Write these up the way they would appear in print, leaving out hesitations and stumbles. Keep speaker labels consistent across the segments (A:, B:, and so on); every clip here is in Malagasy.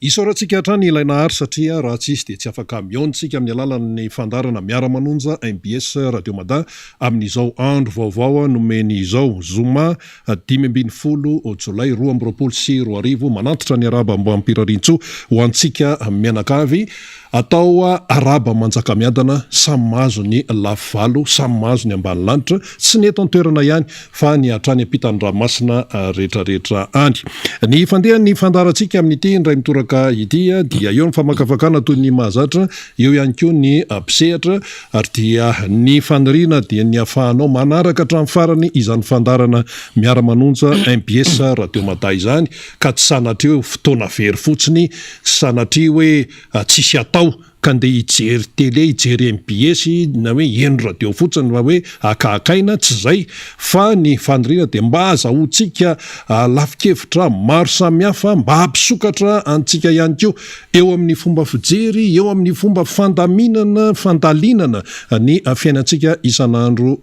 A: isaorantsika hatrany ilaina ary satria raha tsy isy dia tsy afaka miontsika amin'ny alalan'ny fandarana miara-manonja MBS Radio Mada amin'izao andro vaovao nomeny izao zoma 10 Jolay 2024 manantitra ny araba mbo ampirarintso ho antsika mianakavy atao araba manjaka miadana samy mahazo ny lafivalo samy mahazo ny ambany lanitra tsy ny eto an-toerana ihany fa ny hatrany ampitany ranomasina rehetrarehetra any ny fandehan'ny fandarantsika amin'ity ndray mitoraka ity dia eo ny famakafakana toy ny mahazatra eo ihany koa ny pisehatra ary dia ny faniriana dia ny afahanao manaraka hatramin'ny farany izany fandarana miara-manonja MBS Radio Mada izany ka tsy sanatria hoe fotoana very fotsiny sanatria hoe tsisy atao ka andeha hijery télé hijery MBS na hoe eno radio fotsiny fa hoe akakaina tsy zay fa ny faniriana dia mba azahoantsika lafikevitra maro samihafa mba hampisokatra antsika ihany koa eo amin'ny fomba fijery eo amin'ny fomba fandaminana fandalinana ny fiainantsika isanandro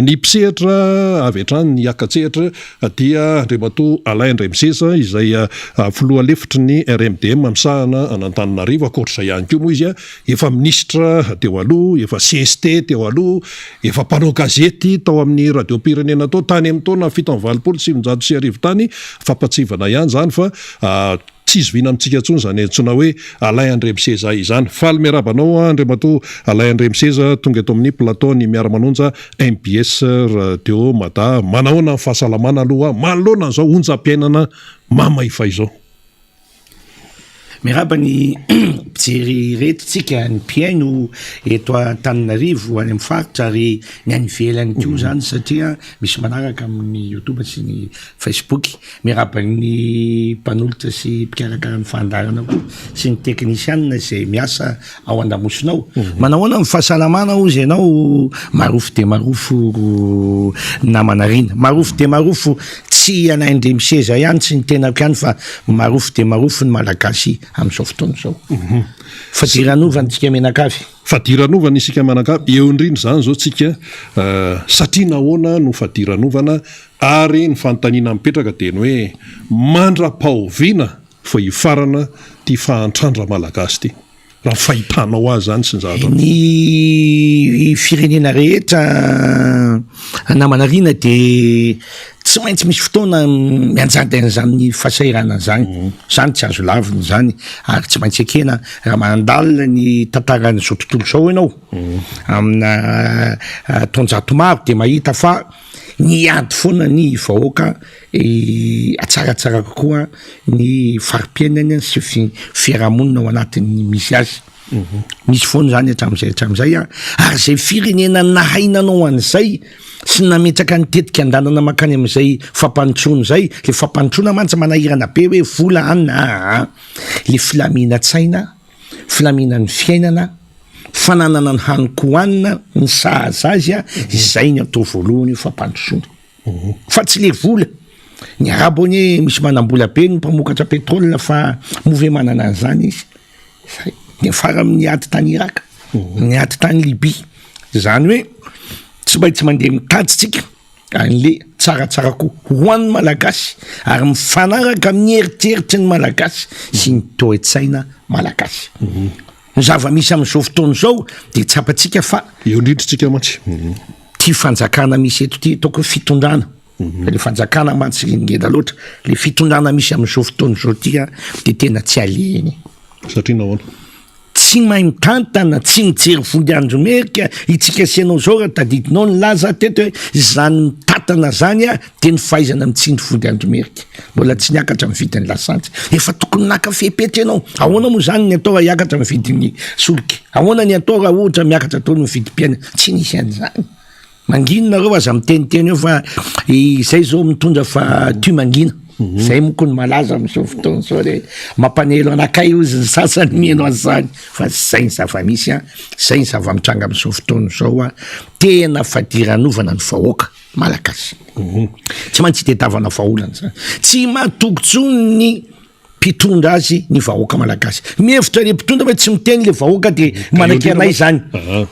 A: ny pisehatra avy hatrany ny akatsehatra dia Andriamato Alain Ndremisesa izay filoha lefitry ny RMDM misahana an'Antananarivo akoatr'izay ihany koa moa izy efa ministra teo aloha efa CST teo aloha efa mpanao gazety tao amin'ny radio pirenena tao tany amin'ny taona 7 tany fampatsivana ihany zany fa tsy izovina amintsika ntsony zany antsona hoe Alain Ndremisesa izany faly miarabanao Andriamato Alain Ndremisesa tonga eto amin'ny plateau ny miara-manonja MBS Radio Mada manahoana ny fahasalamana aloha manoloana zao onjam-piainana mamaifa izao
B: miraba ny mpijery retintsika ny mpiaino eto Antananarivo any amin'ny faritra ary ny any ivelany koa zany satria misy manaraka amin'ny YouTube sy ny Facebook miraba ny mpanolotra sy mpikarakara ny fandarana koa sy ny teknisianina izay miasa ao an-damosinao manahoana ny fahasalamana ozy ianao marofo de marofo namanarina marofo de marofo tsy Alain Ndremisesa ihany tsy ny tenako ihany fa marofo de marofo ny malagasy amin'izao fotoana izao fadiranova tsika menakavy
A: fadiranovana isika manakavy eo indrindra zany zao tsika satria nahoana no fadiranovana ary ny fanontaniana mipetraka dia ny hoe mandra-pahoviana fa hifarana ty fahantrandra malagasy ty raha fahitanao azy zany sy ny zavatra
B: ny firenena rehetra namanarina dia tsy maintsy misy fotoana mianjady an'izany fahasairana zany zany tsy azo laviny zany ary tsy maintsy ekena raha mandalina ny tantaran'izao tontolo zao ianao amina taonjato maro dia mahita fa niady foana ny vahoaka atsaratsara kokoa ny farim-piainana sy fiarahamonina ao anatin'ny misy azy misy foana zany hatramin'izay ary zay firenena nahainanao an'izay sy nametraka nitetika andanana makany amin'izay fampanotrona zay le fampanotrona mantsy manahirana be hoe vola ana le filaminatsaina filaminan'ny fiainana fananana ny haniko hoanina ny sahaza azy izay ny atao voalohany fampanotrona fa tsy le vola ny arabo ny misy manambola be ny mpamokatra petrolina fa move manana an'izany izy ny afara amin'ny ady tany Iraka ny ady tany Libia zany hoe tsy maintsy mandeha mitaditsika an'le tsaratsara koa hoan'ny malagasy ary mifanaraka amin'ny eritreritry ny malagasy sy ny toe-tsaina malagasy ny zava-misy amin'izao fotoana izao dia tsapatsika fa
A: eo indrindritsika mantsy
B: ty fanjakana misy eto ty ataoko fitondrana le fanjakana mantsy ngeda loatra le fitondrana misy amin'izao fotoana izao tia dia tena tsy aleny
A: satria nahoana
B: tsy mahay mitantana tsy mijery voly andro merika itsika sianao zao raha tadidinao ny laza teto hoe zany mitantana zany dia ny fahaizana mitsindry voly andro merika mbola tsy niakatra mividin'ny lasantsy efa tokony nakafe-petra ianao ahoana moa zany ny atao raha hiakatra mividin'ny soliky ahoana ny atao raha ohatra miakatra atao ny mividim-piaina tsy nisy an'izany manginona reo aza miteniteny eo fa izay zao mitondra fa ty mangina zay moko ny malaza amin'izao fotoana zao le mampanelo anakay ozy ny sasany mieno azany fa zay ny zava-misy zay ny zava-mitranga amin'izao fotoana zao tena fadiranovana ny vahoaka malagasy tsy maintsy tetavana vaholana zany tsy mahatokotsony ny mpitondra azy ny vahoaka malagasy mihevitra le mpitondra hoe tsy miteny le vahoaka dia manaky anay zany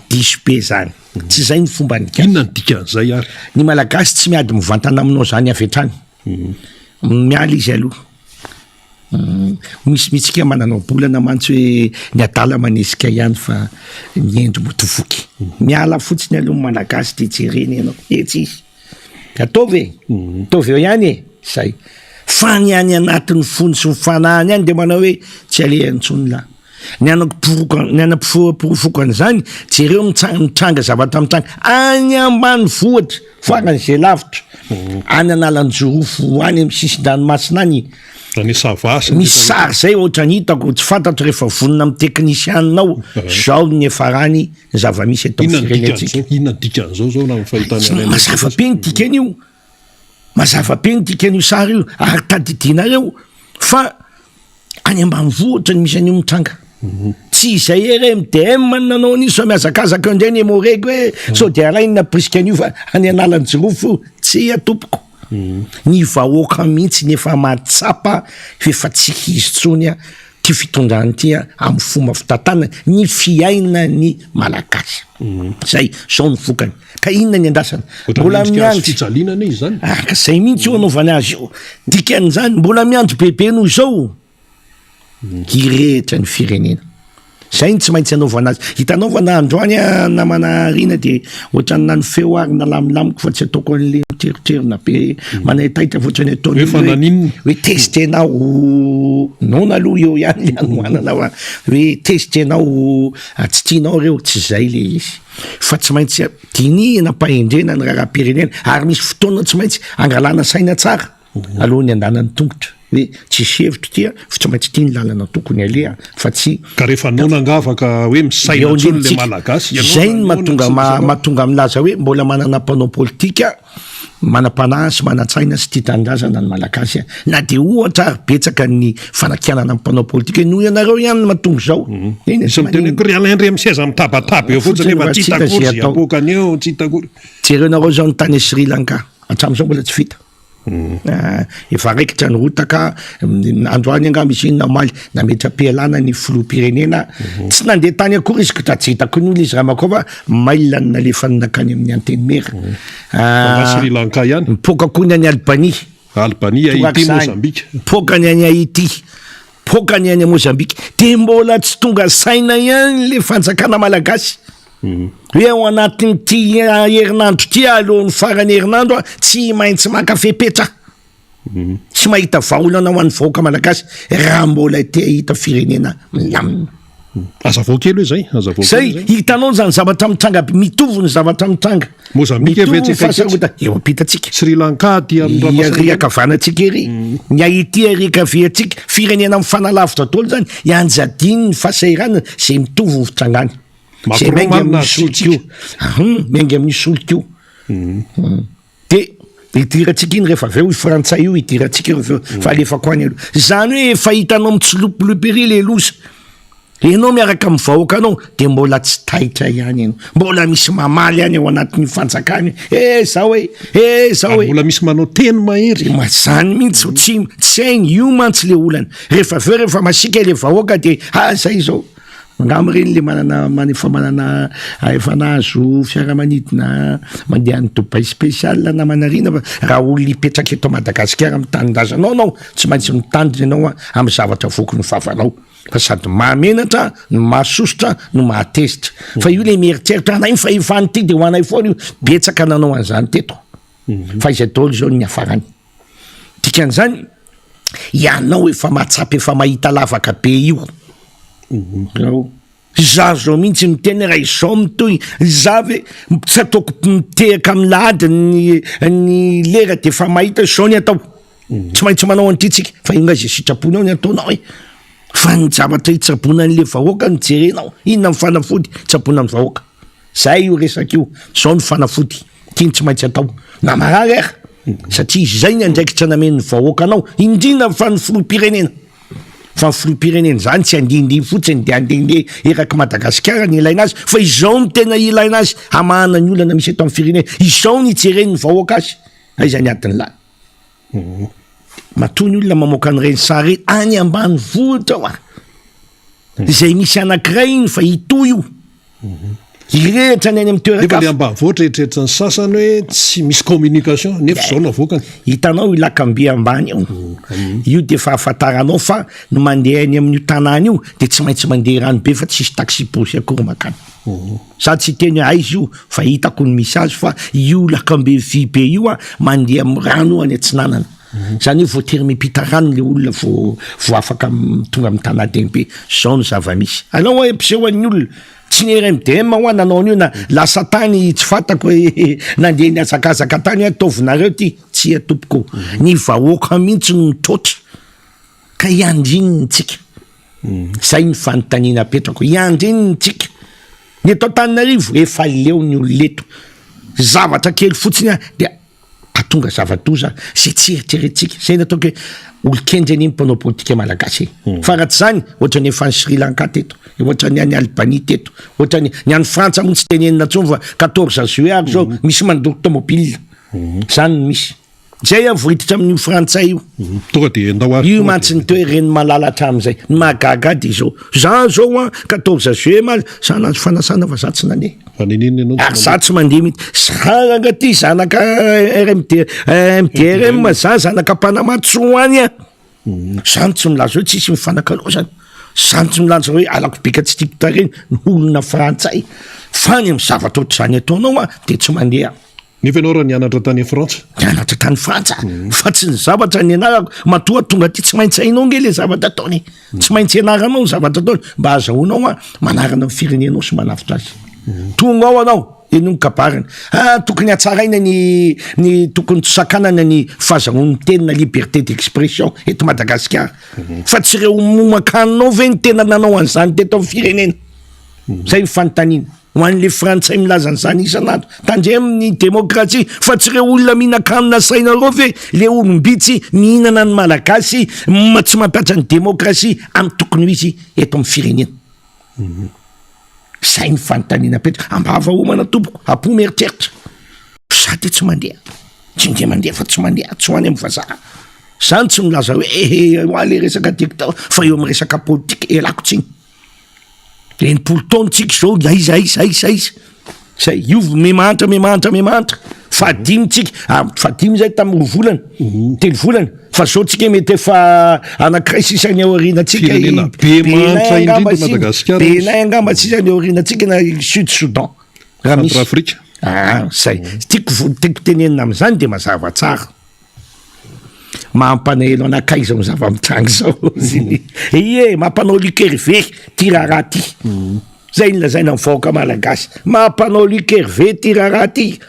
B: diso be zany tsy zay ny fomba
A: inona ny dikan'izay ary
B: ny malagasy tsy miady mivantana aminao zany avy hatrany miala izy aloha misy mitsika mananao bolana mantsy hoe ny adala manesika ihany fa miendro motovoky miala fotsiny aloha malagasy de jereny ianao tsisy ataovy eo ihany zay fa ny any anatin'ny fony sy mifanahany ihany de manao hoe tsy alehantsony la ny anaporofoka an'izany jereo mitranga zavatra mitranga any ambany vohatra faran'izay lavitra any analanjorofo any amin'ny sisin-dranomasina any misy sary zay ohatra ny hitako tsy fantatro rehefa vonina amin'ny teknisianinao zao ny efarany zava-misy atao firenetsika mazava-be ny dikany io mazava-be ny dikany io sary io ary tadidinareo fa any ambany vohatra ny misy an'io mitranga tsy izay ere MDM nanao an'io so miazakazaka indray ny moregy hoe so de alainy na prisika an'io fa any analany jirofo tsy atompoko ny vahoaka mihitsy ny efa matsapa efa tsy hizotsony ty fitondrany ty amin'ny fomba fitatana ny fiaina ny malagasy zay zao ny vokany ka inona ny andasana mbola miandry ka zay mihitsy io anaovany azy io dikan'izany mbola miandry bebe noho zao irehetra ny firenena zay ny tsy maintsy anaovana azy hitanao fa na androany namana rina de ohatrany nany feo ary na lamilamiko fa tsy ataoko an'le miteroterona be manahitaita fotrany ataony hoe testenao non aloha eo ihany le anoanana hoe testenao tsy tianao reo tsy zay le izy fa tsy maintsy dinihana pahendrena ny raharam-pirenena ary misy fotoana tsy maintsy angalana saina tsara aloha ny andanany tongotra hoe tsy hevitro tia fa tsy maintsy tia ny lalana tokony alea fa tsy
A: ka rehefa nonangavaka hoe misainatsony le malagasy
B: zay ny mahatonga milaza hoe mbola manana mpanao politika manam-panahy sy manatsaina sy tia tanindrazana ny malagasy na de ohatra ary betsaka ny fanakianana mpanao politika noho ianareo ihany ny mahatonga zao
A: ry alaindre miseza mitabataba eo fotsiny efa tsy hitakory apokany eo tsy hitakory
B: jerenareo zao ny tany Sri Lanka hatramin'izao mbola tsy vita efa raikitra ny rotaka androany angamba izy iny namaly nametra-pialana ny filoham-pirenena tsy nandeha tany akory izy ka tsy hitako ny olo izy raha makova mail ny nalefany nakany amin'ny anteny mera
A: Sri Lanka ihany
B: mipoka koa ny any Albanie
A: Haïti Mozambique
B: poka ny any Haïti poka ny any Mozambique de mbola tsy tonga saina ihany le fanjakana malagasy hoe ao anatiny ty herinandro ty alohan'ny farany herinandro tsy maintsy makafepetra tsy mahita vaolana ho an'ny vahoaka malagasy raha mbola te hita firenena milamina
A: azavokely hoe
B: zay hitanao zany zavatra mitranga mitovy ny zavatra mitranga
A: Mozambique
B: eo ampitatsika
A: Sri Lanka
B: riakavanatsika ery ny Haïti riakaveatsika firenena mifanalavitra tolo zany ianjadiny ny fahasairana zay mitovy ny fitrangany zay maingy amin'ny solokio maingy amin'ny solokio de idiratsika iny rehefa aveo i frantsay io idiratsika rehefa fa alefako any aloha zany hoe efa hitanao mitsilopilopy ery le loza enao miaraka amin'ny vahoaka anao de mbola tsy taitra ihany ianao mbola misy mamaly ihany ao anatin'ny fanjakany zao
A: mbola misy manao teny mahery
B: mazany mihitsy tsy hainy io mantsy le olana rehefa aveo rehefa masika le vahoaka de zay zao ngamreny le efa manana efa nahazo fiaramanidina mandeha ny Dubai spécial na manarina raha olona ipetraka eto Madagasikara mitanindrazana nao tsy maintsy mitandrina ianao amin'ny zavatra voky ny favanao fa sady mahamenatra no mahasosotra no mahatezitra fa io le mieritseritra anay fa ifany ty de ho anay foana io betsaka nanao an'izany teto fa izay daholo zao ny afarany dikan'izany ianao efa mahatsapy efa mahita lavaka be io za zao mihitsy miteny raha izao mitoy zavy tsy ataoko mitehaka amin'ny lahady ny lera de efa mahita zao ny atao tsy maintsy manao an'ity tsika fa inona zay sitrapony ao ny ataonao fa ny zavatra hitsabona an'le vahoaka ny jerenao inona ny fanafody tsabona ny vahoaka zay io resaka io zao ny fanafody tiany tsy maintsy atao na marary ara satria zay ny andraikitra nameny ny vahoakanao indrindra fa ny filoham-pirenena fa ny filoham-pirenena zany tsy andindy fotsiny de andindy eraky Madagasikara ny ilaina azy fa izao ny tena ilaina azy hamahana ny olana misy eto amin'ny firenena izao ny jeren'ny vahoaka azy aizany adiny lahy matony olona mamoaka an'ireny sary any ambany vohitra zay misy anankiray iny fa hito io irehetra ny any amin'ny
A: nefa le
B: toerakafa
A: ambanivoatra eritreritry ny sasany hoe tsy misy communication nefa zao no avokany
B: hitanao ilakambe ambany io io de fa afantaranao fa no mandeha any amin'io tanàna io de tsy maintsy mandeha rano be fa tsisy taxi posy akory makany sady tsy teny aizy io fa hitako ny misy azy fa io lakambe vy be io a mandeha amin'ny rano any atsinanana zany io voatery mipita rano le olona vo afaka tonga amin'ny tanàdembe zao no zava-misy alao hoe mpiseho an'ny olona tsy ny RMDM hoa nanao an'io na lasa tany tsy fantako hoe nandeha ny azakazaka tany hoe ataovinareo ty tsy atompoko ny vahoaka mihitsy no mitrotra ka iandrininy tsika zay ny fanontaniana petrako iandrininy tsika ny atao Tananarivo efa leo ny ololeto zavatra kely fotsiny a de atonga zavatoza zay tsy eritreretintsika zay ny ataoko hoe olon-kendreny mpanao politika malagasy fa raha tsy zany ohatra ny efa ny Sri Lanka teto ohatra ny any Albanie teto ohatra ny any Frantsa moa tsy tenenina tsony fa 14 juillet ary zao misy mandoko tomobile zany misy zay avorititra amin'io frantsay io
A: tonga de andao ary
B: io mantsy ny toe reny malalatra am'izay ny mahagaga de zao za zao a 14 juillet mal za nazo fanasana fa za tsy nandeha
A: fa ninina ianao
B: za tsy mandeha mihitsy saranga ty zanaka MDRM za zanaka Panamatso any a zany tsy milaza hoe tsisy mifanakalo zany zany tsy milaza hoe alako bika tsy tiako tareny ny olona frantsay fa ny amin'ny zavatra ohatr'izany ataonao a de tsy mandeha
A: nefa ianao raha nianatra tany Frantsa
B: nianatra tany Frantsa fa tsy ny zavatra ny anarako matoa tonga ty tsy maintsy hainao nge le zavatra ataony tsy maintsy ianaranao zavatra ataony mba azahoanao a manarana amin'ny firenenao sy manavitra azy tonga ao anao eno ny kabarana tokony hatsaraina ny tokony tosakanana ny fahazahoan'ny tenina liberté d'expression eto Madagasikara fa tsy reo momakanonao ve ny tena nanao an'izany teto amin'ny firenena zay ny fanontaniana ho an'le frantsay milaza an'izany isan'andro tandre amin'ny demokrasia fa tsy reo olona mihinan-kanina sainareo ve le olombitsy mihinana ny malagasy tsy mampiatra ny demokrasia amin'ny tokony ho izy eto amin'ny firenena zay ny fanontaniana petra ambava homana tompoko apo mieritreritra za ty tsy mandeha tsy nde mandeha fa tsy mandeha tsy ho any amin'ny vazaha zany tsy milaza hoe hoale resaka dictateur fa eo amin'ny resaka politika elako tsiny enimpolo taona tsika zao aiza zay io memantra fadimy tsika fadimy zay tamin'ny volana telo volana fa zao tsika mety efa anakiray sisany aorina tsika benay angamba sisany aorina tsika na Sud Soudan raha misy
A: Afrika
B: zay tiako tenenina am'izany de mazava tsara mampanahelo anakaiza amin'ny zava-mitrangy zao mampanao liqueur ve tirara ty zay nolazaina mivahoaka malagasy mampanao liqueur ve tirara ty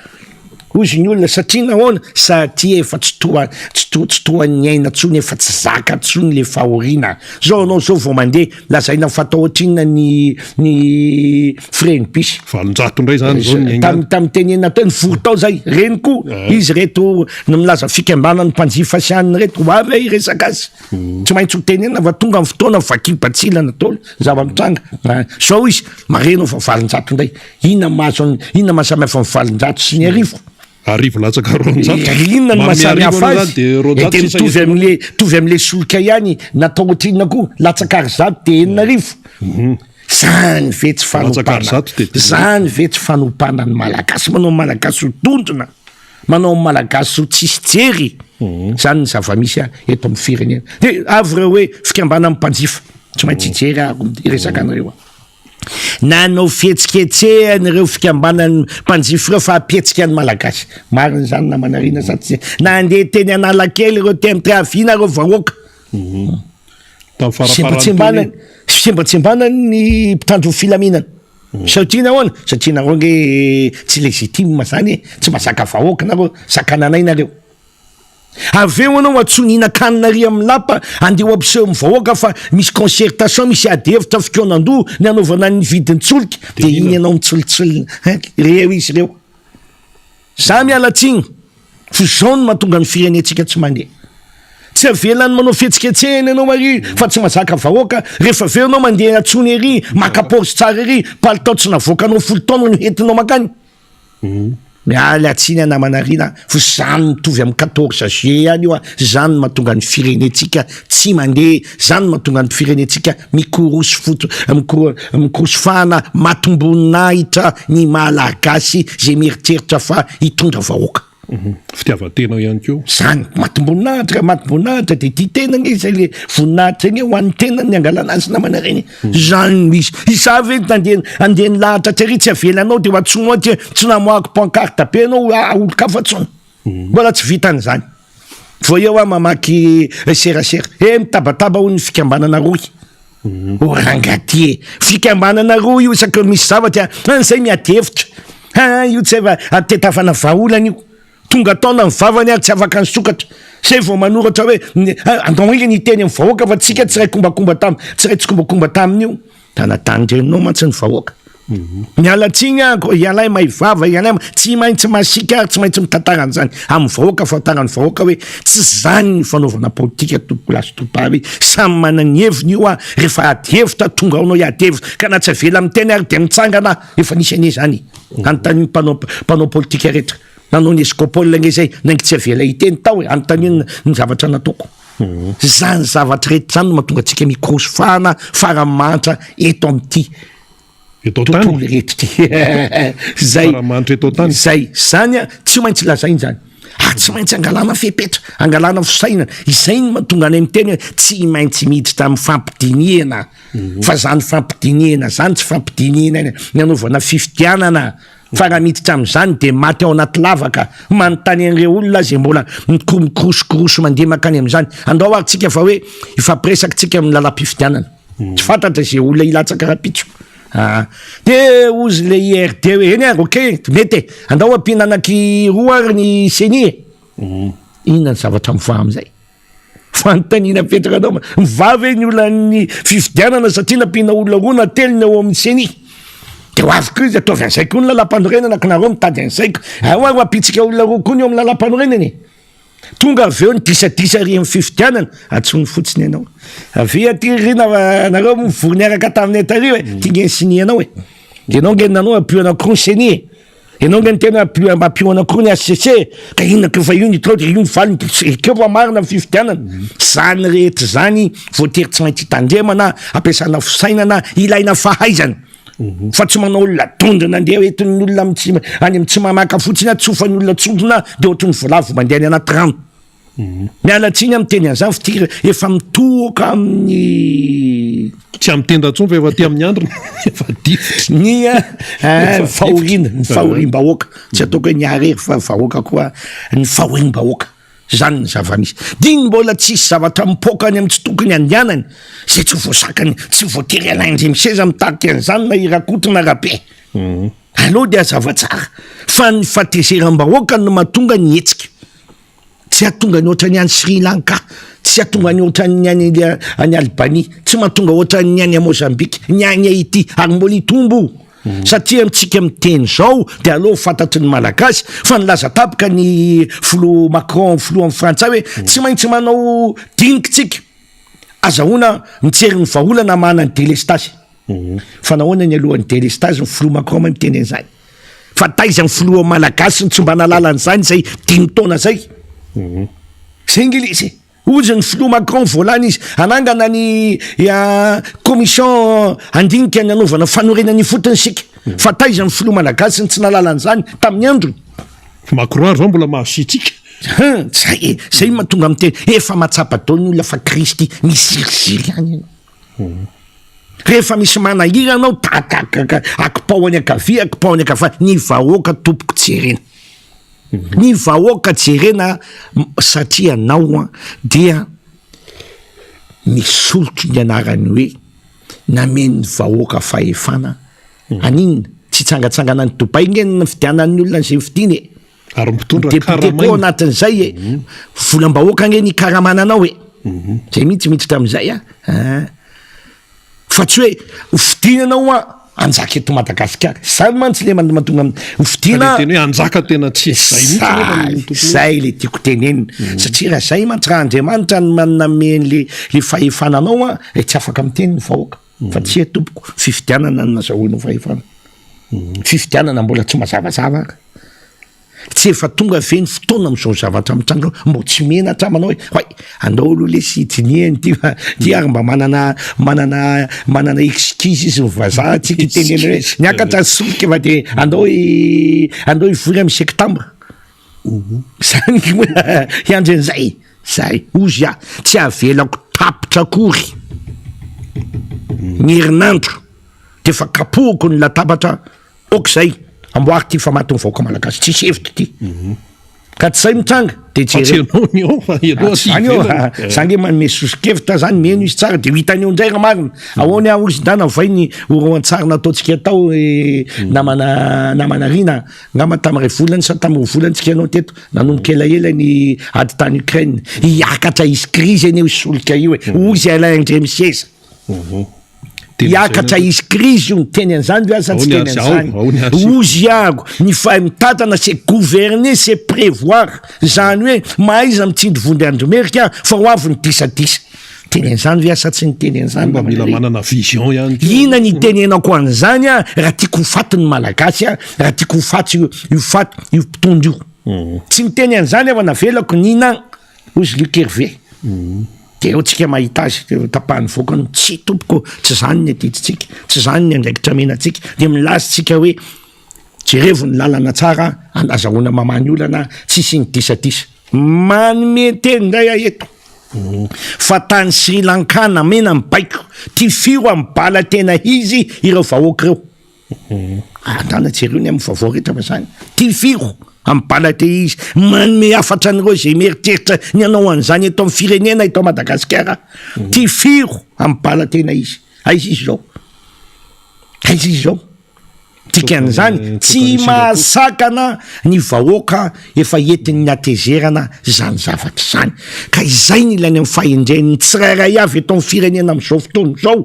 B: ozy ny olona satria nahoana satria efa tsy tohan'ny aina tsony efa tsy zaka tsony le fahoriana zao anao zao vao mandeha lazaina fatao ohatrinona ny freny pisy
A: valonjato indray zany zao
B: tamy tenena tao ny vorotao zay reny koa izy reto no milaza fikambanany mpanjifa sianiny reto hoavy iresaka azy tsy maintsy ho tenena va tonga amin'ny fotoana vakibatsilana tolo zava-mitranga zao izy marenao fa valonjato indray inona mahasamihafa amin'ny valonjato sy ny arivo
A: latsaka roanjato
B: inona no mahasamihafa azy tovy am'le solika ihany natao ohatrinona koa latsakary zato de 4,000 zany ve tsy zany ve tsy fanompanany malagasy manao malagasy ho tondrona manao malagasy ho tsisy jery zany ny zava-misy eto amin'ny firenena de avy reo hoe fikambana amin'ny mpanjifa tsy maintsy jery resaka anareo nanao fihetsiketsehany fikambanany mpanjify reo fa apetsika ny malagasy mariny zany na manarina sady nandeha teny Analakely reo te mitravina reo vahoaka sembatsembanany ny mpitandro filaminana satria nahoana satria nareo nge tsy legitime zany tsy mahazaka vahoaka nareo sakananay nareo aveo anao atsonihina-kanina ry amin'ny lapa andeha ho ampiseho mivahoaka fa misy concertation misy adevitra fikoanandoha ny anaovana ny vidiny tsoliky de iny anao mitsolitsolina reo izy reo za mialatsiny fa zao no mahatonga ny firenetsika tsy mandeha tsy avelany manao fihetsiketsehany anao mary fa tsy mahazaka vahoaka rehefa aveo anao mandeha atsony ery makapozy tsara ery palitao tsy navoakanao 10 taona no hentinao makany miala atsiny anamanarina fa zany mitovy amin'ny 14 juillet any io a zany mahatonga ny firenetsika tsy mandeha zany mahatonga ny firenetsika mikorosofahana matombonahitra ny malagasy zay mieritreritra fa hitondra vahoaka
A: fitiavatena ihany ko
B: zany matomboninahitra de ty tenany zay le voninahitra igny ho an'ny tenany ny angalana azy namana reny zany misy isavy andeny lahatra try tsy avelanao de hoatsono ty tsy namoako pancarte be anao olo-kafatsony mbola tsy vitan'zany vo eo a mamaky serasera mitabataba ho ny fikambanana roy orangatie fikambanana roy io isaky misy zavatry zay miady hevitra io tsy eva atetafana vaolana io tonga taona mivavany ary tsy afaka ny sokatra zay vao manoratra hoe andao iny niteny amin'ny vahoaka fa tsika tsy ray kombakomba tsy ray tsy kombakomba tamin'io tanatandrenao mantsy ny vahoaka mialatsiny ialay maivava ialay tsy maintsy masika ary tsy maintsy mitatarany zany amin'ny vahoaka fatarany vahoaka hoe tsy zany ny fanaovana politika topolasy topavy samy manany heviny io a rehefa ady hevitra tonga aonao iady hevitra ka na tsy avela miteny ary de mitsangana efa nisy ane zany anontany mpanao politika rehetra nanao ny escopole nge zay nangy tsy avela hiteny tao hoe anontany ny zavatra nataoko zany zavatra rehetra zany no mahatonga atsika mikorosofahana faramanitra eto am'ty tontolo rehetra ty zay zany a tsy maintsy lazainy zany tsy maintsy angalana fepetra angalana fisainana izay ny mahatonga any amiteny tsy maintsy miditra amin'ny fampidiniana fa zany fampidiniana zany tsy fampidiniana ny anaovana fifidianana fa raha miditra am'zany de maty ao anaty lavaka manontany an'ireo olona zay mbola mikorosokoroso mandeha makany am'zany andao ary tsika fa hoe ifampiresaka tsika amin'ny lalam-pifidianana tsy fantatra zay olona ilatsaka rapitso de ozy le IRD hoe eny ary ok mety andao ampinanaky roa ary ny senie inona ny zavatra mivoa am'zay fantanina petraka anao mivavy ny olona ny fifidianana satria nampina olona roa na telo ny eo amin'ny senie de ho avy ko izy ataovy an'zaiko ny lalam-panorenana ka nareo mitady an'zaiko ahoa apitsika olona roa koa ny eo amin'ny lalam-panorenany tonga avy eo ny disadisa ry amin'ny fifidianana atsony fotsiny ianao avy aty rina nareo mivorony araka taminay tary hoe tingeny sinianao e enao nge nanao apio anakoro ny senie enao nge ny tena apio anakoro ny ACC ka inona ko fa io ny tao de io ny valiny keo fa marina amin'ny fifidianana zany rehetra zany voatery tsy maintsy hitandremana ampiasana fisainana ilaina fahaizana fa tsy manao olona tondrona andeha oetiny olona any amin'ny tsy mamaka fotsiny atsofany olona tsondrona de ohatry ny volavo mandeha any anaty rano mialatsiny amin'ny teny an'izany fty efa mitoaka amin'ny
A: tsy am'tenda tson fa efa ty amin'ny androna efa difitra
B: ny fahorina ny fahorim-bahoaka tsy ataoko hoe niarery fa vahoaka koa ny fahorim-bahoaka zany ny zava-misy diny mbola tsisy zavatra mipoka any amin'ny tsy tokony andianany zay tsy voasakany tsy voatery alaindre miseza mitariky an'izany na irakotrina rabe aloha de azavatsara fa ny fatezeram-bahoaka no mahatonga ny hetsika tsy atonga ny ohatrany any Sri Lanka tsy atonga ny ohatrany any Albanie tsy mahatonga ohatrany any Mozambique ny any Haïti ary mbola hitombo satria amitsika miteny zao de aloha fantatry ny malagasy fa nilaza tapaka ny filo Macron filo amin'ny frantsay hoe tsy maintsy manao dinikitsika azahoana mitsery ny vaholana mana ny délestage fa nahoana ny alohan'ny délestage ny filo Macron ma miteny an'izany fa taiza ny filo malagasy ny tsy mba nalalan'izany zay 10 taona zay zay ngilizy ozy ny filo Macron volany izy anangana ny commission andinika ny anaovana fanorenany fotony sika fa taiza ny filo malagasy ny tsy nalalan'izany tamin'ny androny
A: Macron zao mbola mahasitrika
B: zay mahatonga amin'ny teny efa matsapa dao ny olona fa Kristy misiriziry any rehefa misy manahira anao takaka akipaoany akavia akipaoany akafa ny vahoaka tompoko jerena ny vahoaka jerena satria anao dia misolotro ny anarany hoe namen'ny vahoaka fahefana aninona tsy tsangatsangana ny Dubai nge ny fidianan'ny olona zay fidiny
A: ary mitondra
B: karamana ko anatin'izay volam-bahoaka nge ny karamananao zay mihitsy miditra am'izay fa tsy hoe fidinanao anjaka eto Madagasikara zany mantsy le mahatonga fidina
A: teny hoe anjaka tena tsy
B: zay le tiako tenenina satria raha zay mantsy raha Andriamanitra ny maname le fahefananao tsy afaka miteny ny vahoaka fa tsy etompoko fifidianana ny nazahoana fahefana fifidianana mbola tsy mazavazava tsy efa tonga feny fotoana am'izao zavatra mitrandro mbo tsy menatra manao hoe hoay andao aloha le sidiniany ty ary mba manana excuse izy mivazaha tsika itenena hoe niakatra solika efa de andao ivory amy septambra zany iandren'zay zay ozy tsy avelako tapitra akory ny herinandro de fa kapohako ny latabatra okzay amboary ty fa maty mivaoaka malagasy tsisy hevitra ty ka tsy zay mitranga de zany manome sosikevitra zany meno izy tsara de hitany eo ndray raha marina ahoany ozy-dana vainy oroan-tsara nataotsika tao namana rina ngama tamiray volany sa tamiry volantsika anao teto nanomboka elaela ny ady tany Ukraine hiakatra izy krizy eny eo solika io ozy Alain James hiakatra izy krizy io teny an'izany viasa tsy teny an'izany ozy iago ny fahay mitatana c'est gouverner c'est prévoir zany hoe mahaiza mitsindry vondy andromerika fa ho avy ny disadisa teny an'izany viasa tsy ny teny an'izany
A: mba mila manana vision ihany
B: ina ny tenenako an'izany raha tiako ho faty ny malagasy raha tiako ho faty io mpitondro io tsy miteny an'izany afa navelako nina ozy Luc Hervé de eo tsika mahita azy tapahany voakany tsy tompoko tsy zany ny atitsitsika tsy zany ny andraikitra menantsika de milazy tsika hoe jerevo ny lalana tsara azahoana mamany olana tsisy ny disadisa manome teny ndray aeto fa tany Sri Lanka namena mibaiko ty firo amy bala tena izy ireo vahoaka reo tana jereo ny amy vavao rehetra fa zany ty firo ampala te izy manome afatra an'ireo zay meritreritra ny anao an'izany eto amy firenena eto Madagasikara ty firo ampala tena izy aizy izy zao tika an'izany tsy mahasakana ny vahoaka efa entin'ny atezerana zany zavatra zany ka izay ny ilainy amy fahendreny tsirairay avy eto amy firenena am'izao fotoana zao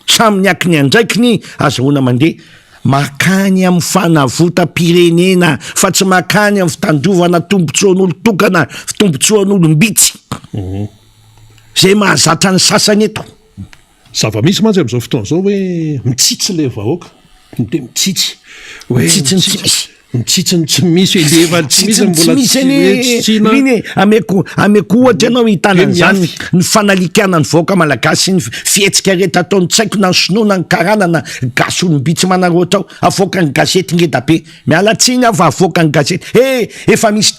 B: samy niaky ny andraikiny azahoana mandeha makany amy fanavotam-pirenena fa tsy makany amy fitandrovana tombotsoan'olo tokana fitombotsoan'olo-mbitsy zay mahazatra ny sasany eto
A: zava-misy mantsy am'izao fotoana zao hoe mitsitsy le vahoaka de mitsitsy mitsitsiny tsy misy elefa tsy misy mbola
B: tsitsiny ameko ohatra ianao hitanan'izany ny fanalikana ny vahoaka malagasy ny fietsika rehetra ataony tsaiko na ny sinoana ny karanana gasy olombitsy manaroatra ao avoaka ny gazety ngeda be mialatsiny afa avoaka ny gazety efa misy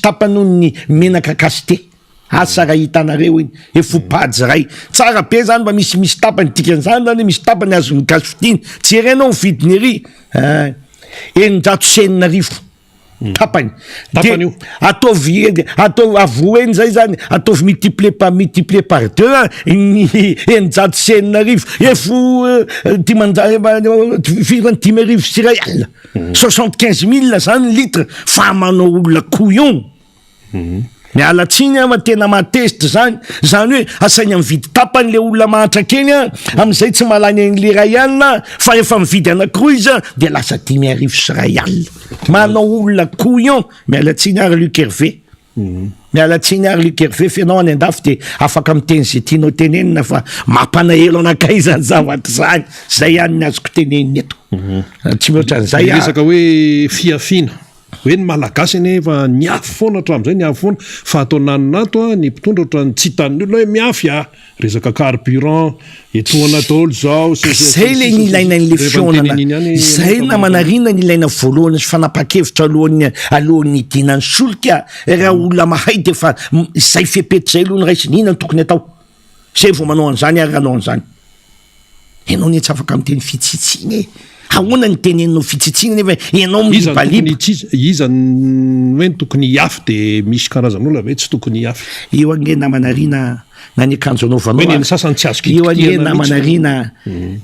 B: tapany ny menaka kasite asa raha hitanareo iny efopady ray tsara be zany mba misy tapany dikan'izany zany misy tapany azony gasy fitiny tsy herenao ny vidiny ery 900 tapany de ataovy avoeny zay zany ataovy multiplier par 2 ny 900 efo 5,5 sy ray alina 75,000 zany litre fa manao olona couillon mialatsiny ama tena matezitra zany hoe asainy mividy tapany le olona mahatra keny am'izay tsy malany an'le ray alina fa efa mividy anakiroa izy de lasa 10,000 sy ray alina manao olona couillon mialatsiny ary Luc Hervé mialatsiny ary Luc Hervé fenao any andafy de afaka miteny zay tianao tenenina fa mampanaelo anakay zany zavatra zany zay ihany ny azoko tenenina eto tsy mihoatra an'izay
A: resaka hoe fiafina hoe ny malagasy nefa niafy foana hatramin'izay niafy foana fa atao naninato ny mpitondra ohatrany tsy hitan'ny olona hoe miafy resaka carburant etoana daholo zao
B: zay le ny ilaina n'le fionana zay namanarina ny ilaina voalohany sy fanapa-kevitra alohan'ny idinany solika raha olona mahay de fa zay fepety zay aloha ny raisiny ina ny tokony atao zay vao manao an'izany ary anao an'izany ianao ny tsy afaka miteny fitsitsiny ahoana ny teneninao fitsitsina nefa ianao mibaliba
A: iza hoe tokony hiafy de misy karazan'olona ve tsy tokony hiafy
B: eo ange namanarina na ny akanjo anaovanao
A: sasany tsy azo
B: eo ange namanarina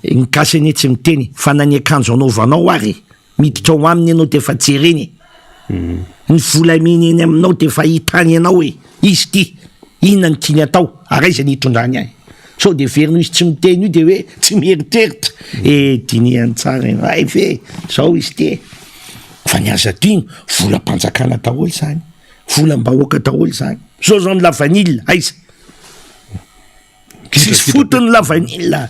B: ny kasany tsy miteny fa na ny akanjo anaovanao ary miditra ao aminy ianao de fa jereny ny volaminy eny aminao de fa hitany ianao hoe izy ty inona ny tiany atao araiza ny hitondrany ahy so de verino izy tsy miteny io de hoe tsy mieritreritra diniany tsara ay ve zao izy ty fa ny aza tino volam-panjakana daholo zany volam-bahoaka daholo zany zao ny la vanille aiza sisy fotony la vanille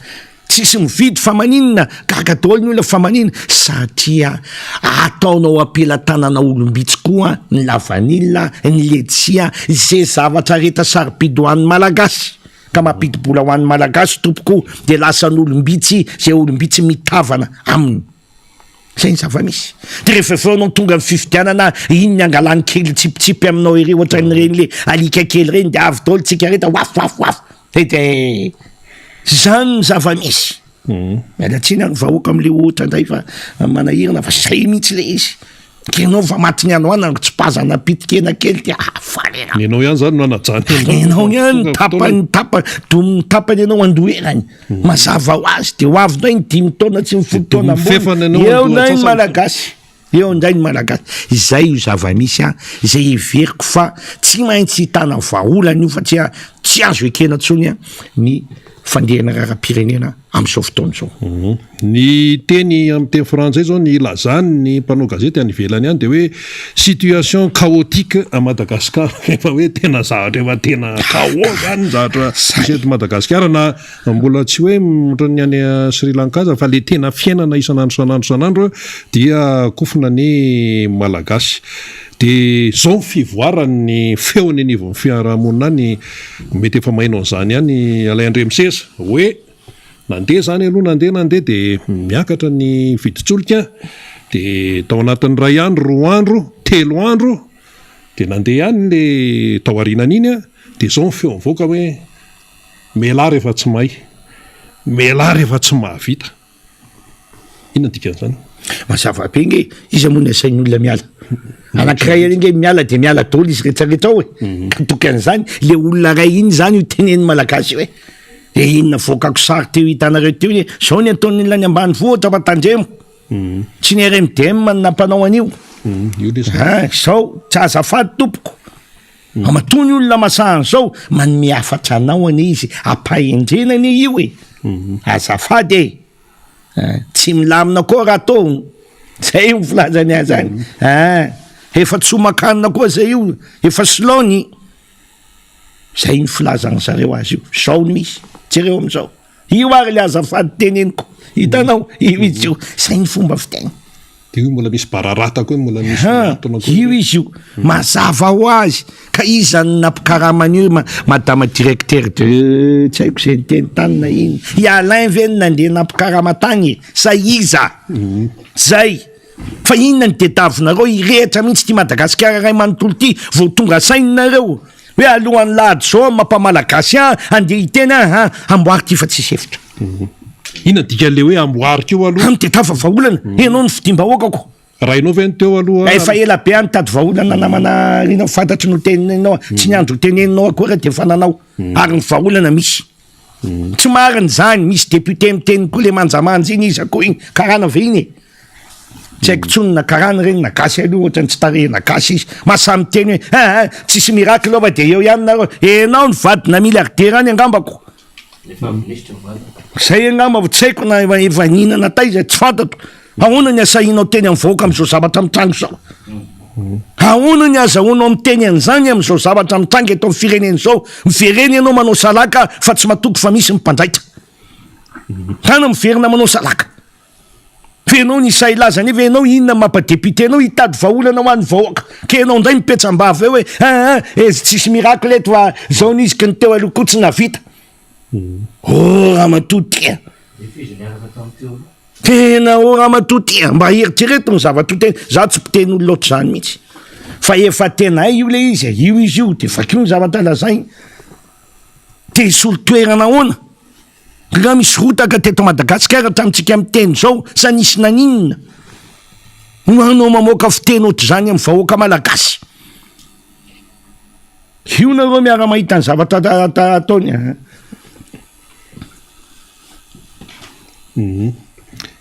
B: tsisy mividy fa maninona kakadaoly ny olona fa maninona satria ataonao ampelantanana olombitsy koa ny lavanila ny letsia zay zavatra rehetra sarobidy ho an'ny malagasy ka mampidibola ho an'ny malagasy tompoko de lasa n'olombitsy zay olombitsy mitavana aminy zay ny zava-misy de rehefa feonao tonga amin'ny fifidianana iny ny angalany kely tsipitsipy aminao ire ohatra n'ireny le alika kely reny de avy daoly tsika rehetra waf de zany ny zava-misy mialatsiny any vahoaka am'le ohatra indray fa manahirana fa zay mihitsy le izy kenao fa matiny ano ana tsy pazana pitikena kely de falena
A: nenao ihany zany no anajany
B: enao ihany dominy tapany ianao andoherany mazava ho azy de ho avinao iny 10 taona tsy mifolo taona eo ndray ny malagasy eo ndray ny malagasy zay io zava-misy a zay iveriko fa tsy maintsy hitana vaolana io fatria tsy azo ekena tsony a ny fandehana rahapirenena am'izao fotoana zao
A: ny teny amin'ny teny frantsay zao ny ilazany ny mpanao gazety any ivelany ihany de hoe situation chaotique à Madagascar efa hoe tena zavatra efa tena chaos zany zavatra misy Madagasikara na mbola tsy hoe ohatrany any Sri Lanka fa le tena fiainana isanandro dia kofina ny malagasy de zao fivoarany feony anivon'ny fiarahamonina any mety efa mainao an'izany ihany alaindremisesa hoe nandeha zany aloha nandeha de miakatra ny viditsolika de tao anatin'ny ray andro 2 andro 3 andro de nandeha ihany le tao arinan'iny a de zao ny feo mivoaka hoe mela rehefa tsy may mela rehefa tsy mahavita inona dikan'izany
B: mazava-be nge izy amony asain'ny olona miala anankiray nge miala de miala daoly izy rehetrarehetra ao ka tokan'izany le olona ray iny zany io teneny malagasy hoe e inona voakako sary teo hitanareo teo iny zao ny ataon'ny lany ambany vohatra fa tandremo tsy ny RMDM nampanao an'io zao tsy azafady tompoko amatony olona masahany zao manome afatra anao ane izy ampahendrenany io e azafady tsy milamina koa raha tao zay io filazany azy zany efa tsomakanina koa zay io efa slony zay ny filazany zareo azy io zao ny misy jereo am'izao io ary le azafady teneniko hitanao io izy io zay ny fomba fiteny
A: de io mbola misy bararata koa mbola misy
B: io izy io mazava ho azy ka izany nampikaramany madame directeur de tsy haiko zay ny teny tanina iny i Alain ve nandeha nampikarama tany sa iza zay fa inona ny tetavinareo irehetra mihitsy ty Madagasikara ray manontolo ty vo tonga saininareo hoe alohan'ny lahady zao mampamalagasy andeha hitena amboary ty fa tsisy hevitra
A: inona dikan'le hoe amboarika eo aloha
B: amtetava vaolana enao ny fidimbahoakako
A: rainao ve ny teo aloha
B: efa ela be any tady vaolana namana inao fantatry no teninao tsy ny andro teneninao akory de fa nanao ary ny vaolana misy tsy mariny zany misy député miteny koa le manjamanja iny izy akoa iny karana ve iny tsy haiko tsonina karana reny nagasy aloha ohatrany tsy tarehina gasy izy masamy teny hoe tsisy miracle ava de eo ihany nareo enao ny vadina milliardaire any angambako zay angamba tsy haiko na efa ninana taiza tsy fantatro ahoana ny asahinao teny am'voaka am'izao zavatra mitrango zao ahoana ny azahoanao amiteny an'izany am'izao zavatra mitrango eto amin'ny fireneny zao mivereny ianao manao salaka fa tsy matoko fa misy mimpandraitra tana miverina manao salaka fenao ny sailazany efa enao inona mampadepute anao hitady vaolana ho an'ny vahoaka ka enao ndray mipetsam-bava eo hoe ezy tsisy miracle eto fa zao niziky ny teo aloha koa tsy navita raha matotia tena raha matotia mba eritrereto ny zava-toteny za tsy mpiteny olo loatra zany mihitsy fa efa tena io le izy io izy io de vakio ny zavatra lazainy de isolo toerana ahoana raha misy rotaka teto Madagasikara hatramitsika miteny zao sa nisy naninona noanao mamoaka fiteny ohatry zany amin'ny vahoaka malagasy io nareo miara mahita ny zavatra ataony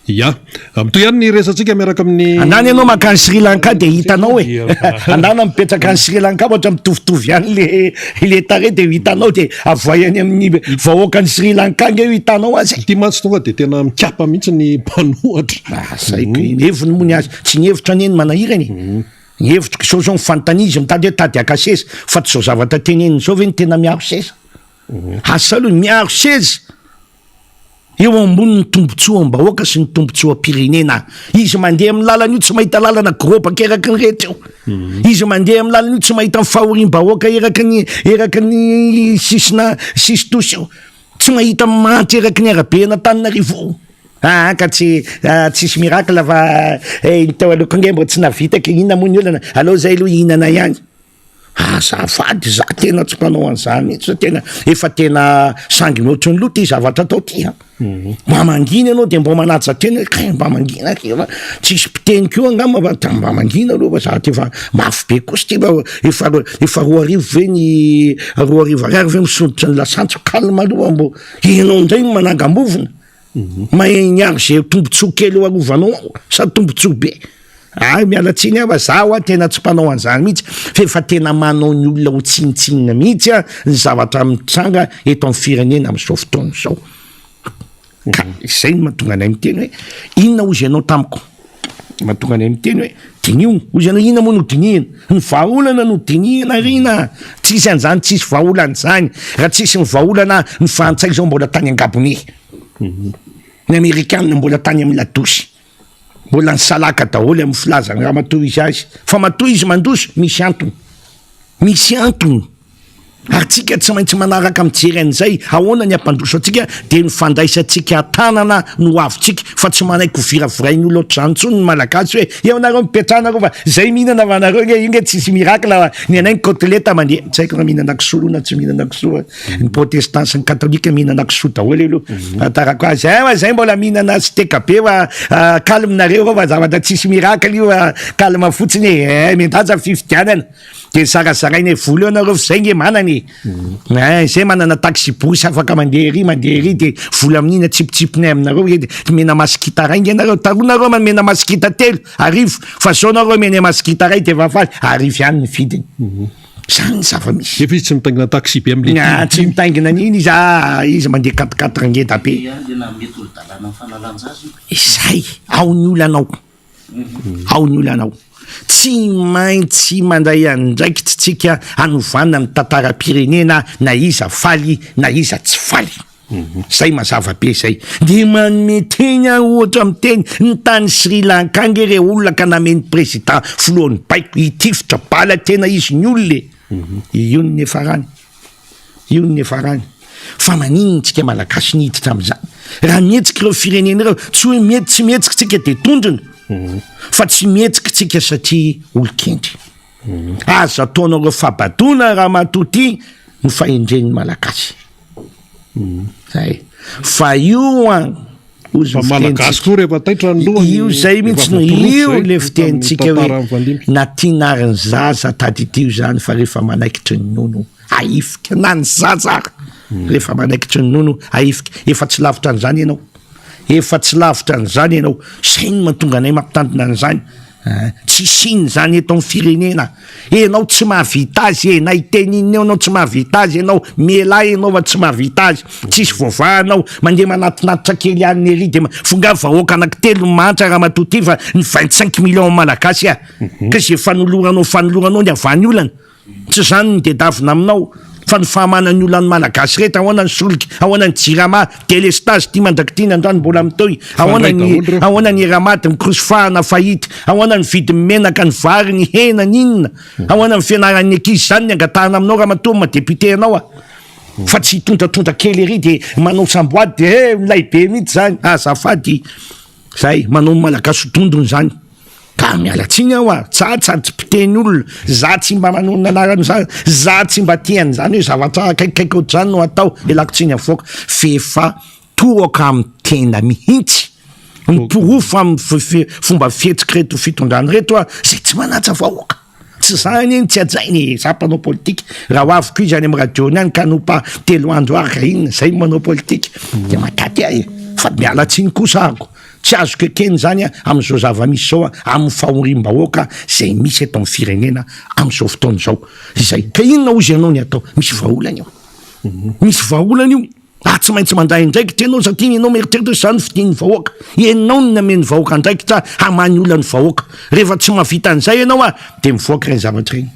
A: ya amito ihany ny resatsika miaraka amin'ny
B: andany ianao makany Sri Lanka de hitanao hoe andana mipetraka any Sri Lanka ohatra mitovitovy ihany le tare de hitanao de avoayany amin'ny vahoaka ny Sri Lanka nge hitanao azy
A: ty matsy tonga de tena mikapa mihitsy ny mpanohatra
B: saiko heviny mony azy tsy nyhevitra neny manahirany ny hevitro zao zao mifantanizy mitady hoe tady akaseza fa tsy zao zavatra teneny zao ve ny tena miaro seza asa aloha miaro seza eo ambony ny tombontsoa am-bahoaka sy ny tombontsoam-pirenena. Izy mandeha amin'ny lalana io tsy mahita lalana grôpaka eraky ny rehetra eo. Izy mandeha amin'ny lalana io tsy mahita fahoriam-bahoaka eraky ny sisy tosy eo. Tsy mahita manty eraky ny arabe n'Antananarivo. Ka tsisy miracle fa teo aloka nge mbo tsy navita ke inona moa ny olana alô zay aloha ihinana ihany. Zafady za tena tsy mpanao an'izany mihitsy, tena efa tena sangy mihoatra ny loha ty zavatra atao ty. Mba mangina ianao de mba manaja tena mba mangina fa tsisy mpiteny keo angamba fa mba mangina aloha fa za ty efa mafy be kosa ty efa roa arivo ve ny roa arivo ariary ve misoditra ny lasantsy calme aloha mbo ianao ndray no manangamovona. Mainiary zay tombontsoa kely eo arovanao sady tombontsoa be. Mialatsiny fa zaho tena tsy mpanao an'izany mihitsy fa efa tena manao ny olona ho tsinitsinina mihitsy ny zavatra mitsanga eto amin'ny firenena amin'izao fotoana izao. Ka izay no mahatonga anay miteny hoe inona ozy ianao tamiko, mahatonga anay miteny hoe dinio ozy ianao inona moa no dinihana, ny vahaolana no dinihana rina, tsisy an'izany tsisy vahaolana zany, raha tsisy ny vahaolana ny frantsay zao mbola tany an-Gabony, ny Amerikanina mbola tany amin'ny ladosy, mbola ny salaka daholo amin'ny filazana raha matoa izy azy, fa matoa izy mandroso misy antony ary tsika tsy maintsy manaraka mijery an'izay ahoana ny ampandroso atsika de ny fandraisantsika tanana no avitsika fa tsy manaiko viravirainy olo ohatr'izany tsony ny malagasy hoe eo nareo mipetrahanareo fa zay mihinana va nareo nge io nge tsisy miracle ny anay ny côtelette mandeha tsy haiko raha mihinana kisoa na tsy mihinana kisoa, ny protestant sy ny katolika mihinana kisoa daholo aloha atarako azy zay mbola mihinana steka be fa calme nareo fa zavatra tsisy miracle io calme fotsiny mendaja fifidianana de sarasarainy voly eo nareo zay nge manany zay manana taxi bosy afaka mandeha ery de voly amin'ina tsipitsipinay aminareo mena masikita ray nge nareo taronareo mena masikita telo arivo fa zao nareo mena masikita ray de vafaly arivo ihany ny vidiny. Zany zava-misy
A: efa izy tsy mitaingina taxi be am'le
B: tsy mitaingina an'iny izy mandeha 4x4 ngeda be izay ao ny olanao tsy maintsy mandray andraiky tsika anovana amin'ny tantara-pirenena na iza faly na iza tsy faly. Zay mazava be zay de manome teny ohatra miteny ny tany Sri Lanka nge re olona ka nameny président filohan'ny baiko hitifitra bala tena izy ny olona io ny efarany fa maninona tsika malagasy niditra am'izany raha mihetsika ireo firenena ireo tsy hoe mety tsy mihetsika tsika de tondrona fa tsy mihetsika tsika satria olon-kendry aza ataonareo fabadona raha matoty ny fahendren'ny malagasy zay fa io
A: malagasy koa rehefa taitra ny lohany
B: io zay mihitsy no io le fitenitsika hoe na tianariny zaza taditio zany fa rehefa manaikitry ny nono aifika na ny zaza rehefa manaikitry ny nono aifika efa tsy lavitra an'izany ianao zay no mahatonga anay mampitandrina an'izany tsy siny zany eto amin'ny firenena enao tsy mahavita azy na iteniny eo anao tsy mahavita azy enao mialahy enao fa tsy mahavita azy tsisy voavahanao mandeha manatinatitra kely any ery de fonga vahoaka anankitelo mantra raha matoty fa ny 25 millions malagasy ka zay fanoloranao ny avany olana tsy zany ny dedavina aminao fa ny fahamanany olany malagasy rehetra ahoana ny solika ahoana ny jirama délestage ty mandrakitiny andrano mbola mitoy ahoana ny eramaty mikrosofahana fahity ahoana ny vidy menaka ny vary ny hena ninona ahoana ny fianaran'ny ankizy zany ny angatahana aminao raha matoa madepute anao fa tsy tondratonda kely ery de manao samboady de milay be mihitsy zany azafady zay manao malagasy tondrony zany ka mialatsiny aho tsatsy piteny olona za tsy mba manonona anarany zany za tsy mba tiany zany hoe zavatra akaikikaiky ohatr'izany no atao elakotsiny avoaka fefa toaka amin'ny tena mihitsy miporofo amin'ny fomba fihetsika reto fitondrany reto zay tsy manaja vahoaka tsy zany eny tsy ajainy za mpanao politika raha hoaviko izy any amin'ny radio any ka nompa telo andro ary ka inona zay manao politika de mataty ahy fa mialatsiny kosako tsy azo kekeny zany am'izao zava-misy zao amin'ny fahorim-bahoaka zay misy eto amin'ny firenena am'izao fotoana zao izay ka inona ozy ianao ny atao misy vahaolana io tsy maintsy mandray ndraiky tenao satria enao mieritreritry zany fidin'ny vahoaka enao ny nameny vahoaka ndraiky hamany olany vahoaka rehefa tsy mahavita an'izay ianao de mivoaka reny zavatra reny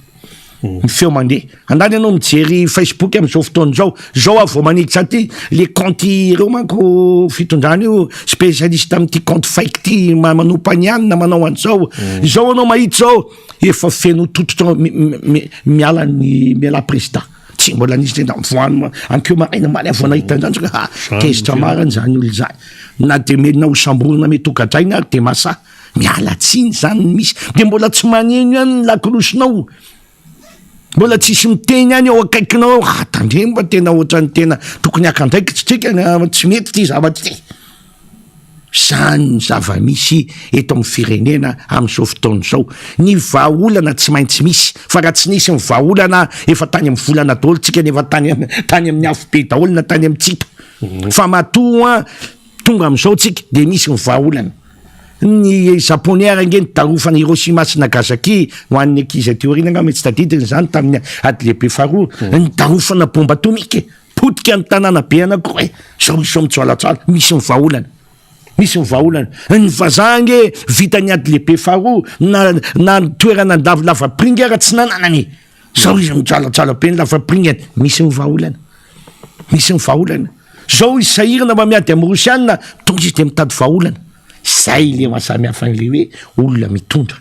B: ny feo mandeha andany ianao mijery Facebook amin'izao fotoan'izao zao avao maniditra aty le compte ireo manko fitondrana io spécialiste amin'ity compte fake ty manompa ny anina manao an'izao zao anao mahita zao efa feno tototra mialany miala président tsy mbola nisy tena voany ankeo maraina maly avoana hitan'izany soka tezitra marany zany olo zany na de melina ho samborona metokadraina ary de masa miala tsiny zany misy de mbola tsy maneno ihany lakolosinao mbola tsisy miteny any ao akaikinao tandremba tena ohatrany tena tokony akandraikitsitrika tsy mety ty zavatra ty zany zava-misy eto amin'ny firenena amin'izao fotoan'izao ny vahaolana tsy maintsy misy fa raha tsy nisy ny vahaolana efa tany amin'ny volana daholo tsika nefa tany amin'ny afo be daholo na tany amin'ntsika fa matoa tonga amin'izao tsika de misy ny vahaolana ny japonais rangeny darofana Hiroshima sy Nagasaki ho an'ny ankizy teorina nga mety tsy tadidiny zany tamin'ny ady lehibe faharoa ny darofana bomba atomika potika ny tanàna be anankiroa zao mitsoalatsala misy ny vahaolana misy ny vahaolana ny vazange vita ny ady lehibe faharoa na toerana andavy lava-pringa raha tsy nananany zao izy mitsalatsala be ny lava-pringany misy ny vahaolana misy ny vahaolana zao izy sahirana mba miady amin'ny Rosiana tonga izy de mitady vahaolana zay le mahasamihafa an'le hoe olona mitondra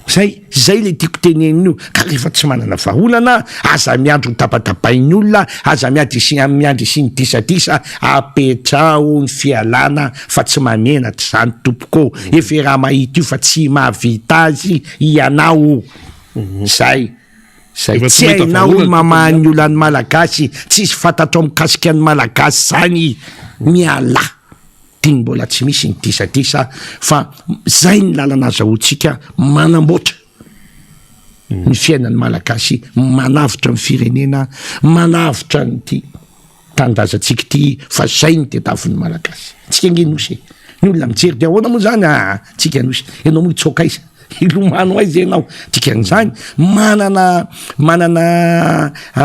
B: zay le tiako tenen'io ka rehefa tsy manana vahaolana aza miandro tapatapain'ny olona aza miandro isiny disadisa apetrao ny fialana fa tsy mamenatra zany tompoko efa raha mahita io fa tsy mahavita azy ianao zay tsy hainao olo mamahany olo any malagasy tsisy fantatro mikasika ny malagasy zany miala tiny mbola tsy misy ny disadisa fa zay ny lalana azahoantsika manamboatra ny fiainan'ny malagasy manavitra ny firenena manavitra nyty tandazantsika ty fa zay ny tetavin'ny malagasy tsika ngenosy ny olona mijery de ahoana moa zany tsika nosy ianao moa itsoka izy ilomano aizy ianao tikan'izany manana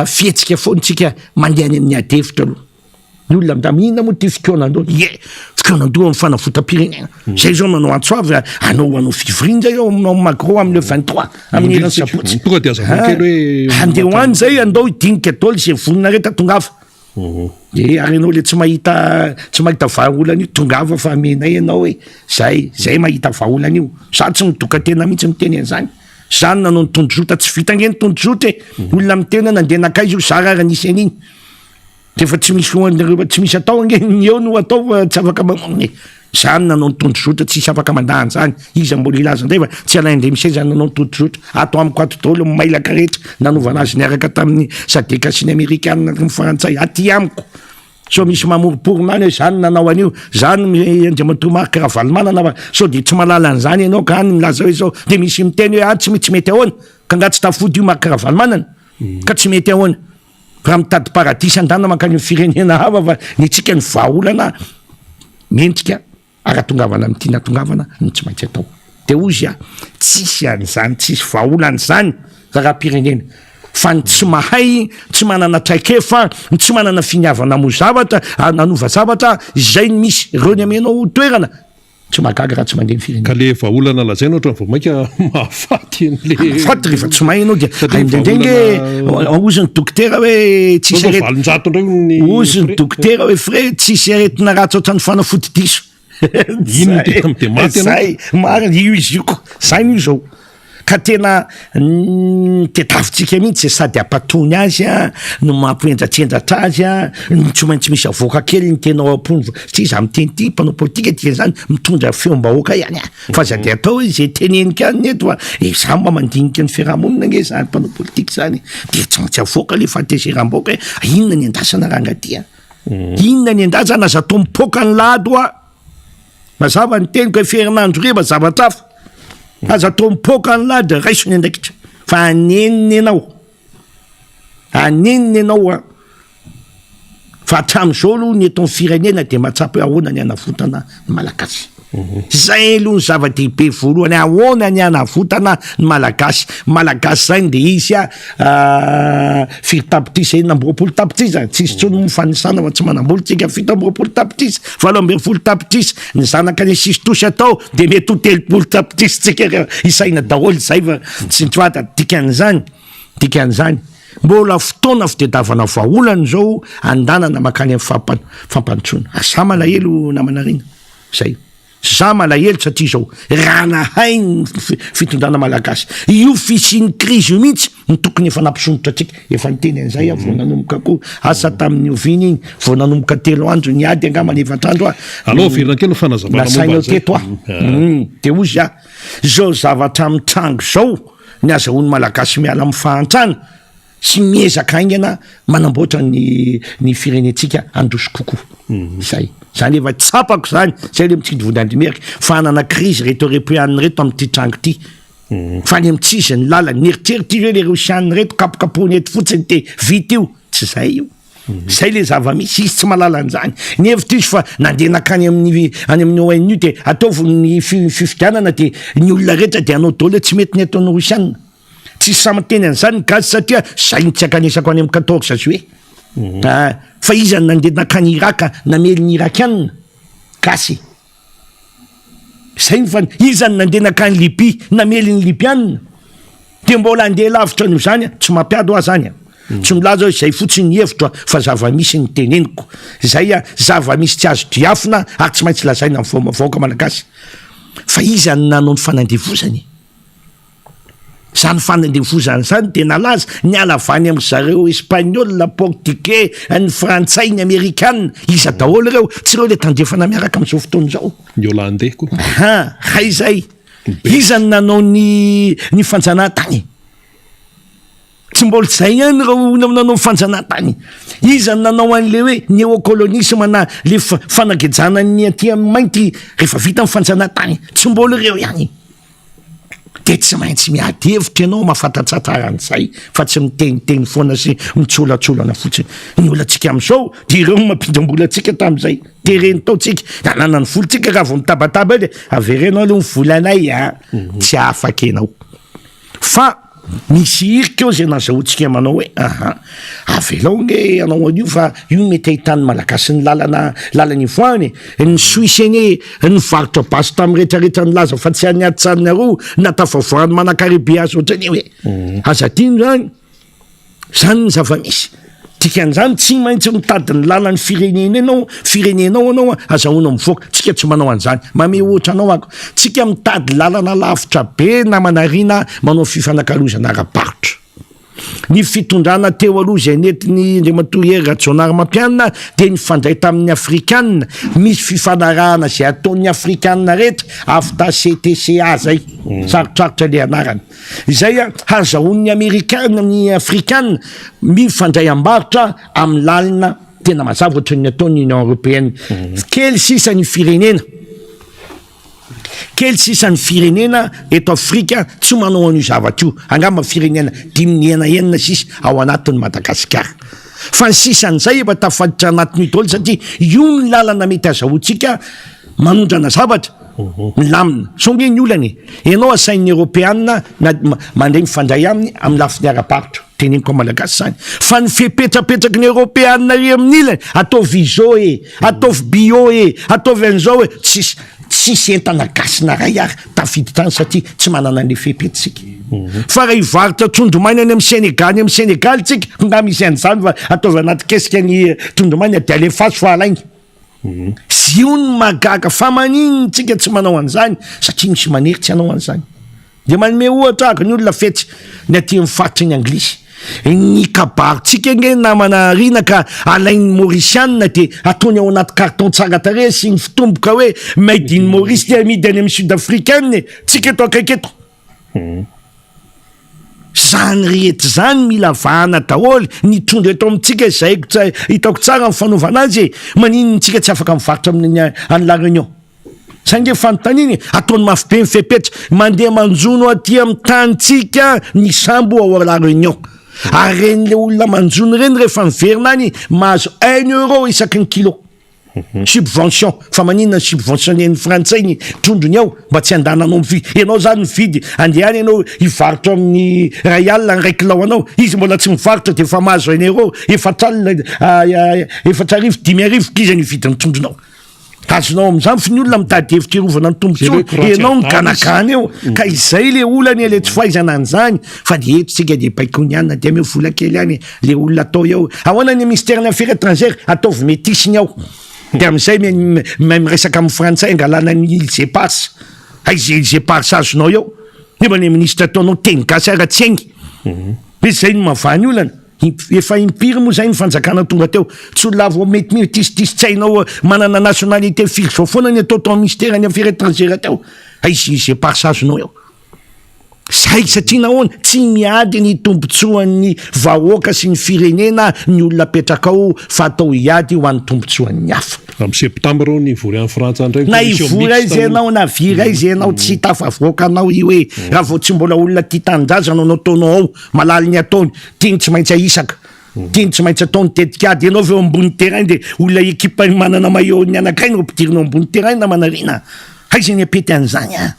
B: fietsika foantsika mandeha any amin'ny adevitra aloha ny olona mida mihinana moa ty fikoanandro fikoanandro amin'ny fanafotam-pirenena zay zao manao antsoavy anao fivrinja eo aminao Macron amin'ny le 23 amin'ny herany sabotsy andeha hoany zay andao hidinika daholo zay vonina reta tongava ary anao le tsy mahita vahaolana io tongava fa menay ianao hoe zay mahita vahaolana io sady tsy midoka tena mihitsy miteny an'izany zany nanao ny tondrota tsy vitange ny tondrota olona mitena nandeha nakaizy io zara raha nisy an'iny defa tsy misy atao angeny eo no atao tsy afaka manone zany nanao ny tondrota tsisy afaka mandahan zany izy mbola ilaza ndray fa tsy alaindre misy zany nanao ny tondrota ato amiko ato daholo mailaka rehetra nanaovana azy niaraka tamin'ny sadeka sy ny amerikanina ny frantsay aty amiko so misy mamoriporinany hoe zany nanao an'io zany andriamatromarika raha valimanana fa so de tsy malala an'izany ianao ka any milaza hoe zao de misy miteny hoe tsy mety ahoana ka nga tsy tafody io marika raha valimanana ka tsy mety ahoana raha mitady paradisy andana mankany firenena hafa fa nitsika ny vahaolana mentrika aratongavana amin'ity natongavana no tsy maintsy atao de ozy tsisy an'izany tsisy vahaolana zany raha-pirenena fa ny tsy mahay tsy manana traikefa ny tsy manana finiavana mo zavatra nanova zavatra zay ny misy reo ny amenao toerana tsy mahagaga raha tsy mandeha ny firenena
A: ka le vahaolana lazaina ohatra vao mainka mahafaty an'le
B: faty rehefa tsy mahainao dia indraindrenge ozy ny dokotera hoe tsisy
A: valonjato indray
B: ozy ny dokotera hoe fre tsisy aretina ratsy ohatrany fanafody diso zay marina io izy io ko zay io zao ka tena tetavitsika mihitsy sady apatony azy no mampienjatsenjatra azy tsy maintsy misy avoaka kely ny tenao ampony tsy izy am'teny ty mpanao politika dikan'izany mitondra feom-bahoaka ihany fa zay de atao hoe zay tenenika any eto zany mba mandinika ny fiarahamonina nge zany mpanao politika zany de tsy maintsy avoaka le fahatezeram-bahoaka inona ny endasana rangadia inona ny endasana aza atao mipoka ny lado mazava ny teniko hoe Ferinandro reba zavatra hafa aza atao mipoka ny lady raisony andraikitra fa aneniny ianao fa hatramin'izao aloha ny eto ny firenena de mahatsapy hoe ahoana ny anavotana ny malagasy zay aloha ny zava-dehibe voalohany ahoana ny anavotana ny malagasy zany de izy firy tapitrisa enina amby roapolo tapitrisa tsisy tsony mofanisana fa tsy manamboly tsika fito amby roapolo tapitrisa valo amby folo tapitrisa ny zanaka ny sisy tosy atao de mety ho telopolo tapitrisa tsika isaina daholo zay fa tsy nifata dikan'izany dikan'izany mbola fotoana fitadiavana vaolana zao andanana makany amin'ny fampanotsona asa malahelo namanarina zay za malahelo satria zao raha nahainy fitondrana malagasy io fisiny crise io mihitsy ny tokony efa nampisondrotra atsika efa niteny an'izay a vao nanomboka koa asa tamin'ny oviny igny vao nanomboka 3 andro niady angamba ny efatrandro a
A: aloha virakely fanazavana
B: nasainao teto de ozy a zao zavatra mitrango zao ny azahoany malagasy miala amin'ny fahantrana sy miezaka aingana manamboatra ny firenetsika androso kokoa zay zany efa tsapako zany zay le mitsindy vonandrimerika fa hanana crise reto européenne reto amin'ity trango ity fa ny amitsisy ny lala nieritserity hoe le rosianina reto kapokapohany eto fotsiny te vita io tsy zay io zay le zava-misy izy tsy malala an'izany ny hevitra izy fa nandeha nakany any amin'ny ONU de ataovy ny fifidianana de ny olona rehetra de anao daholo tsy mety ny ataon'ny rosianina tsy samateny an'izany ny gasy satria zay ny tsy akanesako any amin'ny 14 juillet fa izy nandeha nakany Iraka namely ny irakianina gasy zay ny fa izy nandeha nakany Libye namely ny libianina de mbola andeha lavitra n'io zany tsy mampiady ho azany tsy milaza hoe zay fotsiny ny hevitra fa zava-misy ny teneniko zay zava-misy tsy azo diafina ary tsy maintsy lazaina amin'ny vahoaka malagasy fa izy nanao ny fanandevozany zany fanandevozany zany de nalaza ny alavany amin'ny zareo espagnol portugais ny frantsay ny amerikana iza daholo reo tsy reo le tandrefana miaraka amin'izao fotoana zao
A: ny hollandais koa
B: hay zay iza nanao ny fanjanahantany tsy mbola zay ihany reo nanao fanjanahantany iza nanao an'le hoe néocolonisme na le fanagejana ny aty mainty rehefa vita amin'ny fanjanahantany tsy mbola reo ihany de tsy maintsy miady hevitra ianao mahafantatsara an'izay fa tsy miteniteny foana sy mitsolatsolana fotsiny ny olantsika amin'izao de ireo mampindram-bola atsika tamin'izay de reny taotsika nanana ny volontsika raha vao mitabataba le averenao aloha ny volanay tsy afaka ianao fa misy irika eo zay nazahoantsika manao hoe avelao nge anao an'io fa io mety ahitany malagasy ny lalany ivoany ny suisene ny varotra basy tamin'ny rehetrarehetra ny laza fa tsy anyady tsariny aroa natafavoany manakaribe azy ohatrany hoe azadiny zany ny zava-misy dikan'izany tsy maintsy mitady ny lalany firenenao anao azahoana mivoaka tsika tsy manao an'izany mame ohatra anao ako tsika mitady lalana lavitra be na manarina manao fifanakalozana ara-barotra ny fitondrana teo aloha zay netiny Andriamatoa Rajonary Mampianina de ny fandray tamin'ny afrikanina misy fifanarahana zay ataon'ny afrikanina rehetra afta CTCA zay sarotsarotra le anarany izay hazahoan'ny amerikanina ny afrikanina mifandray ambarotra amin'ny lalina tena mazava ohatry ny ataon'ny Union européenne kely sisa ny firenena kely sisan'ny firenena eto Afrika tsy manao an'io zavatra io angamba firenena 10 sisa ao anatin'ny Madagasikara fa ny sisan'izay efa tafaditra anatin'io daholo satria io ny lalana mety azahoantsika manondrana zavatra milamina songe ny olany ianao asain'ny européanina mandray mifandray aminy amin'ny lafiny ara-barotra teneniko malagasy zany fa ny fipetrapetraky ny européanina ry amin'ny ilany ataovy izao ataovy bio ataovy an'izao tsisy entana gasina ray ary tafidy tany satria tsy manana an'le fehpetritsika fa raha hivarotra trondomainy any amin'ny Sénégal tsika nga misy an'izany fa ataovy anaty kesika ny trondomainy de alefaso fa alainy sy io ny magaga fa maniny tsika tsy manao an'izany satria misy manery tsy hanao an'izany de manome ohatra ako ny olona fetsy ny aty mifaritry ny anglisy ny kabarotsika nge namana rina ka alain'ny mauricianina de ataony ao anaty carton tsara tare sy ny fitomboka hoe made in Maurice de amidy any amin'ny sud-africaine tsika eto akaiky eto zany rehetra zany mila vahana daholo ny trondro eto amintsika zay hitako tsara ny fanaovana azy maninony tsika tsy afaka mivarotra amin'ny any La Réunion sange fanotaniny ataony mafy be mifepetra mandeha manjono aty amin'ny tanitsika ny sambo ao La Réunion ary ren'le olona manjono reny rehefa miverina any mahazo 1 euro isaky ny kilo subvention fa maninona subventionné frantsay ny trondrony ao mba tsy andananao mividy ianao zany mividy andehany ianao hivarotra amin'ny ray alina ny raiky lao anao izy mbola tsy mivarotra de efa mahazo 1 euro 4 arivo 5 arivo kiza ny vidin'ny trondronao azonao am'izany fa ny olona mitady hevitra irovana ny tombontsoa ianao ny ganagana eo ka izay le olany le tsy fahaizana an'izany fa de etotsika de baikoniana de ameo vola kely any le olona atao eo ahoana ny ministère ny affaires étrangères ataovy métisiny ao de am'izay miresaka amin'ny frantsay angalana ny zepars zepars azonao eo nefa ny ministre ataonao teny gasy ara-tsy ainy zay no mavany olana efa impiry moa zay ny fanjakana tonga teo tsy olona vo mety tisy tsy hainao manana nationalité firy zao foana ny atao tao ministère ny affaires étrangères teo zay parsazonao eo zay satria nahoana tsy miady ny tombontsoan'ny vahoaka sy ny firenena ny olona petraka ao fa atao iady ho an'ny tombontsoan'ny hafa
A: amin'ny septembre ny vory any frantsa ndray
B: na ivory izy ianao na vira izy ianao tsy tafavoaka anao io hoe raha vao tsy mbola olona tia tanindrazana anao ataonao ao malaly ny ataony tiany tsy maintsy aisaka tiany tsy maintsy ataony tetikady ianao veo ambony terrain de olona ekipa manana maillot ny anankiray no ampidirinao ambony terrain na manarina aizy ny apety an'izany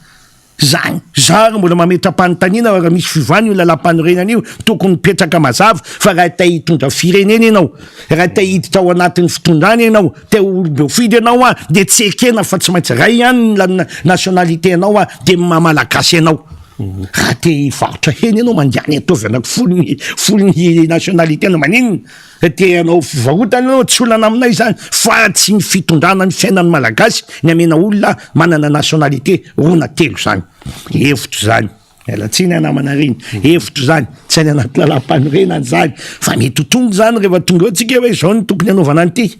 B: zany zary mbola mametra-panontaniana raha misy fivany io lalam-panorenana io tokony mipetraka mazava fa raha ta hitondra firenena ianao raha ta hiditra ao anatin'ny fitondrany ianao te olobeofidy ianao de tsy ekena fa tsy maintsy ray ihany la nationalité ianao de mamalagasy ianao raha te hivarotra heny ianao mandiany ataovy anaky folony nationalité anao maninona te anao fivarotana anao tsy olana aminay zany fa tsy ny fitondrana ny fiainany malagasy ny amena olona manana nationalité rona telo zany hevitro zany alatsiny anamanariny hevitro zany tsy any anaty lalam-panorenany zany fa mety tongo zany rehefa tonga eo tsika hoe zao ny tokony anaovana an'ity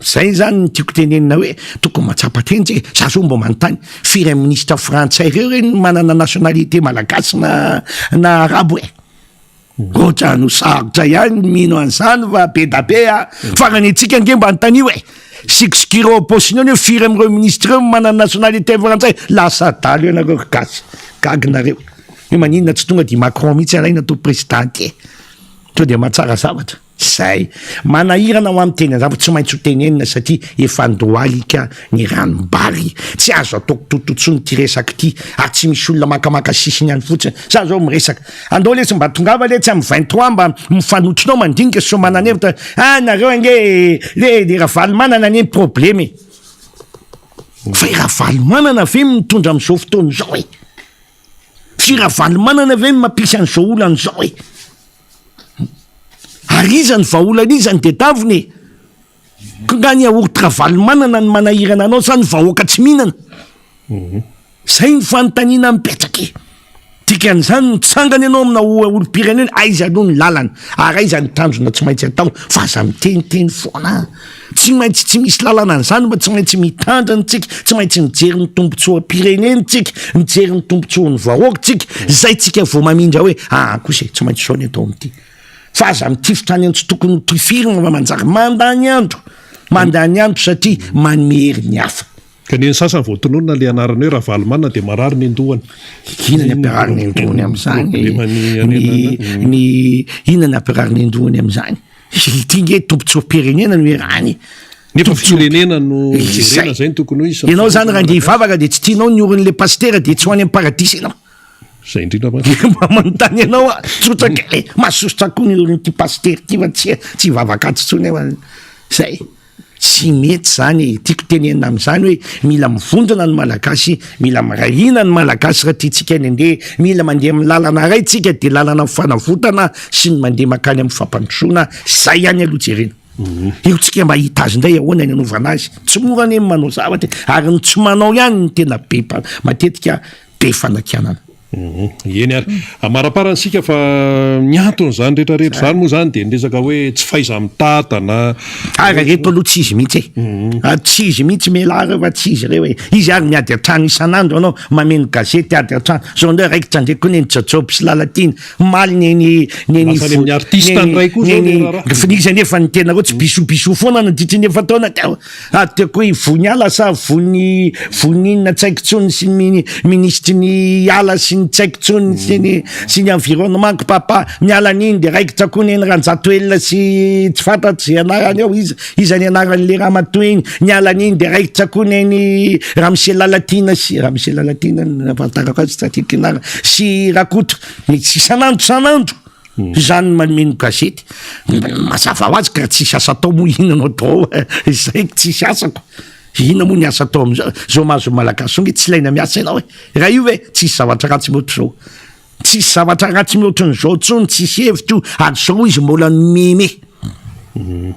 B: zay zany ny tiako tenenina hoe tokony matsapateny tsika za zao mbo manontany firy ministre frantsay reo reny manana nationalité malagasy na arabo ohatra no sarotra ihany mino an'izany fa be da be farany antsika nge mba anontany io siksikireo posiny eo firy am'ireo ministre reo manana nationalité frantsay lasa dalo ianareo gasy gaginareo io maninona tsy tonga di Macron mihitsy alaina to présidenty to de mahatsara zavatra zay manahirana ho amin'ny teny azava tsy maintsy ho tenenina satria efa andohalika ny ranombaly tsy azo ataoko tototsony ty resaka ty tsy misy olona makamaka sisiny any fotsiny za zao miresaka andao lesy mba tongava le tsy amy 23 mba mifanotrinao mandinika so mananevitra nareo ange le ravaly manana ny probleme fa ravaly manana ve mitondra am'izao fotoany zao fi ravaly manana ve mampisy an'izao olan'izao arizany vaolana izany de taviny ngany aoritra ravaly manana ny manahirana anao sa ny vahoaka tsy mihinana zay ny fanontaniana mipetraky dikan'izany nitsangany ianao amina olo-pirenena aiza aloha ny lalana ary aiza ny tanjona tsy maintsy atao fa aza miteniteny foana tsy maintsy tsy misy lalana an'izany mba tsy maintsy mitandrantsika tsy maintsy mijery ny tombontsoa pirenentsika mijery ny tombontsoan'ny vahoaka tsika zay tsika vo mamindra hoe kosa tsy maintsy zao ny atao am'ity fa aza mitifitra any antsy tokony tifirina fa manjary mandany andro satria manome hery ny hafa
A: ka ny sasany voatononona le anarany hoe ravaly manana de marary ny andohany
B: ina ny ampiarary ny andohany am'izany ina ny ampiarary ny andohany am'izany ty nge tombontsoa pirenena no herany
A: nefa firenena no jerena zay ny tokony ho izy
B: ianao zany raha nge hivavaka de tsy tianao ny orin'le pastera de tsy ho any amin'ny paradisy ianao
A: zay indrindra
B: manontany ianao tsotraka masosotra koa ny orin'ty paster ty fa tsy hivavaka atsotsony zay tsy mety zany tiako tenenina am'izany hoe mila mivondrona ny malagasy mila mirahina ny malagasy raha tiatsika ny andeha mila mandeha amin'ny lalana ray tsika de lalana mifanavotana sy ny mandeha makany amin'ny fampandrosoana zay ihany aloha jerena io tsika mba hita azy ndray ahoana ny anaovana azy tsy morany emy manao zavatra ary ny tsy manao ihany ny tena be matetika be fanakianana
A: eny ary amaraparanytsika fa miantony zany rehetrarehetra zany moa zany de niresaka hoe tsy faiza mitata na
B: reto aloha tsy izy mihitsy tsy izy mihitsy melara fa tsy izy reo izy ary miady atrano isan'andro anao mameno gazety ady atrano zao ndray raikitra ndray koa neny jajôby sy lalatiana maly
A: ny artiste anray koa zao
B: izy anefa ny tena reo tsy bisobiso foana nanditry ny efa taona teo teko hoe voniala sa voninina tsaiky tsony sy ministry ny ala sy ny tsaiky tsony sy ny environnement papa miala an'iny de raikitra koa neny ranjatoelona sy tsy fantatsy zay anarany ao izany anaran'le raha matoy iny miala an'iny de raikitra koa neny Ramsel Lalatina sy Ramsel Lalatina nafantarako azy strategy anara sy rakoto sy isan'andro zany manomeno gazety mazava ho azy ka tsisy asa atao moa inanao atao zay tsisy asako ina moa ny asa atao am'zao zao mahazo malagasy songe tsy ilaina miasa ianao raha io hoe tsisy zavatra ratsy mihoatra zao tsisy zavatra ratsy mihoatra n'izao tsony tsisy hevitro ary zao izy mbola meme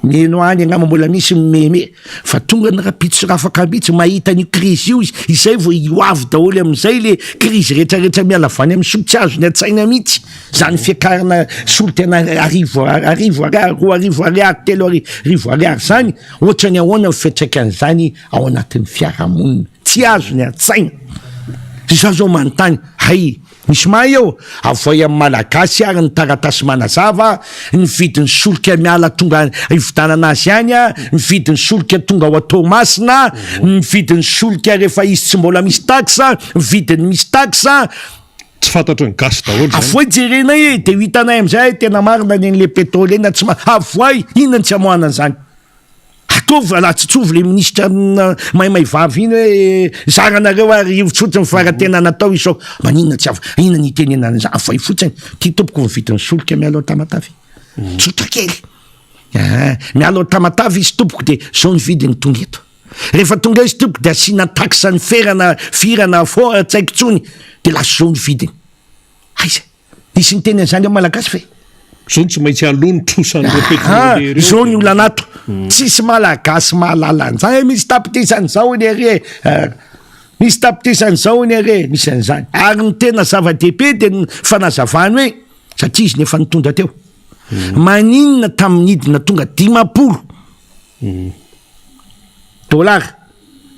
B: meno any agnama mbola misy meme fa tonga ny rapitso raha afaka mihitsy mahita ny krizy io izy izay vo ioavy daholy am'izay le krizy rehetrarehetra miala vany amin'ny solitsy azo ny an-tsaina mihitsy zany fiakarana solo tena arivo ariary roa arivo ariary telo arivo ariary zany ohatra ny ahoana fietraikan'izany ao anatin'ny fiarahamonina tsy azo ny an-tsaina za zao manontany hay misy mahay eo avoay amin'ny malagasy ary ny taratasy manazava ny vidin'ny solika miala tonga ividanana azy ihany a ny vidin'ny solika tonga ao atao masina ny vidin'ny solika rehefa izy tsy mbola misy taxa ny vidin'ny misy taxa
A: tsy fantatra ny gasy daholo
B: avoay jerenay de ho hitanay am'izay tena marina nen'le pétrole eny tsy avoay inona tsy amoana an'izany atovy alatsitsovy le ministra maimay vavy iny hoe zaranareo ary ivotsotra mifaratena natao izao maninona tsy avy inona ny tenenana za avoay fotsiny ty tompoko mividin'ny solika mialo tamatavy sotra kely mialo tamatavy izy tompoko de zao ny vidiny tonga eto rehefa tonga izy tompoko de asina taxa ny ferana firana tsaiky tsony de lasa zao ny vidiny aiza nisy ny teny an'izany ao malagasy fe
A: zao tsy maintsy aloha ny trosan'ireo pétrolier
B: zao ny olona anato tsisy malagasy mahalala an'izany misy tapitisanyzao ny are misy tapitisanyzao ny are misy an'izany ary ny tena zava-dehibe de ny fanazavany hoe satria izy nefa nitondra teo maninona tamin'ny idina tonga 10 dolara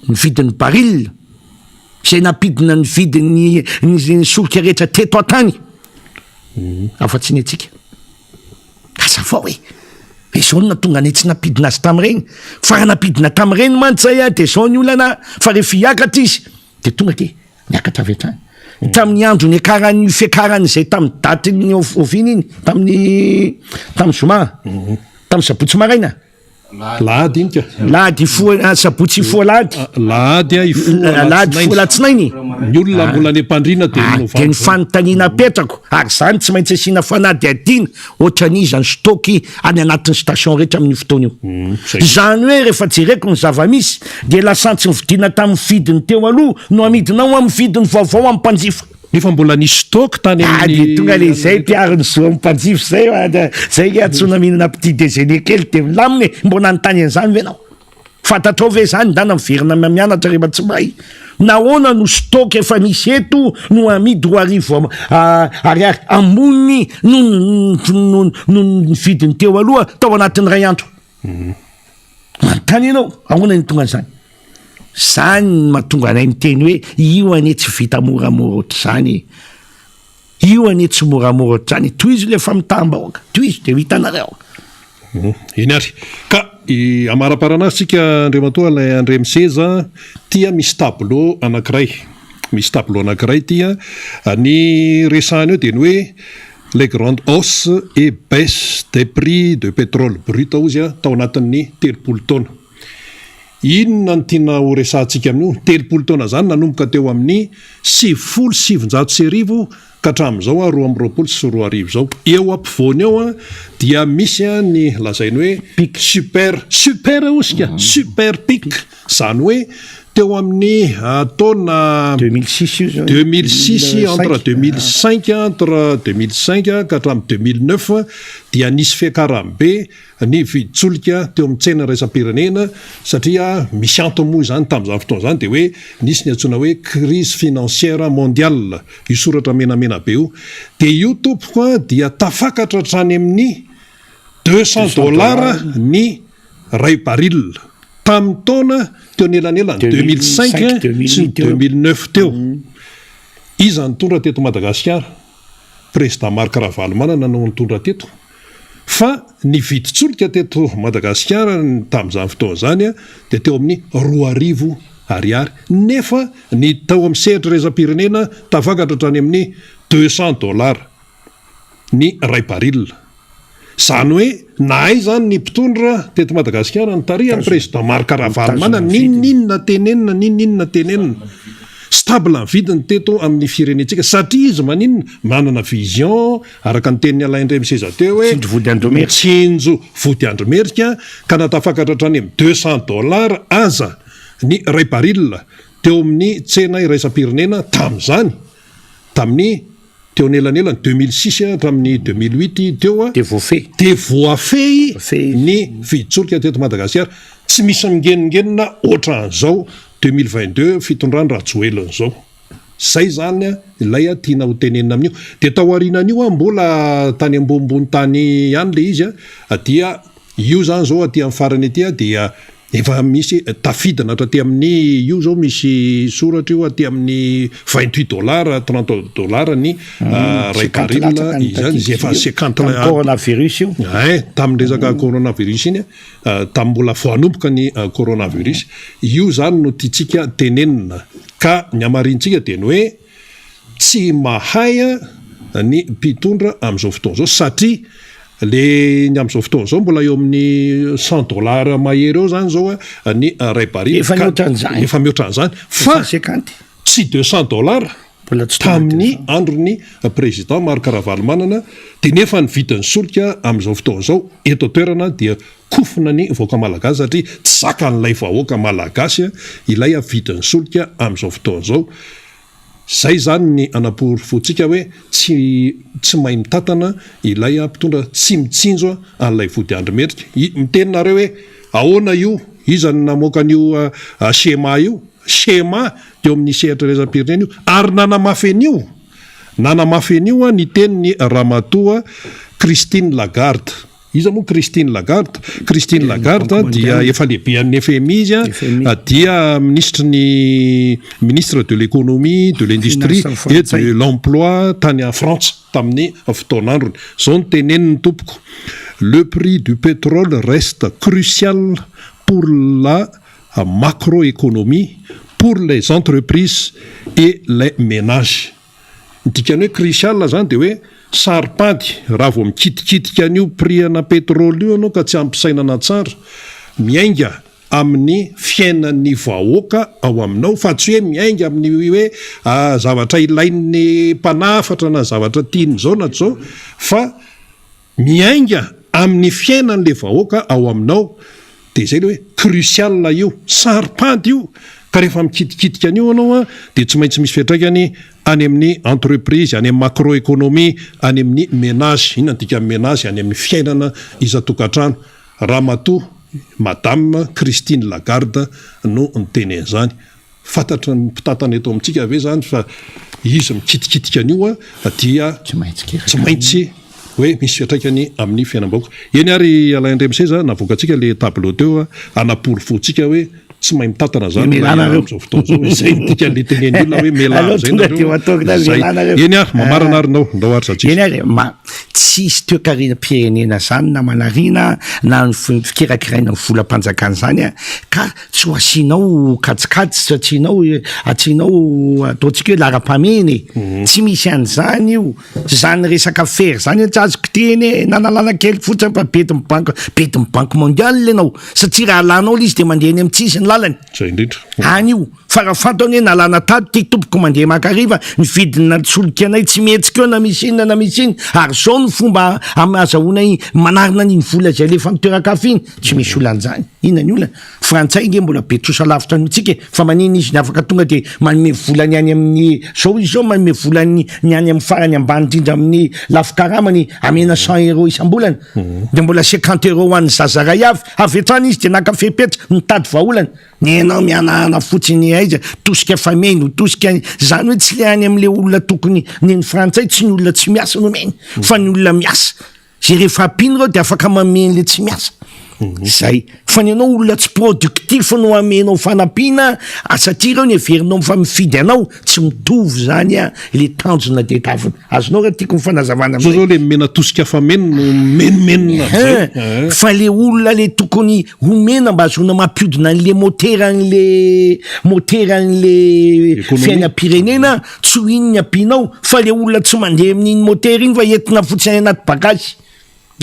B: ny vidin'ny baril zay napidina ny vidin'ny solika rehetra teto an-tany afa-tsy ny atsika asa vao hoe zao na tonga ny tsy napidina azy tamin'ireny fa raha napidina tamin'ireny mantsay de zao ny olana fa rehefa hiakatra izy de tonga ke miakatra avy hatrany tamin'ny andro ny akarany fiakarany zay tamin'ny daty ny oviny iny tamin'ny zoma tamin'ny sabotsy maraina
A: lahady iny ka
B: lahady sabotsy ifoa lahady
A: lahady
B: ifoa latsinainy
A: ny olona mbola ny mpandrina de
B: ny fanontaniana petrako ary zany tsy maintsy asina fanady adina ohatra n'izy ny stoky any anatin'ny station rehetra amin'ny fotoana io zany hoe rehefa jereko ny zava-misy de lasantsy ny vidina tamin'ny vidiny teo aloha no amidinao amin'ny vidiny vaovao amin'ny mpanjifa
A: nefa mbola ny stock tany
B: de tonga le zay piariny zo amin'ny mpanjifa zay atsona mihinana petit déjeuner kely de milaminy mbona notany an'izany venao fantatrao ve zany ndana miverina mianatra rehefa tsy mahay nahoana no stock efa misy eto no amidy 2 arivo ariary ambony no ny vidiny teo aloha tao anatin'ny ray andro manontany ianao ahoana ny tonga an'izany zany mahatonga anay miteny hoe io ane tsy vita moramora ohatr'izany io ane tsy moramora ohatr'izany toy izy lefa mitambaoka toy izy de hitanareo
A: iny ary ka amaraparanazy tsika andriamatoa lay andre miseza tia misy tableau anankiray tia ny resahany eo de ny hoe les grandes hausses et baisse des prix de pétrole brut ozy tao anatin'ny 30 taona inona ny tiana ho resantsika amin'io 30 taona zany nanomboka teo amin'ny 790 ka hatramin'izao 220 zao eo ampivoany eo dia misy ny lazainy hoe pic super osika super pic zany hoe teo amin'ny taona 2006 entre 2005 ka hatramin'ny 2009 dia nisy fiakaram-be ny viditsolika teo amin'ny tsena raisam-pirenena satria misy antomoa zany tamin'izany fotoana zany de hoe nisy ny antsoina hoe crise financière mondiale io soratra menamena be io de io tompoko dia tafakatra hatrany amin'ny $200 ny ray baril tamin'ny taona teo nelanelany 2005 sy 2009 teo iza nitondra teto Madagasikara président Marc Ravalomanana nanao nitondra teto fa ny viditsolika teto Madagasikara tamin'izany fotoana zany de teo amin'ny 2,000 ariary nefa ny tao amin'ny sehatra raisam-pirenena tafakatra hatrany amin'ny $200 ny ray baril zany hoe nahay zany ny mpitondra teto Madagasikara ny tarihan'ny président Marc Ravalomanana ninninona tenenina stable ny vidiny teto amin'ny firenentsika satria izy maninona manana vision araka ny tenin'ny alaindray miseza teo hoe tsinjo vody andromerika ka natafakatra hatrany amin'ny $200 aza ny ray baril teo amin'ny tsena iraisam-pirenena tam'izany tamin'ny teo nelanelany 2006 hatramin'ny 2008 teo
B: de voafehy
A: de voafehy ny viditsolika teto Madagasikara tsy misy mingeningenina oatra an'izao 2022 fitondrany Rajoelon'izao zay zany ilay tiana ho tenenina amin'io de taorianan'io mbola tany ambonimbony tany ihany le izy dia io zany zao aty amin'ny farany aty dia efa misy tafidina hatraty amin'ny io zao misy soratra io aty amin'ny $28 $30 ny ray baril izany zay efa 50
B: coronavirus io
A: tamin'ny resaka coronavirus iny tamin'ny mbola voanomboka ny coronavirus io zany no tiatsika tenenina ka ny amarintsika dia ny hoe tsy mahay ny mpitondra amin'izao fotoana zao satria le ny amin'izao fotoana zao mbola eo amin'ny $100 mahery eo zany zao ny ray baril
B: efa
A: mihoatran'izany fa tsy $200 tamin'ny androny président Marc Ravalomanana de nefa ny vidin'ny solika amin'izao fotoana zao eto toerana dia kofina ny vahoaka malagasy satria tsy zakan'ilay vahoaka malagasy ilay vidin'ny solika amin'izao fotoana zao zay zany ny anaporofontsika hoe tsy mahay mitantana ilay mpitondra tsy mitsinjo an'ilay vody andrometrika miteninareo hoe ahoana io izany namoaka an'io schéma io schéma teo amin'ny sehatra raisam-pirenena io ary nanamafy an'io ny teniny ramatoa Christine Lagarde iza moa Christine Lagarde dia efa lehibe amin'ny FMI izy dia ministre de l'économie de l'industrie et de l'emploi tany en France tamin'ny fotoanandrony zao ny teneniny tompoko le prix du pétrole reste crucial pour la macroéconomie pour les entreprises et les ménages dikany hoe crucial zany de hoe saripady raha vao mikitikitika an'io prix-ana pétrole io anao ka tsy ampisainana tsara miainga amin'ny fiainan'ny vahoaka ao aminao fa tsy hoe miainga amin'ny hoe zavatra ilain'ny mpanafatra na zavatra tiany zao na zao fa miainga amin'ny fiainan'le vahoaka ao aminao de zay le hoe crucial io saripady io ka rehefa mikitikitika an'io anao de tsy maintsy misy fiatraikany any amin'ny entreprise any amin'ny macroéconomie any amin'ny ménage inona dika ménage any amin'ny fiainana iza-tokantrano ramatoa madame Christine Lagarde no niteny zany fantatra ny mpitantana eto amintsika ave zany fa izy mikitikitika an'io dia tsy maintsy hoe misy fiatraikany amin'ny fiainam-bahoaka eny ary alaindremiseza navoakatsika le tableau teo anaporofontsika hoe tsy mahay mitantana zany am'izao fotoana zao zay dika le teneny olona hoe mela zay eny ary mamarana ary ndao ary satria
B: eny ary tsisy toekarenam-pirenena zany na manarina na fikirakiraina ny volam-panjakana zany ka tsy ho asianao katsikajy sy atsianao ataontsika hoe lara-pameny tsy misy an'izany io zany resaka fery zany tsy azoko teny nanalana kely fotsiny fa bety my banque mondiale lenao satria raha alanao l izy de mandeha ny amitsisy ny lalany
A: zay indrindra
B: any io fa raha fantany hoe nalana tady tiky tompoko mandeha makariva ny vidina solika anay tsy mihetsika eo na misy inona na misy iny ary zao ny fomba azahoana manarina n'iny vola zay lefa mitoerakafy iny tsy misy olan'izany inona ny olana frantsay nge mbola betrosa lavitra notsika fa maniny izy ny afaka tonga de manome volany any amin'ny zao izy zao manome volany ny any amin'ny farany ambany indrindra amin'ny lafikaramany amena €100 isam-bolana de mbola €50 ho an'ny zazaray avy etrany izy de nakafepetra mitady vaolana ny anao mianahana fotsiny aiza tosika fameno tosika zany hoe tsy le any am'le olona tokony neny frantsay tsy ny olona tsy miasa nomeny fa ny olona miasa zay rehefa ampiny reo de afaka mamen'le tsy miasa zay fa ny anao olona tsy productif no amenao fanampiana satria reo ny everinao fa mifidy anao tsy mitovy zany le tanjona de tavina azonao raha tiako mifanazavana
A: zao le mena tosika fameno no menomenona
B: fa le olona le tokony homena mba azona mampiodina an'le motera an'le fiainam-pirenena tsy ho iny ny ampinao fa le olona tsy mandeha amin'iny motera iny fa entina fotsiny anaty bagazy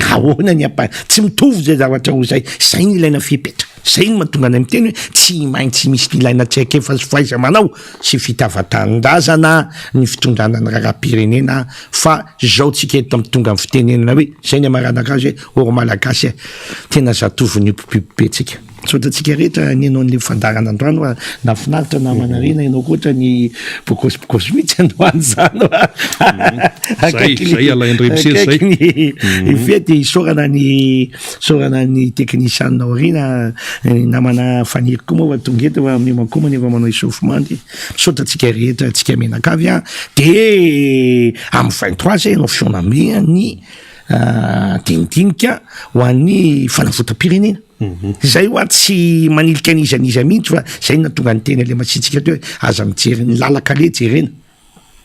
B: ahoana ny tsy mitovy zay zavatra ho zay ny ilaina fipetra zay ny mahatonga any miteny hoe tsy maintsy misy ilaina tsaika efa sy faiza manao sy fitavatanindrazana ny fitondrana ny raram-pirenena fa zao tsika eto mitonga amin'ny fitenenana hoe zay ny amaranaka azy hoe oro malagasy tena zatovy ny pipipetsika sotratsika rehetra nianao n'le fandarana androano nafinaritra namanarena ianao koatra ny bokosibokosy mihitsy androany zany
A: zay alaindremisesy zay
B: ifety sorana ny teknisianina aorina namana faniry koa moa fa tongety fa mimakoma nefa manao isofmandy misaotratsika rehetra tsika menakavy a de amy 23 zay anao fionamea ny dinidinika ho an'ny fanavotam-pirenena zay hoa tsy manilika anizaniza mihitsy fa zay natonga ny teny le matsitsika teo aza mijery ny lalakale jerena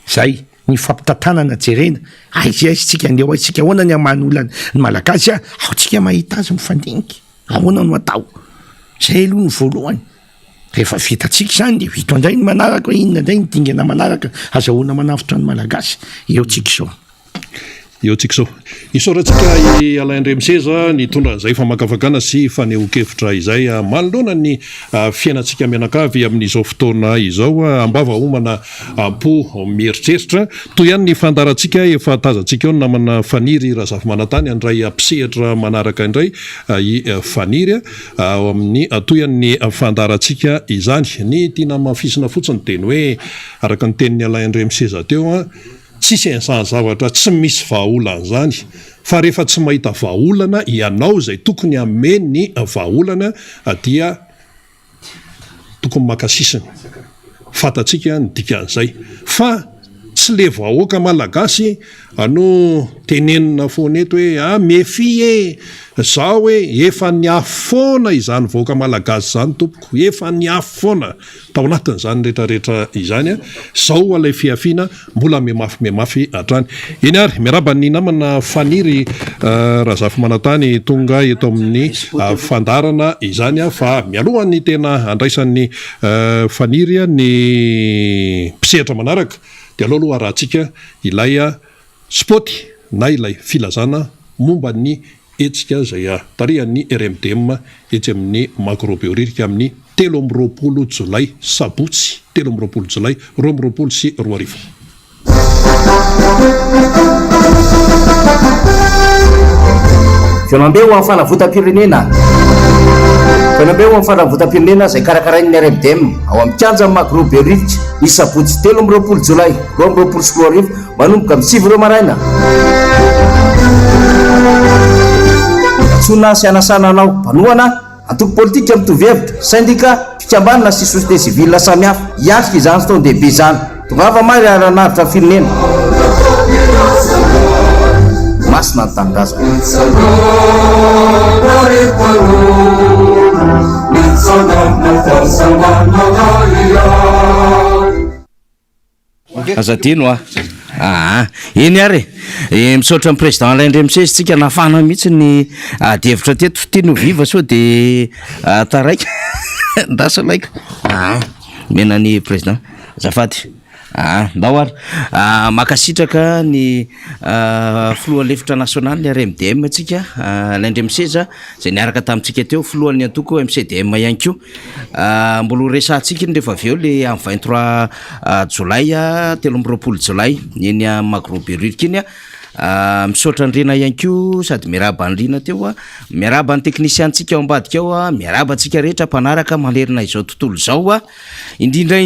B: zay ny fampitantanana jerena aizytsika andeo aitsika ahoana ny aman'olany ny malagasy a aotsika mahita azy mifandinika ahoana no atao zay aloha ny voalohany rehefa vitatsika zany de vito andray ny manaraka hoe inona ndray ny dingana manaraka azahoana manavitra ny malagasy eo tsika zao
A: eo tsika zao isaorantsika alaindremiseza nitondra an'izay famakafakana sy faneho-kevitra izay manoloana ny fiainantsika mianakavy amin'izao fotoana izao ambava omana po mieritreritra toy ihany ny fandarantsika efa tazantsika eo ny namana faniry razafy manantany andray ampisehatra manaraka indray i faniry ao amin'ny toy ihany ny fandarantsika izany ny tiana mafisina fotsiny teny hoe araka ny tenin'ny alaindremiseza teo a tsisy an'izany zavatra tsy misy vahaolana zany fa rehefa tsy mahita vahaolana ianao zay tokony ame ny vahaolana dia tokony makasisiny fatatsika ny dikan'izay fa tsy le vahoaka malagasy ano tenenina foaneto hoe mefy zao hoe efa niafona izany vahoaka malagasy zany tompoko efa niafona tao anatin'izany rehetrarehetra izany zao alay fiafiana mbola memafy atrany eny ary miaraba ny namana faniry razafy manantany tonga eto amin'ny fandarana izany fa mialohan'ny tena andraisan'ny faniry ny mpisehatra manaraka de aloha rahantsika ilay spoty na ilay filazana momba ny etsika zay tarihan'ny RMDM etsy amin'ny macrobiorika amin'ny 13 jolay sabotsy 13 jolay 12 sy 12
C: fianambeo amin'ny fanavotam-pirenena fianambeo amin'ny fanavotam-pirenena zay karakarain'ny RMDM ao amin'ny kianja macrobiorika ny sabotsy 13 jolay 12 sy 12 manomboka amin'ny 7 maraina atsona sy anasana anao mpanoana antoko politika mitovy hevitra syndika fikambanana sy société civile samihafa hiatrika izany fotoana dehibe izany tongava mary aranaritra firenena masina ny tanindrazana
D: azadino eny ary misaotra ny président alaindremisesy tsika nafana mihitsy ny devitra teto fiteny viva so de taraika ndasalaika menany président zafady ndao ary makasitraka ny filoha lefitra national ny RMDM tsika alaindremiseza zay niaraka tamintsika teo filohan'ny antoko MCDM ihany ko mbola resantsika ny rehefa aveo le amin'ny 23 jolay 13 jolay eny macrobiorika iny misaotra andrena ihany ko sady miaraba an'rina teo miaraba ny teknisiantsika ao ambadika ao miaraba antsika rehetra mpanaraka malerina izao tontolo zao indrindra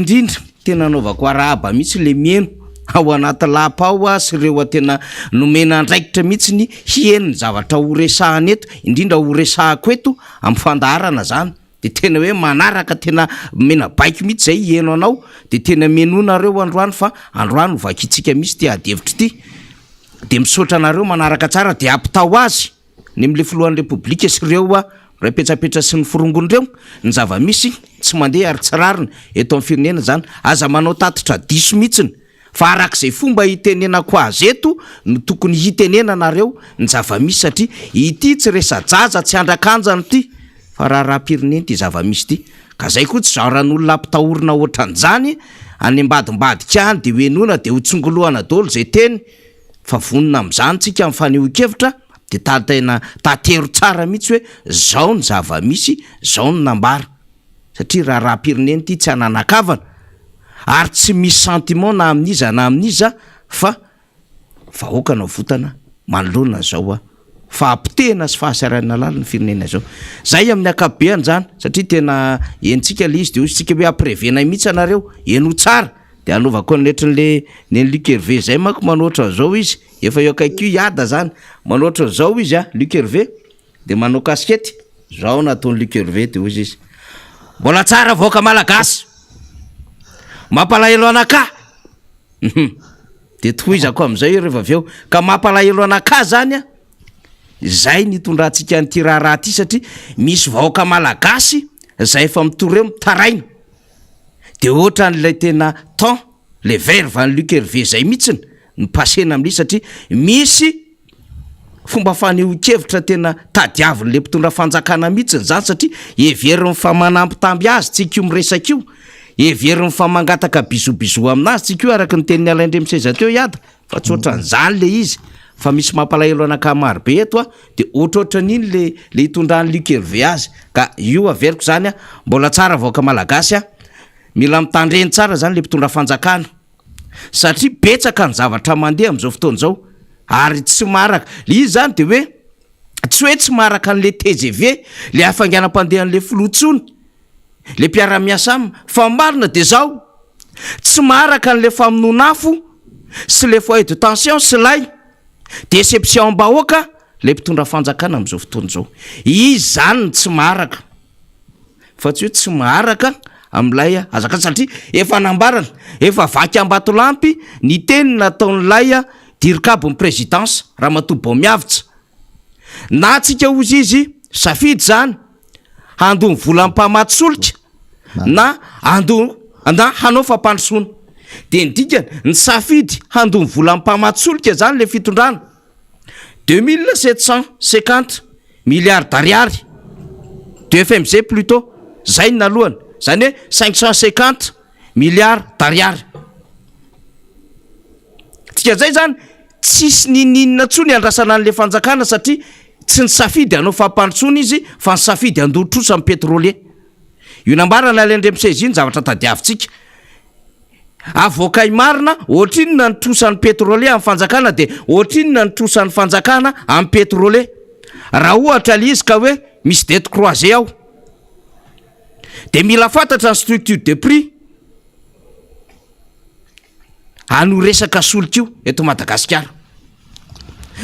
D: tena anaovako arahaba mihitsy le mieno ao anaty lapa ao sy ireo tena nomena andraikitra mihitsy ny hieniny zavatra horesahany eto indrindra horesahako eto amin'ny fandarana zany de tena hoe manaraka tena mena baiko mihitsy zay hieno anao de tena menonareo androany fa androany vakitsika misy ty adevitra ty de misaotra anareo manaraka tsara de ampitao azy ny mle filohan'ny repoblika sy ireo repetrapetra sy ny firongon'ireo ny zava-misy tsy mandeha ary tsirarina eto amin'ny firenena zany aza manao tatitra diso mihitsiny fa arak'izay fomba hitenenako azy eto no tokony hitenena nareo ny zava-misy satria ity tsy resa-jaza tsy andrakanjany ty fa raha-pirenena ty zava-misy ty ka zay koa tsy zaran'olona ampitahorina ohatran'izany any ambadimbadika any de hoenona de ho tsongolohana dolo zay teny fa vonona am'izany tsika amin'ny faneho-kevitra de tatero tsara mihitsy hoe zao ny zava-misy zao ny nambara satria raha-pirenena ty tsy ananakavana ary tsy misy sentiment na amin'iza fa vahoaka na votana manoloana zao fahampitena sy fahasarana lalina firenena zao zay amin'ny akabeany zany satria tena entsika le izy de ozytsika hoe aprevena mihitsy anareo eno tsara de anaovako netrin'le Luc Hervé zay manko manoatra zao izy efa eo akaiky iada zany manoatra zao izy Luc Hervé de manao kaskety zao nataony Luc Hervé de ozy izy mbola tsara voaka malagasy mampalahelo anaka de toizako am'izay rehefa avy eo ka mampalahelo anaka zany zay nitondrantsika nyty raharaha ty satria misy vahoaka malagasy zay efa mitoreo mitaraina de ohatra n'lay tena temps le verve ny Luc Hervé zay mihitsiny nipasena amin'le satria misy fomba faneho-kevitra tena tadiaviny le mpitondra fanjakana mihitsiny zany satria everiny fa manampy-tamby azy tsika io miresaka io everiny fa mangataka bisobiso aminazy tsika io araky ny tenin'ny Alaindremiseza teo iada fa tsy ohatran'izany le izy fa misy mampalahelo anaka marobe eto de ohatrohatran'iny le hitondrany Luc Hervé azy ka io averiko zany mbola tsara vaoaka malagasy mila mitandreny tsara zany le mpitondra fanjakana satria betsaka ny zavatra mandeha am'izao fotoana zao ary tsy maraka le izy zany de hoe tsy hoe tsy maraka an'le TGV le hafanganam-pandehan'le filotsony le mpiara-miasa aminy fa marina de zao tsy maraka an'le famononafo sy le foyer de tension sy lay déception bahoaka le mpitondra fanjakana am'izao fotoana zao izy zany tsy maraka fa tsy hoe tsy maraka am'lay azaka satria efa nambarana efa vaky ambatolampy ny teny nataon'lay dirikabo ny présidence Ramatoa miavitra na tsika ozy izy safidy zany handony vola mpamatsolika na na hanao fampandrosoana de ndikany ny safidy handony vola mpamatsolika zany le fitondrana 2750 milliards d'ariary de FMG plutôt zay nalohany zany hoe 550 milliards d'ariary tika zay zany tsisy nininina tsony andrasana an'le fanjakana satria tsy ny safidy anao fampandrosoana izy fa ny safidy andorotrosa amin'ny pétrolier io nambarana Alaindremiseza iny zavatra tadiavitsika avoakay marina ohatrinona nitrosan'ny pétrolier amin'ny fanjakana de ohatrinona nitrosan'ny fanjakana amin'ny pétrolier raha ohatra le izy ka hoe misy dette croisée ao de mila fantatra ny structure de prix ano resaka solika io eto Madagasikara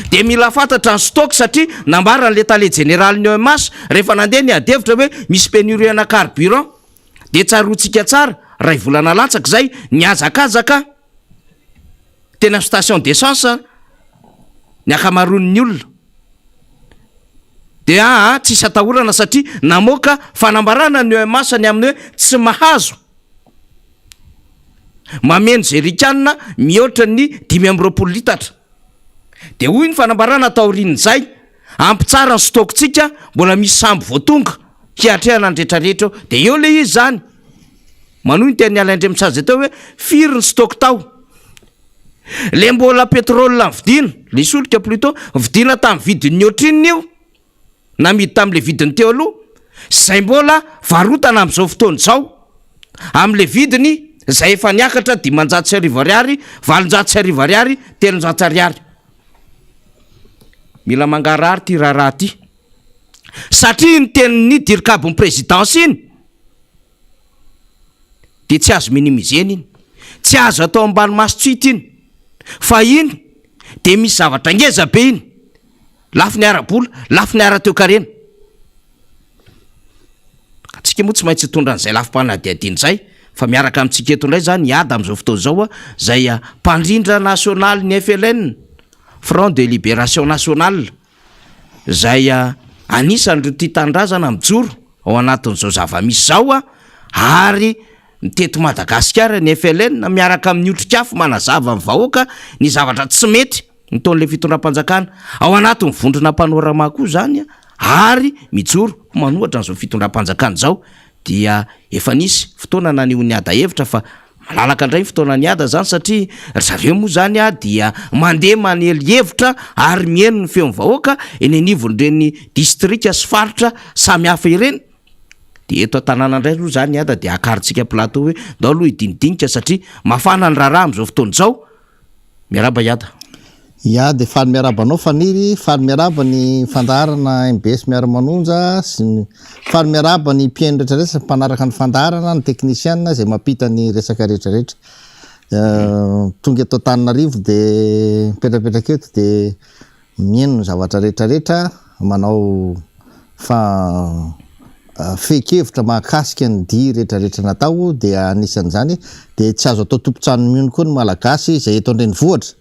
D: de mila fantatra ny stock satria nambarana le tale général ny OMS rehefa nandeha ny adevitra hoe misy pénurie ana carburant de tsarotsika tsara ray volana latsaka zay niazakazaka tena station d'essence ny akamaroan'ny olona de tsisy atahorana satria namoaka fanambarana ny OMS ny amin'ny hoe tsy mahazo mameno jerrycan mihoatra ny 520 litatra de hoy ny fanambarana taorin'izay ampitsara ny stocktsika mbola misy sambo voatonga hiatrehana andretrarehetra de eo le izy zany manohy ny teny Alaindremiseza teo hoe firy ny stock tao le mbola pétrole vidina le solika plutôt vidina tamin'ny vidiny ohatrininy io namidy tamin'le vidiny teo aloha zay mbola varotana am'izao fotoana zao am'le vidiny zay efa niakatra 500 ariary 700 ariary 300 ariary mila mangarary ty raharaha ty satria ny tenin'ny dirikabo ny présidence iny de tsy azo minimizeny iny tsy azo atao ambany masotsity iny fa iny de misy zavatra ngeza be iny lafy ny arabola lafy ny ara-toekarena atsika moa tsy maintsy hitondra an'izay lafim-panadiadiny zay fa miaraka amintsika eto indray zany iada am'izao fotoana zao zay mpandrindra national ny FLN Front de Libération Nationale zay anisan'ireo tia tandrazana mijoro ao anatin'izao zava-misy zao ary niteto Madagasikara ny FLN miaraka amin'ny otrikafo manazava amin'ny vahoaka ny zavatra tsy mety nitaon'le fitondram-panjakana ao anatin'ny vondrona mpanorama koa zany ary mijoro manohatra n'izao fitondram-panjakana zao dia efa nisy fotoana naneho ny ada hevitra fa malalaka indray fotoana ny ada zany satria zareo moa zany dia mandeha manely hevitra ary mieno ny feon'ny vahoaka eny anivon'ireny distrika sy faritra samy hafa ireny de eto tanàna indray aloha zany ada de akarintsika plateau hoe ndao aloha hidinidinika satria mafana ny raharaha am'izao fotoana zao miaraba iada
E: ia de faly miarabanao faniry faly miaraba ny fandarana MBS miara-manonja sy ny faly miaraba ny mpiaino rehetrarehetra mpanaraka ny fandarana ny teknisiana zay mampita ny resaka rehetrarehetra tonga atao Tananarivo de mipetrapetraka eto de mieno ny zavatra rehetrarehetra manao fekevitra mahakasika ny dia rehetrarehetra natao de anisan'izany de tsy azo atao tompontsano mihony koa ny malagasy zay eto andrenivohitra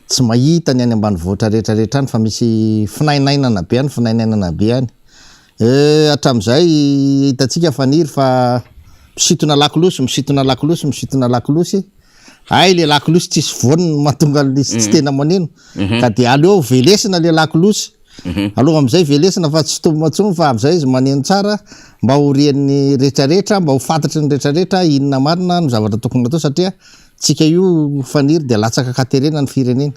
E: tsy mahita ny any ambanivohitra rehetrarehetra any fa misy finainainana be any finainainana be any hatram'izay hitatsika faniry fa misitona lakolosy ay le lakolosy tsisy voany mahatonga tsy tena maneno ka de aleo velesina le lakolosy aloha am'izay velesina fa tsy tombomatsony fa am'izay izy maneno tsara mba ho rian'ny rehetrarehetra mba ho fantatry ny rehetrarehetra inona marina no zavatra tokony atao satria tsika io faniry de latsaka katerena ny firenena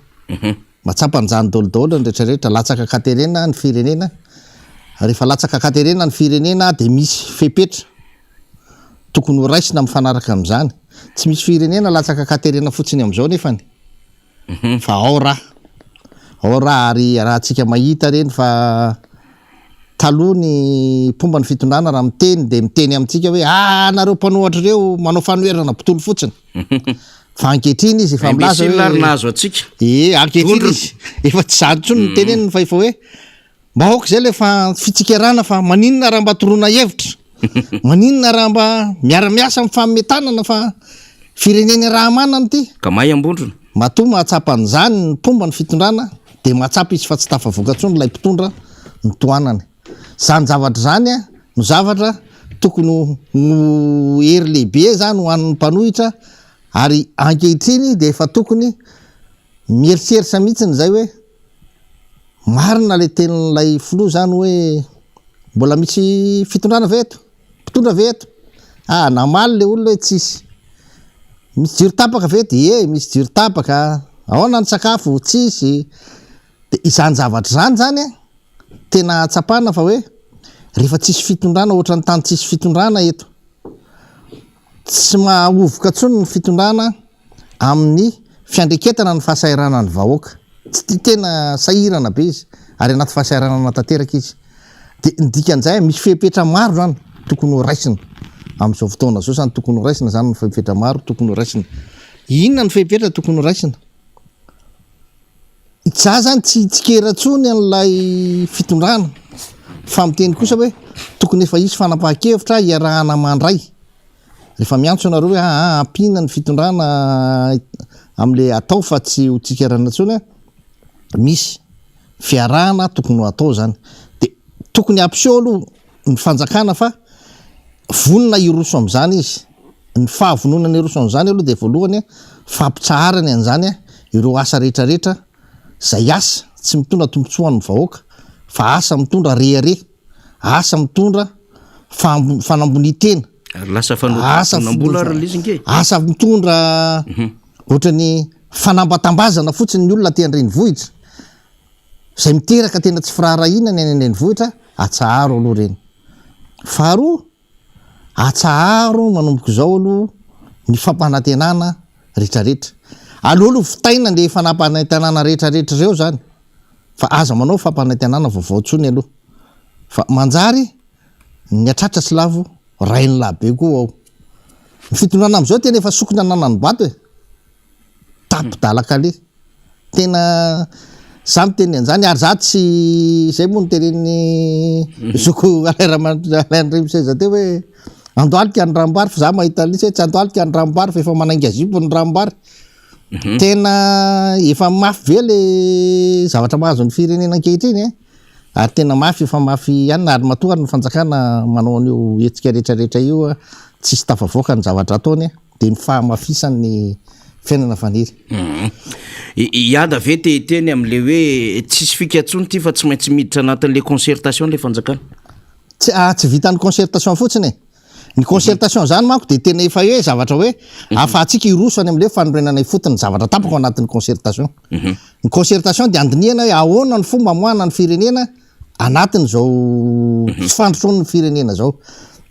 E: matsapa njany daolodaholo ny rehetrarehetra latsaka katerena ny firenena rehefa latsaka katerena ny firenena de misy fepetra tokony ho raisina mifanaraka am'izany tsy misy firenena latsaka katerena fotsiny am'izao nefany fa ao raha ary raha tsika mahita reny fa taloha ny pomba ny fitondrana raha miteny de miteny amintsika hoe nareo mpanohatra reo manao fanoherana botolo fotsiny fa ankehitriny izy efa milaza
D: nazo atsika
E: ankehitriny izy efa tsy zany tsony ny teneniny fa efa hoe mba aoka zay le fa fitsikerana fa maninona raha mba torona hevitra maninona raha mba miara-miasa mifametanana fa firenena raha manana ty
D: ka mahay ambondrona
E: matoa mahatsapa an'izany ny pomba ny fitondrana de mahatsapa izy fa tsy tafavoakatsony lay mpitondra ny toanany zany zavatra zany no zavatra tokony no hery lehibe zany ho an'ny mpanohitra ary ankehitriny de efa tokony mieritreritra mihitsiny zay hoe marina le tenin'lay filoha zany hoe mbola misy fitondrana veto mpitondra veto namaly le olona hoe tsisy misy jiro tapaka veto misy jiro tapaka ahoana ny sakafo tsisy de izany zavatra zany tena tsapana fa hoe rehefa tsisy fitondrana ohatra ny tany tsisy fitondrana eto tsy mahovoka tsony ny fitondrana amin'ny fiandreketana ny fahasairana ny vahoaka tsy tena sahirana be izy ary anaty fahasairana tanteraka izy de ndikan'izay misy fepetra maro zany tokony ho raisina am'izao fotoana zao zany tokony ho raisina zany ny fepetra maro tokony ho raisina inona ny fepetra tokony ho raisina za zany tsy keratsony an'lay fitondrana fa miteny kosa hoe tokony efa isy fanapahan-kevitra iarahana mandray rehefa miantso anareo hoe ampina ny fitondrana am'le atao fa tsy ho tsikerana tsony misy fiarahana tokony ho atao zany de tokony ampiseho aloha ny fanjakana fa vonona iroso am'izany izy ny fahavononana iroso am'izany aloha de voalohany fampitsaharany an'izany ireo asa rehetrarehetra zay asa tsy mitondra tompontsoan'ny vahoaka fa asa mitondra rehare asa mitondra fanambonitena
D: lasa fanambola ralizinge
E: asa mitondra ohatrany fanambatambazana fotsiny ny olona ty andrenivohitra zay miteraka tena tsy firaharahinany any andrenivohitra atsaharo aloha reny faharoa atsaharo manomboko zao aloha ny fampanantenana rehetrarehetra aloha fitaina le fanampanantenana rehetrarehetra reo zany fa aza manao fampanantenana vaovao tsony aloha fa manjary ny atratra sy lavo rainy labe koa ao ny fitondrana am'izao tena efa sokony ananany bato tapidalakale tena samy teny an'izany ary za tsy zay moa noteneny zoko alain'Rimoseza teo hoe andoalika ny rambary fa za mahita lisy hoe tsy andoalika ny rambary fa efa manainga zipo ny rambary tena efa mafy be le zavatra mahazo ny firenena ankehitriny ary tena mafy efa mafy ihany ary matoa ny fanjakana manao an'io hetsika rehetrarehetra io tsisy tafavoaka ny zavatra ataony de ny fahamafisany fiainana faniry
D: iada ve teny am'le hoe tsisy fikatsony ty fa tsy maintsy miditra anatin'le concertation le fanjakana
E: tsy vitan'ny concertation fotsiny ny concertation zany manko de tena efa hoe zavatra hoe afahatsika iroso any am'le fanorenana ifotony zavatra tapako anatin'ny concertation ny concertation de andiniana hoe ahoana ny fomba moana ny firenena anatin' zao tsy fandrotrony ny firenena zao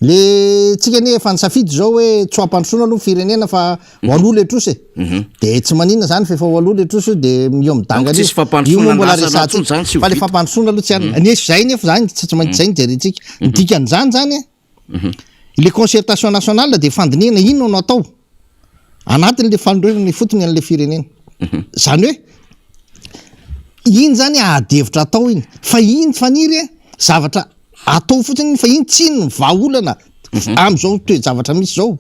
E: le tsika ne efa nisafidy zao hoe tsy hoampandrosoana aloha firenena fa hoaloha letrosy de tsy maninona zany fa efa hoaloha letrosy de io midangana
D: Tsisy fampandrosoana an-drasana zany tsy ho
E: fa le
D: vita.
E: fampandrosoana aloha tsy any nesy zay nefa zany tsy maintsy zay nijerentsika ny dikan'izany zany le concertation nationale de fandinihana ino no atao anatin'le fandroany fotony an'le firenena zany hoe iny zany adevitra atao iny fa iny faniry zavatra atao fotsiny fa iny tsy ny vahaolana am'izao toe-javatra misy zao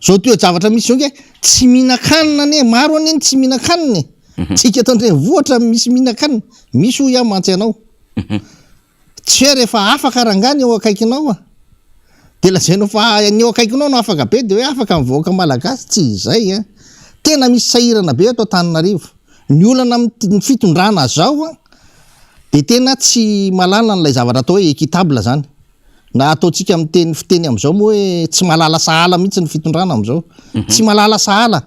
E: zao toe-javatra misy zao ke tsy mihinan-kanina ane maro ane tsy mihinan-kanina tsika ataondre voatra misy mihinan-kanina misy ho iamantsy anao tsy hoe rehefa afaka rangany eo akaikinao de lazainao fa ny eo akaikinao no afaka be de hoe afaka mivoaka malagasy tsy izay tena misy sahirana be atao Antananarivo ny olana ny fitondrana zao de tena tsy malala n'lay zavatra atao hoe équitable zany na ataotsika amin'ny fiteny am'izao moa hoe tsy malala sahala mihitsy ny fitondrana am'izao tsy malala sahala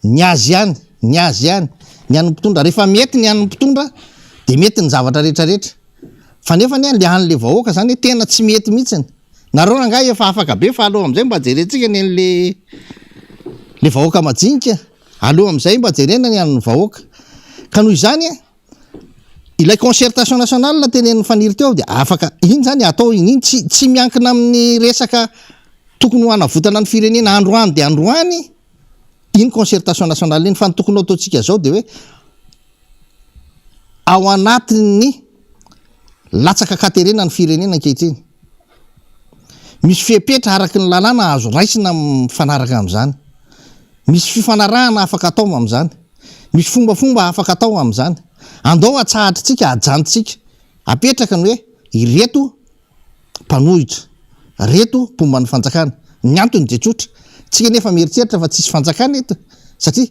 E: ny azy ihany ny an'ny mpitondra rehefa mety ny an'ny mpitondra de mety ny zavatra rehetrarehetra fa nefa ny le an'le vahoaka zany hoe tena tsy mety mihitsy nareo rangah efa afaka be fa aloha am'izay mba jerentsika ny le vahoaka majinika aloha am'izay mba jerena ny an'ny vahoaka ka noho izany ilay concertation nationale tenen'ny faniry teo de afaka iny zany atao iny tsy miankina amin'ny resaka tokony ho anavotana ny firenena androany de androany iny concertation nationale iny fa ny tokony ataotsika zao de hoe ao anatin'ny latsaka katerena ny firenena ankehitriny misy fepetra araky ny lalàna azo raisina mifanaraka am'izany misy fifanarahana afaka atao am'izany misy fombafomba afaka atao am'izany andao atsahatritsika ajantsika apetraka ny hoe ireto mpanohitra reto mpomba ny fanjakana ny antony de tsotra tsika nefa mieritreritra fa tsisy fanjakana eto satria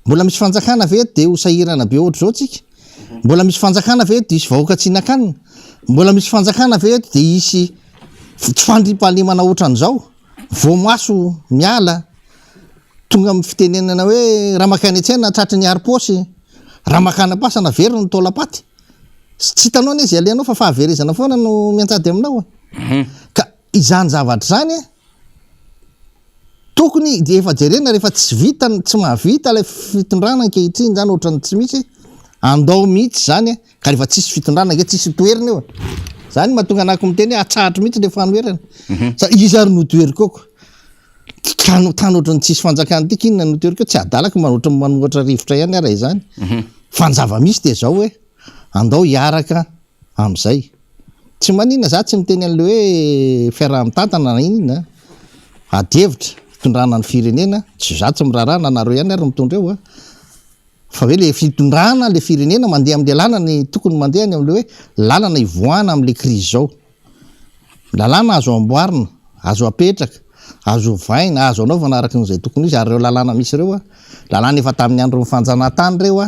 E: mbola misy fanjakana ve de ho sahirana be ohatr' zao tsika mbola misy fanjakana ve de isy vahoaka tsinankanina mbola misy fanjakana ve de isy tsy fandrimpahalemana ohatran'izao voamaso miala tonga amin'ny fitenenana hoe raha makany an-tsena tratry ny ariposy raha makana pasana very ny taolapaty tsy hitanao ny izy aleanao fa fahaverezana foana no miantsady aminao ka izany zavatra zany tokony de efa jerena rehefa tsy vita tsy mahavita ilay fitondrana ankehitriny zany ohatrany tsy misy andao mihitsy zany ka rehefa tsisy fitondrana nge tsisy toerina eo zany mahatonga anaky miteny hoe atsahatra mihitsy le fanoerana izy ary notoerikoko tany ohatrany tsisy fanjakana tiky inona notoeriko tsy adalaka manohatra rivotra ihany ara izany fanjava misy de zao hoe andao hiaraka am'izay tsy manina za tsy miteny an'le hoe fiaraha-mitantana inona adevitra fitondrana ny firenena tsy za tsy mirarana nareo ihany ary mitondra eo fa hoe le fitondrana le firenena mandeha am'le lalana tokony mandehany am'le hoe lalana ivoana am'le krizy zao lalàna azo amboarina azo apetraka azo vaina azo anaovana araka n'izay tokony izy ary reo lalàna misy reo lalàna efa tamin'ny andro mifanjanahantany reo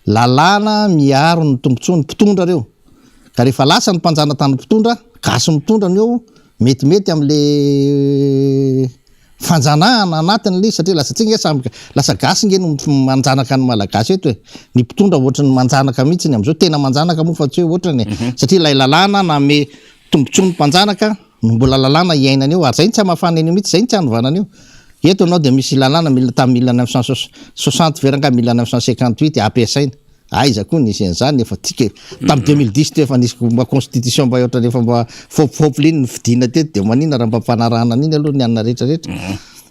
E: lalàna miaro ny tombontsoa ny mpitondra reo ka rehefa lasa ny mpanjanatany mpitondra gasy mitondra ny eo metimety am'le fanjanahana anatin'le satria lasatsika samby lasa gasy nge no manjanaka ny malagasy eto ny mpitondra ohatrany manjanaka mihitsy ny am'izao tena manjanaka moa fa tsy hoe ohatrany satria ilay lalàna name tombontsoa ny mpanjanaka no mbola lalàna iainany eo ary zay ny tsy hamafana eny mihitsy zay ny tsy hanovanany eo eto anao de misy lalàna tamin'ny 1960 veranga 1958 ampiasaina aiza koa nisy an'izany efa tika tamin'ny 2010 efa nisy mba constitution mba ohatra rehefa mba fopofopy iny ny fidina teto de manina raha mba mpanarahana an'iny aloha ny anina rehetrarehetra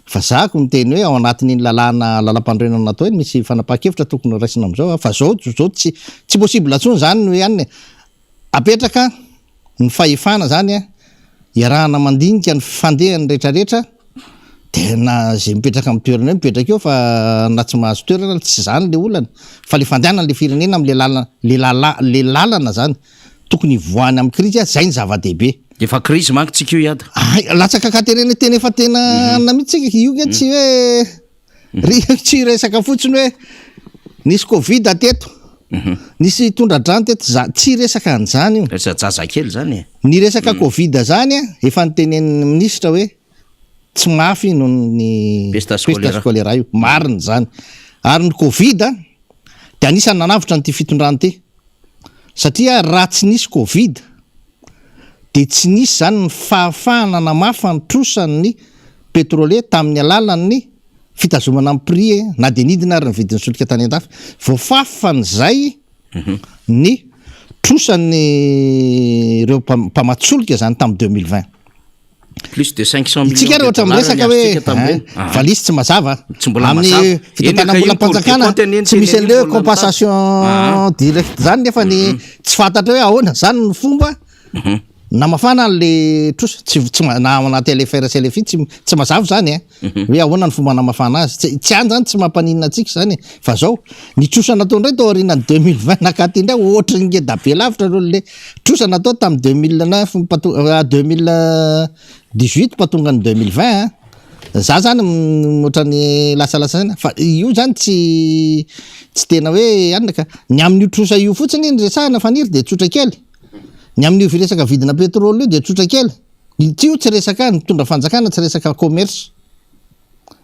E: fa zako miteny hoe ao anatin'iny lalàna lalam-pandroenana natao eny misy fanapaha-kevitra tokony raisina am'izao fa zao tsy possible atsony zany no ihany apetraka ny fahefana zany iarahana mandinika ny fandehany rehetrarehetra de na zay mipetraka amin'ny toerana hoe mipetraka eo fa na tsy mahazo toerana tsy zany le olana fa le fandehanana le firenena am'le lalana zany tokony voany amin'ny krizy zay ny zava-dehibe
D: efa krizy manko tsika io iady
E: latsaka katerena tena efa tena namitsika io ke tsy hoe tsy resaka fotsiny hoe nisy covid teto nisy tondra-drano teto tsy resaka an'izany io
D: jazakely zany
E: ny resaka covid zany efa nytenen'ny ministra hoe tsy mafy no ny pesta scolaire io mariny zany ary ny covid de anisany nanavitra nyty fitondrano ty satria raha tsy nisy covid de tsy nisy zany ny fahafahana namafa ny trosany petrole tamin'ny alalan'ny fitazomana amin'ny prix na de nidina ary ny vidin'ny solika tany an-dafy voafafanyzay ny trosany ireo mpamatsolika zany tamin'ny 2020
D: plus de 500 millions
E: itsika rehetra miresaka hoe valisy tsy mazava amin'ny fitantanambola mpanjakana tsy misy an'le hoe compensation direct zany nefa ny tsy fantatra hoe ahoana zany ny fomba namafana an'le trosa tsy na anaty LFR sy LFI tsy mazava zany hoe ahoana ny fomba namafana azy tsy any zany tsy mampanina atsika zany fa zao ny trosa natao ndray tao aorianany 2020 nakaty indray ohatra ny ngeda be lavitra ro le trosa natao tamin'ny 2018 patonga ny 2020 za zany ohatrany lasalasa zany fa io zany tsy tena hoe anina ka ny amin'io trosa io fotsiny ny resahana faniry de tsotra kely ny amin'io firesaka vidina petrole io de tsotra kely io tsy resaka mitondra fanjakana tsy resaka commerce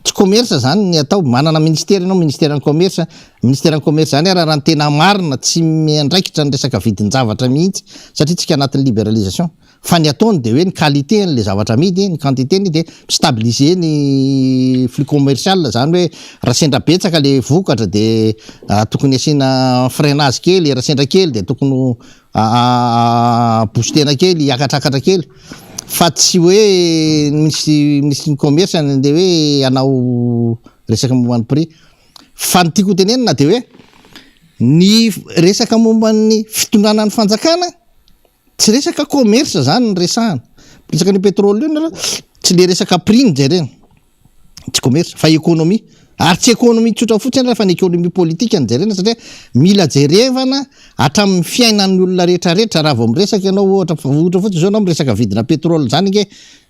E: tsy commerce zany ny atao manana ministère anao ministère ny commerce zany raha ny tena marina tsy miandraikitra ny resaka vidin-javatra mihitsy satria tsika anatin'ny libéralisation fa ny ataony de hoe ny qualité n'le zavatra amidy ny quantité ny de stabiliser ny flux commercial zany hoe raha sendra betsaka le vokatra de tokony asiana freinage kely raha sendra kely de tokony boostena kely akatrakatra kely fa tsy hoe misy ny commerce de hoe anao resaka momban'ny prix fa ny tiako tenenina de hoe ny resaka momban'ny fitondrana ny fanjakana tsy resaka commerce zany ny resahana resaka ny pétrole io tsy le resaka prix ny jerena tsy commerce fa économie ary tsy économie tsotra fotsiny fa ny économie politique ny jerena satria mila jerevana hatramin'ny fiainan'ny olona rehetrarehetra raha vao miresaka ianao ohatra fotsiny zao anao miresaka vidina pétrole zany nge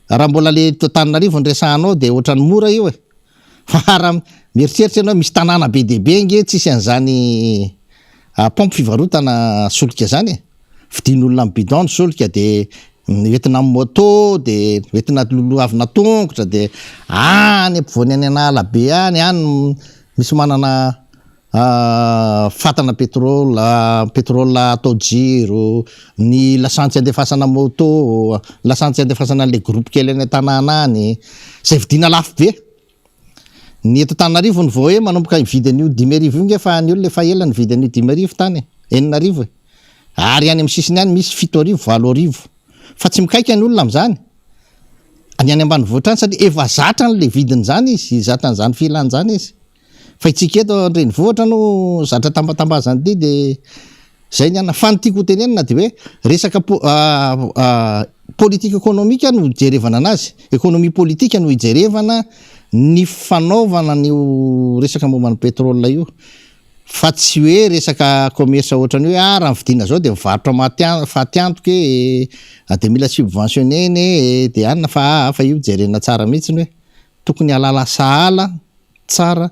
E: raha mbola le Tananarivo ny resahanao de ohatrany mora io fa raha mieritreritra ianao misy tanàna be deaibe nge tsisy an'zany pompe fivarotana solika zany fidin'olona amin'ny bidon solika de entina moto de entina loloavina tongotra de any ampovoany any analabe any misy manana fatana pétrole atao jiro ny lasantsy andefasana moto lasantsy andefasana le groupe kely any tanàna any zay vidina lafo be ny eto Tananarivo ny vao hoe manomboka vidin'io 10,000 io nge fa ny olona efa ela ny vidin'io 10,000 tany 9,000 ary any amin'ny sisiny any misy 7,000 8,000 fa tsy mikaika ny olona am'zany any ambany voatrany satria efa zatra n'le vidiny zany izy zatra n'zany filany zany izy fa itsika eto andreny vohatra no zatra tambatambazany de zay ny ana fantiako tenenina de hoe resaka politique économique no jerevana anazy économie politique no ijerevana ny fanaovana ny resaka momban'ny pétrole io fa tsy hoe resaka commerce ohatrany hoe raha ny vidina zao de mivarotra fatiantoke de mila subventionné de anina fa io jerena tsara mihitsy hoe tokony alala sahala tsara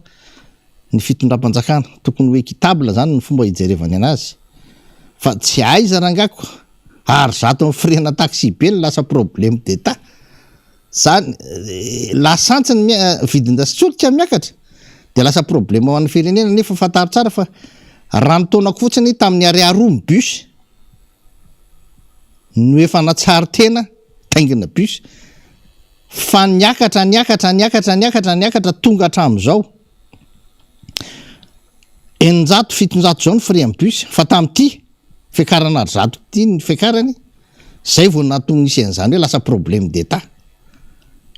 E: ny fitondram-panjakana tokony hoe équitable zany ny fomba hijerevany anazy fa tsy aiza rangako ary zato ny frena taxi be ny lasa problème d'état zany lasantsiny vidin-dasolika miakatra de lasa problème ho an'ny firenena nefa fataro tsara fa raha nitaonako fotsiny tamin'ny ariaroa ny bus no efa natsary tena taingina bus fa niakatra tonga hatramin'izao 700 zao ny frais amin'ny bus fa tamin'ity fiakarana zato ty ny fiakarany zay vao natony nisy an'izany hoe lasa problème d'état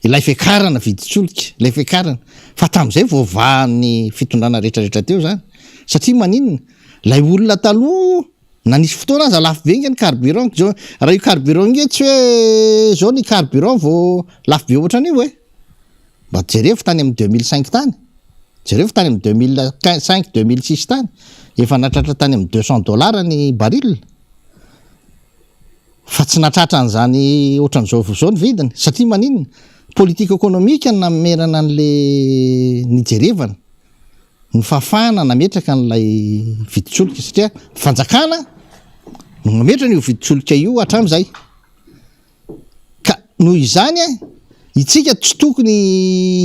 E: ilay fiakarana viditsolika ilay fiakarana fa tamin'izay vao vahan'ny fitondrana rehetrarehetra teo zany satria maninona lay olona taloha na nisy fotoana aza lafo be nge ny carburant raha io carburant nge tsy hoe zao ny carburant vao lafo be ohatran'io mba jerevo tany amin'ny 2005 tany jerevo tany amin'ny 2005 2006 tany efa natratra tany amin'ny $200 ny baril fa tsy natratra an'zany ohatran'izao ny vidiny satria maninona politique économique namerana an'le nijerevana ny fafana nametraka n'lay viditsolika satria fanjakana no nametra n'io viditsolika io hatram'izay ka noho izany itsika tsy tokony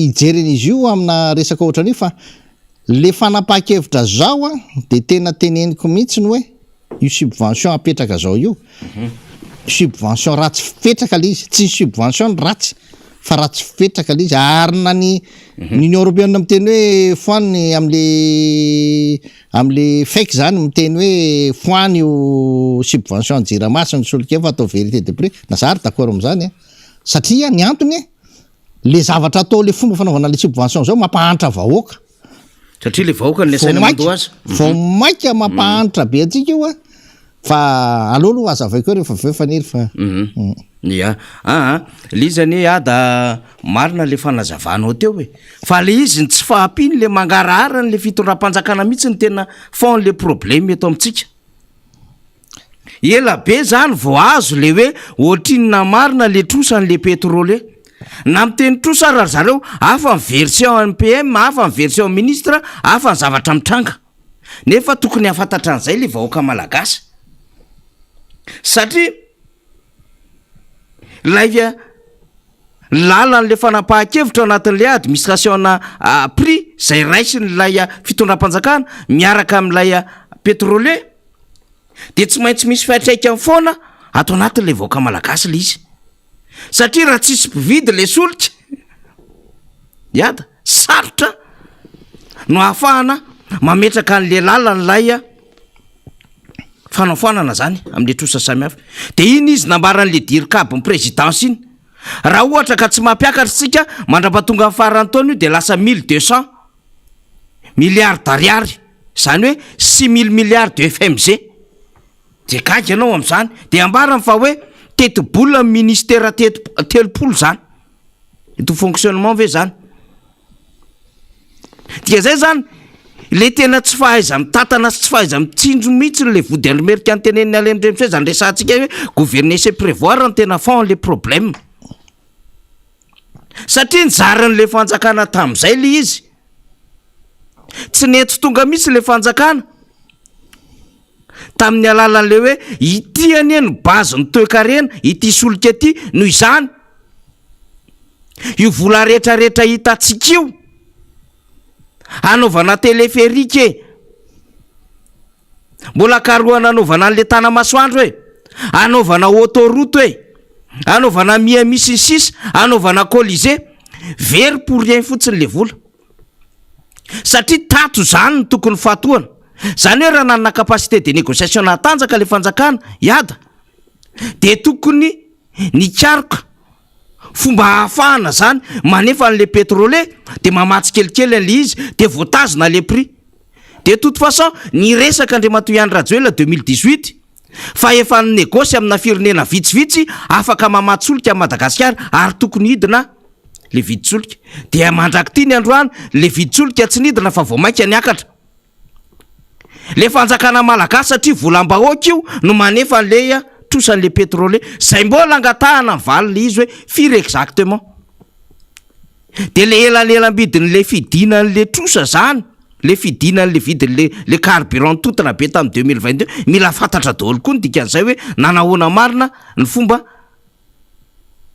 E: hijeren'izy io amina resaka ohatran'io fa le fanapakevitra zao de tena teneniko mihitsy ny hoe io subvention apetraka zao io subvention ratsy fipetraka le izy tsy ny subvention ratsy fa ratsy fipetraka le izy arina ny union européenne miteny hoe foaniny amle fake zany miteny hoe foany io subvention jiramasiny solika fa atao vérité de prix na zary d'accord am'zany satria ny antony le zavatra atao le fomba fanaovana le subvention zao mampahantra vahoaka
D: satria le vahoaka ny saina mandoa azy
E: vao maika mampahantra be atsika io fa alohaloha azavaiko rehefa veo faniry fa
D: ya le izy zany ada marina le fanazavanao teo hoe fa le izy ny tsy fahampiny le mangarahara ny le fitondram-panjakana mihitsy ny tena fon le problème eto amintsika ela be zany vao azo le hoe ohatrinina marina le trosan'le pétrole na miteny trosa raha zareo afa ny version NPM afa ny version ministre afa ny zavatra mitranga nefa tokony hafantatra an'izay le vahoaka malagasy satria laivya lalan'le fanapahan-kevitra anatin'le administration prix zay raisiny lay fitondram-panjakana miaraka amin'ilay pétrole de tsy maintsy misy fiatraika amin'ny foana atao anatin'le vahoaka malagasy le izy satria raha tsisy mpividy le solika iada sarotra no ahafahana mametraka an'le lalany lay fanafoanana zany amin'le trosa samihafa de iny izy nambaran'le dirikabo ny présidence iny raha ohatra ka tsy mampiakatra sika mandra-patonga amin'ny farany taona io de lasa 1200 milliards d'ariary zany hoe 6000 milliards de FMG de gaga ianao am'zany de ambarany fa hoe tetibola ministère telopolo zany ito fonctionnement ve zany dia zay zany le tena tsy fahaiza mitatana sy tsy fahaiza mitsinjo mihitsy le vody américain teneniny alemindremse zany resantsika hoe gouverner c'est prévoir ny tena fond le problème satria nizaran'le fanjakana tam'izay le izy tsy nety tonga mihitsy le fanjakana tamin'ny alalan'le hoe itiany eny bazy ny toe-karena ity solika ety noho izany io vola rehetrarehetra hitatsika io anaovana téléphérique mbola karoana anaovana an'le tanamasoandro hoe anaovana autoroute hoe anaovana Miami-6 anaovana Colisée very pour rien fotsiny le vola satria tato zany ny tokony fatoana zany hoe raha nanana capacité de négociation natanjaka le fanjakana iada de tokony nikaroka fomba hahafahana zany manefa n'le pétrole de mamatsy kelikely an'le izy de voatazona le prix de toute façon ny resaka Andriamatoa Rajoelina 2018 fa efa ny négosy amina firenena vitsivitsy afaka mamatsolika amin'ny Madagasikara ary tokony hidina le viditsolika de mandraky ty ny androany le viditsolika tsy nidina fa vao maika niakatra le fanjakana malagasy satria volam-bahoaka io no manefa an'le trosan'le pétrole zay mbola angatahana valy le izy hoe firy exactement de le elanelam-bidin'le fidinan'le trosa zany le fidinan'le vidin'le le carburant totona be tamin'ny 2022 mila fantatra daholo koa ny dikan'izay hoe nanahoana marina ny fomba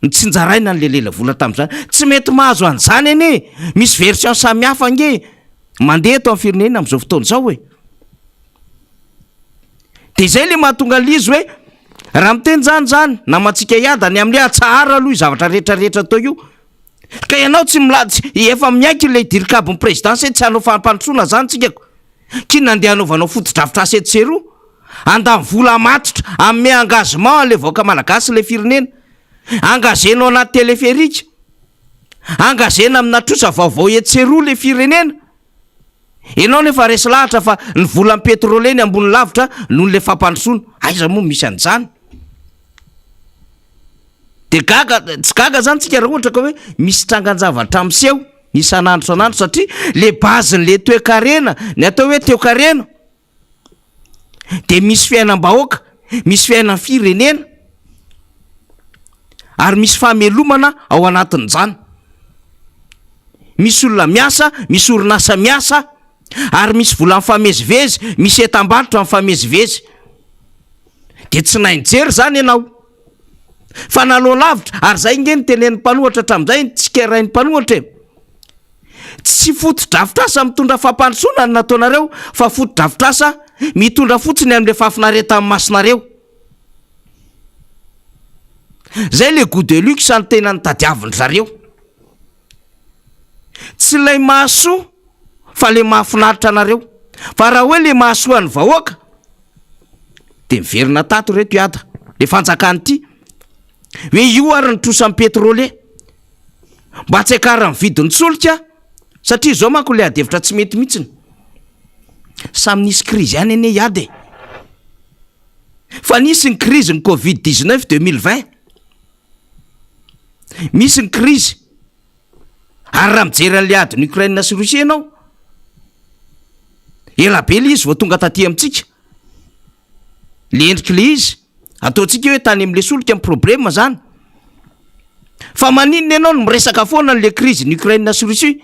D: ny tsinjaraina n'le lela vola tamin'izany tsy mety mahazo an'izany anie misy version samihafa nge mandeha eto amin'ny firenena amin'izao fotoana izao hoe de zay le mahatonga l'izy hoe raha miteny zany na matsika iada ny amin'le atsahara aloha zavatra rehetrarehetra tao io ka ianao tsy milady efa miaiky le dirikabon'ny présidence tsy hanao fampandrosoana zany tsikako kiny nandeha anaovanao foto-dravitra asetseroa andamy vola matotra amin'ny engagement le vahoaka malagasy le firenena engagenao anaty téléphérique engagena amina trosa vaovao etseroa le firenena ianao nefa resy lahatra fa ny vola amin'ny pétrole ny ambony lavitra noho le fampandrosoana aiza moa misy an'izany de gaga tsy gaga zany tsika raha ohatra ka hoe misy trangan-javatra amseho isan'andro san'andro satria le bazin'le toe-karena ny atao hoe teo-karena de misy fiainam-bahoaka misy fiainan'ny firenena ary misy famelomana ao anatin'izany misy olona miasa misy orinasa miasa ary misy vola mifamezivezy misy etam-barotra mifamezivezy de tsy nainjery zany ianao fa naloha lavitra ary zay nge ny tenen'ny mpanohatra hatramin'izay tsikarain'ny mpanohatra tsy foto-drafitrasa mitondra fampandrosoana ny nataonareo fa foto-drafitrasa mitondra fotsiny amin'le fafinaretan'ny masonareo zay le goût de luxe ny tena ny tadiaviny zareo, tsy lay mahasoa fa le mahafinaritra anareo, fa raha hoe le mahasoa ny vahoaka de miverina tato reto iada le fanjakany ity hoe io ary ny trosan'ny pétrole mba tsy akara ny vidiny solika, satria zao manko le adevitra tsy mety mihitsiny, samy nisy crise ihany ene iady fa nisy ny crise ny Covid-19 2020, misy ny crise ary raha mijery an'le adiny Ukraine sy Russie ianao, ela be le izy vao tonga taty amintsika, le endriky le izy ataontsika hoe tany am'le solika amin'ny problème zany, fa maninona ianao no miresaka foana n'le crise ny Ukraine sy Russie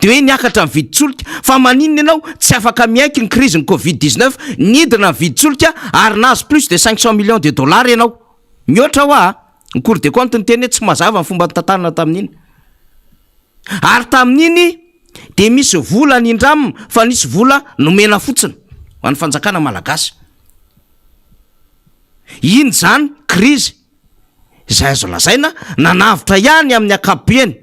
D: de hoe niakatra ny vidy solika, fa maninona ianao tsy afaka miaiky ny crise ny Covid-19 nidina ny vidy solika ary nazo plus de 500 millions de dollars ianao, mihoatra hoa ny Cour des comptes ny teny tsy mazava ny fomba tantanana tamin'iny, ary tamin'iny de misy vola nindramina fa nisy vola nomena fotsiny ho an'ny fanjakana malagasy. Iny zany crise izay azo lazaina nanavitra ihany amin'ny akapobeany,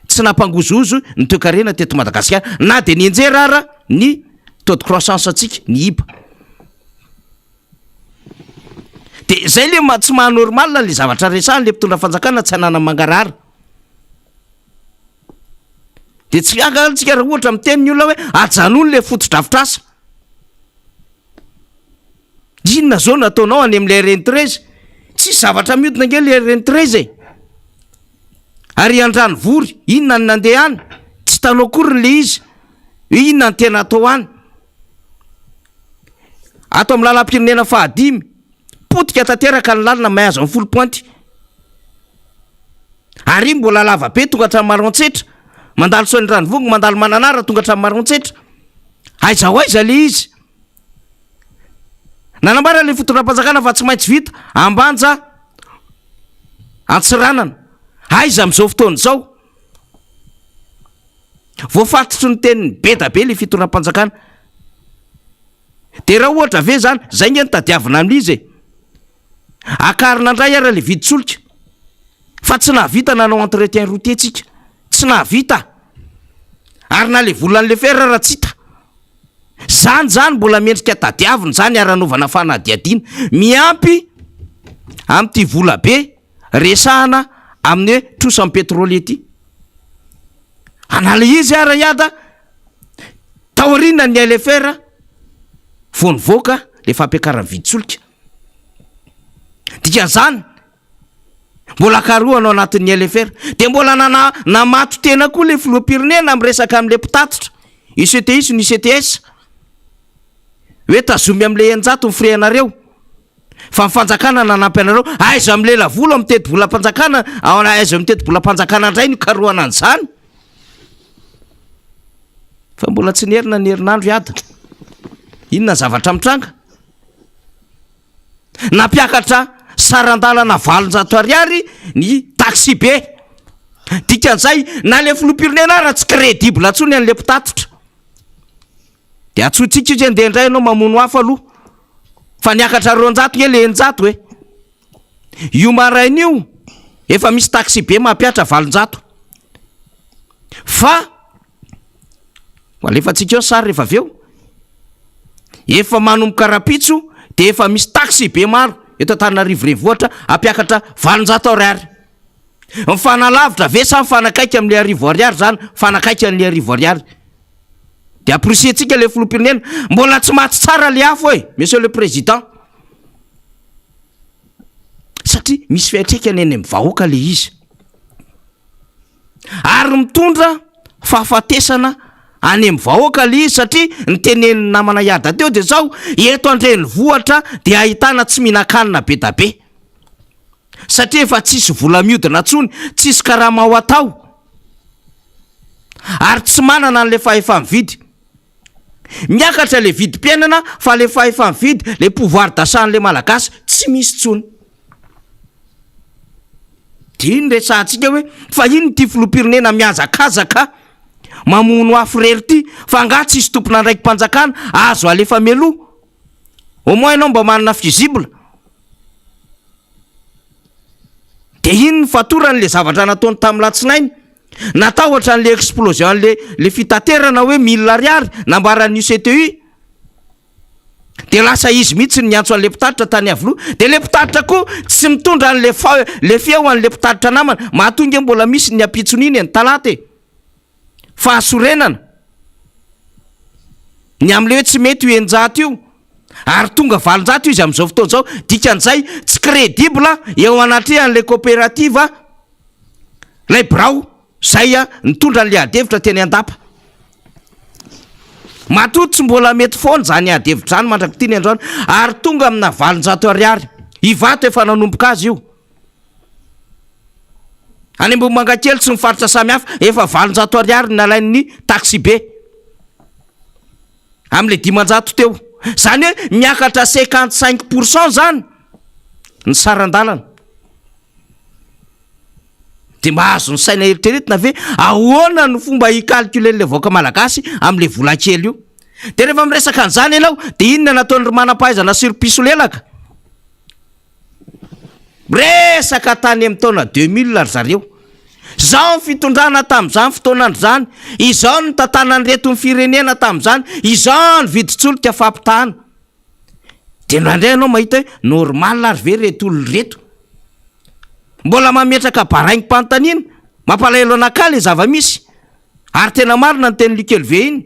D: tsy nampangozozo ny toe-karena teto Madagasikara na de nienjera ara ny taux de croissance atsika ny IBA. De zay le tsy mahanormal le zavatra resahany le mpitondra fanjakana tsy hanana mangarara. De tsy angatsika raha ohatra miteny ny olona hoe ajanony le foto-drafitrasa. Inona zao nataonao any amin'le RN13? Tsy zavatra mihodina nge le RN13 e. Ary andrano vory, inona ny nandeha any? Tsy tanao akory le izy. Inona ny tena atao any? Ato amin'ny lalam-pirenena fahadimy, potika tanteraka ny lalina mahazo amin'ny 10 pointy. Ary mbola lava be tonga hatramin'ny Maroantsetra, mandalo Soandranovongo, mandalo Mananara tonga hatramin'ny Maroantsetra. Aiza ho aiza le izy. Nanambara le fotondram-panjakana fa tsy maintsy vita Ambanja Antsiranana. Aiza amin'izao fotoana izao. Voafatotry ny teniny be da be le fitondram-panjakana. De raha ohatra ve zany, zay nge ny tadiavina amin'izy e. Akarina indray ara le vidy solika. Fa tsy nahavita nanao entretien routier tsika. Tsy nahavita. Ary na le volan'le fer raha tsy hita. Zany mbola mendrika tadiavina zany aranovana fanadiadina miampy amin'ity vola be resahana amin'ny hoe trosan'ny pétrole ity. Anala izy ara iada taorina ny LFR vao nivoaka le fampiakarany vidy solika. Dikan'izany mbola karohanao anatin'ny LFR de mbola namato tena koa le filoham-pirenena miresaka amin'le mpitatotra ICTI ny ICTS hoe tazomy amin'le enjato ny freanareo fa mifanjakana nanampy anareo. Aiza am'lela vola mitety vola mpanjakana, aiza mitety vola mpanjakana indray ny karohana an'izany. Fa mbola tsy nerina ny herinandro iada. Inona zavatra mitranga? Nampiakatra sarandalana 700 ariary ny taxi be. Dikan'izay na le filoham-pirenena ara tsy crédible atsony an'le mpitatotra. De atsotsika izy andeha indray ianao mamono hafa aloha. Fa niakatra 200 nge le 100 hoe. Io marain'io efa misy taxi be mampiatra 700. Fa alefatsika eo sary rehefa aveo. Efa manomboka rapitso de efa misy taxi be maro eto Antananarivo renivohitra ampiakatra 700 ariary. Mifanalavitra ve sa mifanakaiky amin'le arivo ariary zany, fanakaiky amin'le arivo ariary. De apprécier-tsika le filoham-pirenena mbola tsy maty tsara le afo e, monsieur le président. Satria misy fiatraikany eny amin'ny vahoaka le izy. Ary mitondra fahafatesana any amin'ny vahoaka le izy satria niteneniny namana iada teo de zao eto an-drenivohitra de ahitana tsy mihinan-kanina be da be. Satria efa tsisy vola mihodina tsony, tsisy karama ao atao. Ary tsy manana an'le fahefa mividy. Miakatra le vidim-piainana fa le fahefa mividy, le pouvoir d'achat an'le malagasy tsy misy tsony. De iny resahantsika hoe fa iny ty filoham-pirenena miazakazaka mamono afo rery ty fa nga tsisy tompona andraiky mpanjakana azo alefa meloa. Au moins ianao mba manana fusible. de iny ny fatoran'le zavatra nataony tamin'ny latsinainy natahotra n'le explosion le fitaterana hoe 1000 $, nambaran'io CTU de lasa izy mihitsy ny antso an'le mpitatitra tany avloha, de le mpitatitra koa tsy mitondra an'le feo an'le mpitatitra namana, mahatonga mbola misy ny apitsoniny ny talata fahasorenana ny am'le hoe tsy mety ho enjato io ary tonga valonjato izy am'izao fotoana zao, dikan'izay tsy crédible eo anatrehan'le coopérative lay brao zay nitondra an'le adevitra teny andapa. Matoto tsy mbola mety foana zany adevitra zany mandraky tiany androany ary tonga amina 700 $, ivato efa nanomboka azy io. Any Mbomangankely tsy mifaritra samihafa efa 700 $, nalain'ny taxi be am'le 500 teo, zany hoe miakatra 55% zany ny sarandalana. De mahazo ny saina eritreretina ve ahoana ny fomba hicalculen'le vahoaka malagasy am'le vola kely io. De rehefa miresaka an'izany ianao de inona nataon'ny manam-pahaizana surpiso lelaka resaka tany amin'ny taona 2000 zareo, zao ny fitondrana tamin'izany fotoanandro zany, izao ny tantanany reto ny firenena tamin'izany, izao ny viditsoloka fampitahana. De nandray anao mahita hoe normal ary ve reto olona reto mbola mametraka baraingim-panontaniana, mampalahelo anakahy le zava-misy ary tena marina ny teny Likelve iny,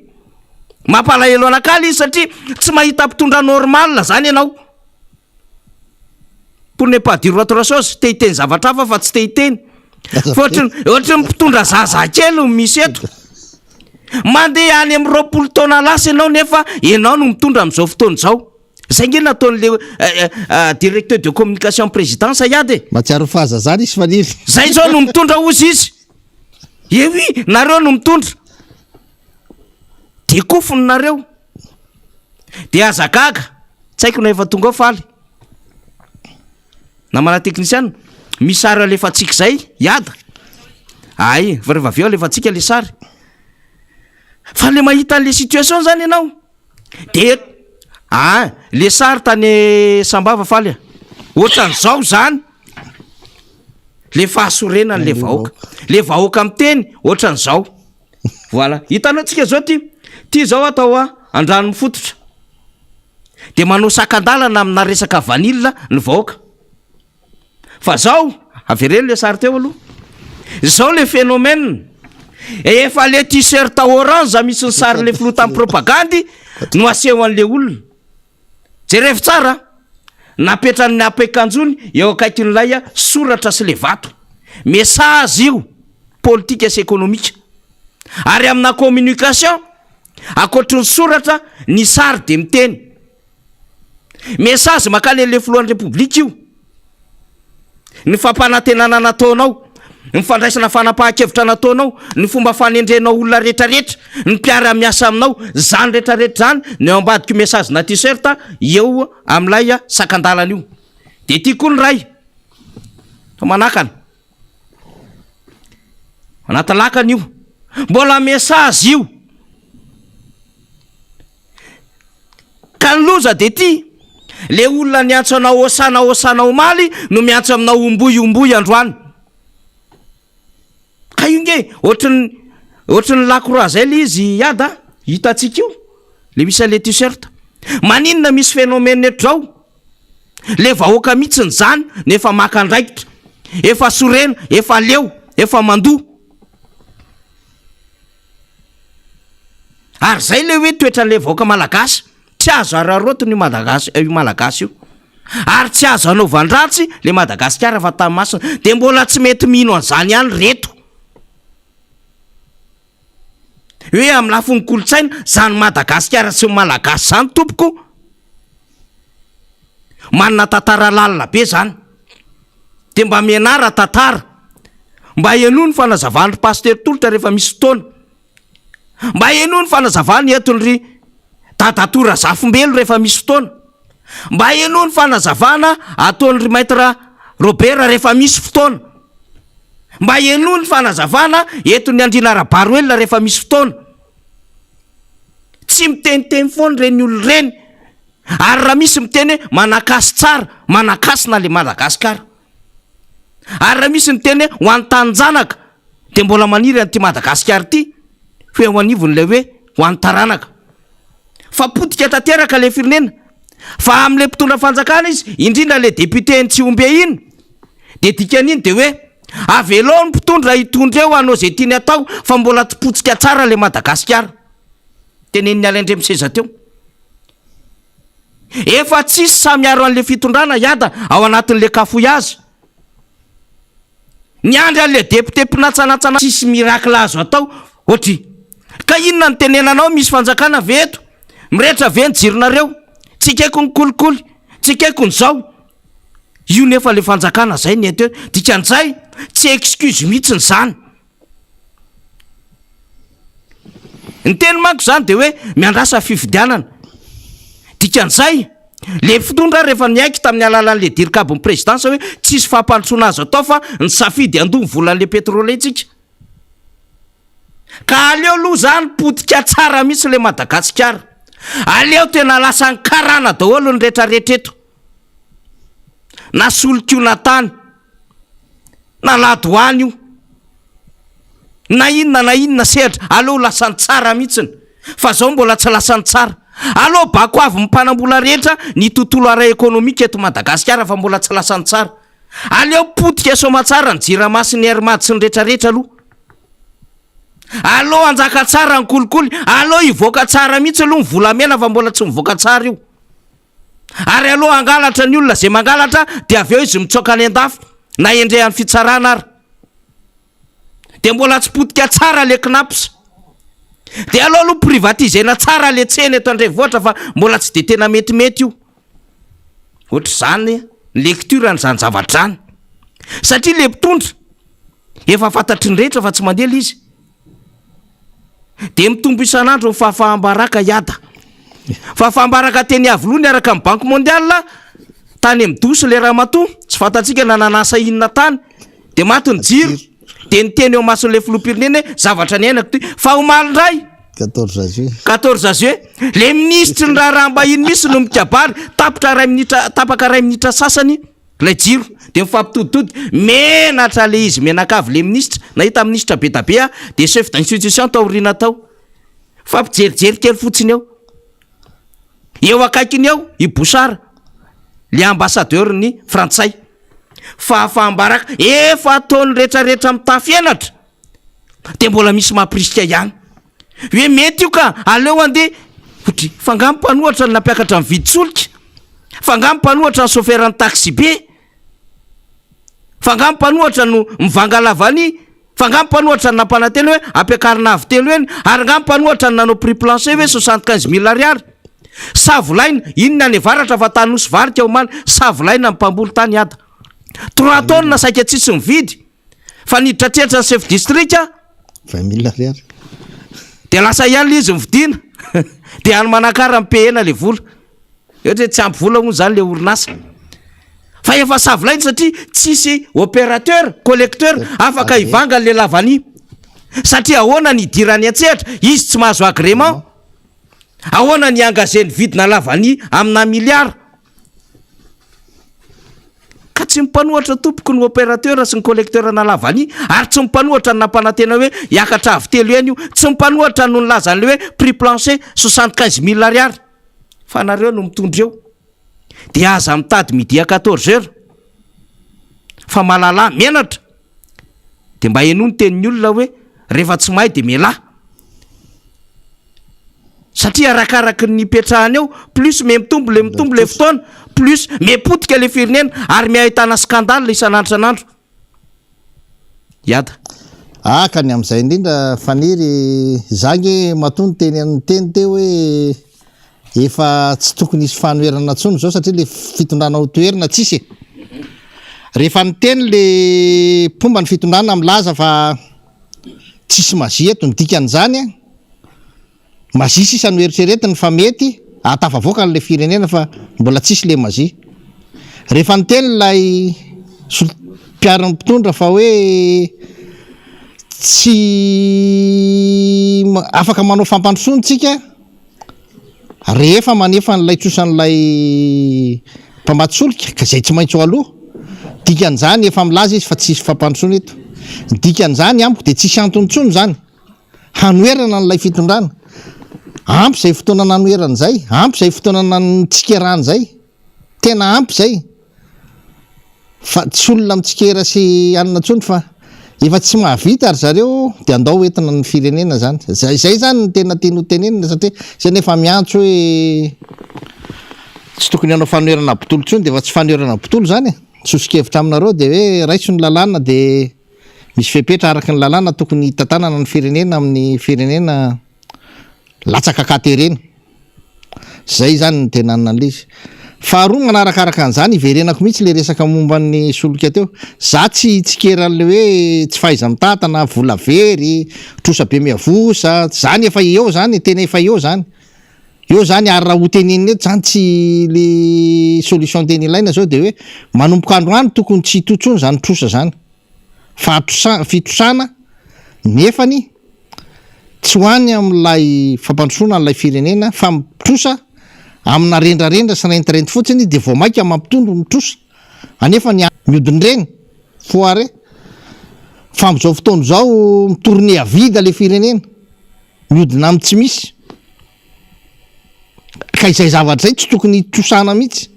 D: mampalahelo anakahy izy satria tsy mahita mpitondra normal zany ianao. Pour ne pas dire autre chose, te hiteny zavatra hafa fa tsy te hiteny. Ohatry mpitondra zaza kely misy eto, mandeha any amin'ny 20 taona lasa ianao nefa ianao no mitondra am'izao fotoana zao. Zay nge nataon'le directeur de communication présidence iady
E: matsiaro fahazazana izy fanily
D: zay zao no mitondra ozy izy. Ewi nareo no mitondra de kofony nareo de azagaga tsy haiko na efa tonga ao faly namana teknisiana misy sary alefatsika zay iada ay fa rehefa aveo alefatsika le sary fa le mahita an'le situation zany ianao de le sary tany Sambava faly ohatran'izao zany le fahasorenan'le vahoaka, le vahoaka amin'ny teny ohatran'izao. Voilà, hitanao tsika zao ty zao atao andrano mifototra de manao sakandalana amina resaka vanilla ny vahoaka. Fa zao avereny le sary teo aloha, zao le phénomène efa le t-shirt orange misy ny sary le filoha tamin'ny propagandy no aseho an'le olona. Jerevy tsara napetrany apekanjony eo akaikin'ilay soratra sy le vato, message io politika sy économique. Ary amina communication akoatry ny soratra ny sary de miteny message makany le filohan'ny republique io, ny fampanantenana nataonao, ny fandraisana fanapahan-kevitra nataonao, ny fomba fanendrenao olona rehetrarehetra, ny mpiara miasa aminao, zany rehetrarehetra zany ny eo ambadiky message na t-shirt eo am'ilay sakandalana io. De ty koa ny ray manakana anatalakana io mbola message io ka ny loza de ty le olona niantso anao osana omaly no miantso aminao omboy androany. Ka io nge ohatrany lakoroa zay le izy iada hitatsika io le misy le t-shirt. Maninona misy phénomène eto zao, le vahoaka mihitsy ny zany nefa maka andraikitra, efa sorena, efa leo, efa mandoa. Ary zay le hoe toetran'le vahoaka malagasy tsy azo araroto ny malagasy io, ary tsy azo anao vandratsy le Madagasikara fa tamin'ny masina, de mbola tsy mety mino an'izany ihany reto hoe amin'ny lafiny kolotsaina zany Madagasikara sy malagasy zany tompoko manana tantara lalina be zany. De mba mianara tantara, mba ianoa ny fanazavany pasteur tolotra rehefa misy fotoana, mba ianoa ny fanazavany eton'ry dadatora zafombelo rehefa misy fotoana, mba ianoa ny fanazavana ataon'ry maître Robert rehefa misy fotoana, mba ianoa ny fanazavana eton'ny Andrina Rabaroelina rehefa misy fotoana. Tsy miteniteny foana reny olo reny, ary raha misy miteny manakasy tsara, manakasina le Madagasikara. ary raha misy ny teny ho an'ny tanjanaka de mbola maniry an'ty Madagasikara ty hoe ho anivon'lay hoe ho an'ny taranaka fa potika tanteraka le firenena fa am'le mpitondra fanjakana izy indrindra le député ny Tsiombe iny de dikan'iny de hoe avelo ny mpitondra hitondra eo anao zay tiany atao fa mbola tipotsika tsara le Madagasikara teneniny Alain Miseza teo efa tsisy samiaro an'le fitondrana iada ao anatin'le kafoy azy ny andry an'le député mpinatsanatsana tsisy miracle azo atao ohatry ka inona ny tenenanao misy fanjakana ve eto mirehetra ve ny jironareo tsy kaiko ny kolikoly tsy kaiko ny zao io nefa le fanjakana zay ny ateo dikan'izay tsy excuse mihitsy ny zany ny teny manko zany de hoe miandrasa fifidianana dikan'izay le fitondra rehefa niaiky tamin'ny alalan'le dirikabo ny présidensa hoe tsisy fampandrosoana azo atao fa ny safidy andony volan'le pétrole itsika ka aleo aloha zany potika tsara misy le Madagasikara aleo tena lasa ny karana daholo ny rehetrarehetra eto na solokona tany na ladoany io na inona sehatra aleo lasany tsara mihitsiny fa zao mbola tsy lasany tsara aleo bako avy mpanambola rehetra ny tontolo ara ekonomika eto Madagasikara fa mbola tsy lasany tsara aleo potika soma tsara ny jiramaso ny Airmady sy ny rehetrarehetra aloha aleo anjaka tsara ny kolikoly aleo ivoaka tsara mihitsy aloha ny volamena fa mbola tsy mivoaka tsara io ary aleo angalatra ny olona zay mangalatra de avy eo izy mitsoka ny andafy na endrehan'ny fitsarana ary de mbola tsy potika tsara le knaps de aleo aloha privatisena tsara le tsena eto Andrenivohitra fa mbola tsy de tena metimety io ohatra zany lecture n'izany zavatra zany satria le mpitondra efa fantatry ny rehetra fa tsy mandela izy de mitombo isan'andro ny fahafahambaraka iada fahafahambaraka teny avoloa ny araka amin'ny Banque Mondiale tany am'dosy le Ramatoa tsy fantatsika nananasa inona tany de maty ny jiro de ny teny eo mason'le filoham-pirenena zavatra ny ainako ty fa omalindray 14 juillet le ministre ny raharaham-bahiny misy no mikabary tapaka ray minitra sasany lay jiro de mifampitoditody menatra le izy menakavy le ministre nahita ministre be tabe de chef d'institution taorina tao fampijerijery kely fotsiny eo akaikiny eo i Bouchard le ambassadeur ny Frantsay fahafahambaraka efa ataony rehetrarehetra mitafienatra de mbola misy mampirisika ihany hoe mety io ka aleo andeha otry fangampanohatra ny nampiakatra ny viditsolika fangampanohatra ny chauffeur ny taxi be fangampanohatra no mivanga lavany fangampanohatra ny nampananteny hoe ampiakarina avy telo eny ary ngampanohatra ny nanao prix plancher hoe 75,000 ariary savolaina inona ny varatra fa tanosy varika omaly savolaina ny mpamboly tany ada 3 taona saika tsisy mividy fa niditratretra ny chef district
E: 20,000 ariary
D: de lasa ihany le izy mividina de any manakara mipehena le vola ohatra tsy ampy vola moa zany le orinasa fa efa savolaina satria tsisy opérateur collecteur afaka ivanga le lavany satria ahoana ny idirany antsehatra izy tsy mahazo agrément ahoana ny engagé ny vidina lavany amina milliard ka tsy mipanohatra tompoko ny opérateur sy ny collecteur na lavany ary tsy mipanohatra ny nampanantena hoe hiakatra avy telo eny io tsy mipanohatra no nylazan'le hoe prix plancher 75,000 ariary fa nareo no mitondra eo de aza mitady midi à 14 heures fa malala menatra de mba eno ny tenin'ny olona hoe rehefa tsy mahay de miala satria arakaraky ny petrahany eo plus me mitombo le fotoana plus mepotika le firenena ary miahitana scandale isan'andro isan'andro iada
E: ka ny am'izay indrindra faniry zangy matony teny amin'ny teny teo hoe efa tsy tokony isy fanoerana tsony zao satria le fitondrana ho toerina tsisy rehefa ny teny le pomba ny fitondrana milaza fa tsisy mazi eto ny dikan'izany mazi sisa no eritreretiny fa mety atafavoaka n'le firenena fa mbola tsisy le mazi rehefa ny teny lay piariny mpitondra fa hoe tsy afaka manao fampandrosontsika rehefa manefa n'lay trosan'lay mpamatsoloka ka zay tsy maintsy aloha dikan'izany efa milaza izy fa tsisy fampandrosoana eto dikan'izany amiko de tsisy antontsony zany hanoerana n'lay fitondrana ampy zay fotoana nanoerana zay ampy zay fotoana nantsikerana zay tena ampy zay fa tsy olona mitsikera sy anina ntsony fa efa tsy mahavita ary zareo de andao entina ny firenena zany zay zany ny tena tiany ho tenenina satria zay nefa miantso hoe tsy tokony hanao fanoerana botolo ntsony de efa tsy fanoerana botolo zany sosikevitra aminareo de hoe raiso ny lalàna de misy fepetra araky ny lalàna tokony tatanana ny firenena amin'ny firenena latsaka katerena zay zany ny tena an'le izy faharoa manarakaraka an'izany iverenako mihitsy le resaka momban'ny solika teo za tsy tsikera an'le hoe tsy faiza mitatana vola very trosa be miavosa zany efa eo zany tena efa eo zany ary raha ho tenenina eto zany tsy le solution tena ilaina zao de hoe manomboka androany tokony tsy hitotsony zany trosa zany fa fitrosana nefany tsy hoany am'lay fampandrosoana n'lay firenena fa mitrosa amina rendrarendra sy rentirenty fotsiny de vao mainka mampitondro mitrosa anefa ny miodiny reny foare fa am'izao fotoana zao mitourne avida le firenena miodina amy tsy misy ka izay zavatra zay tsy tokony trosana mihitsy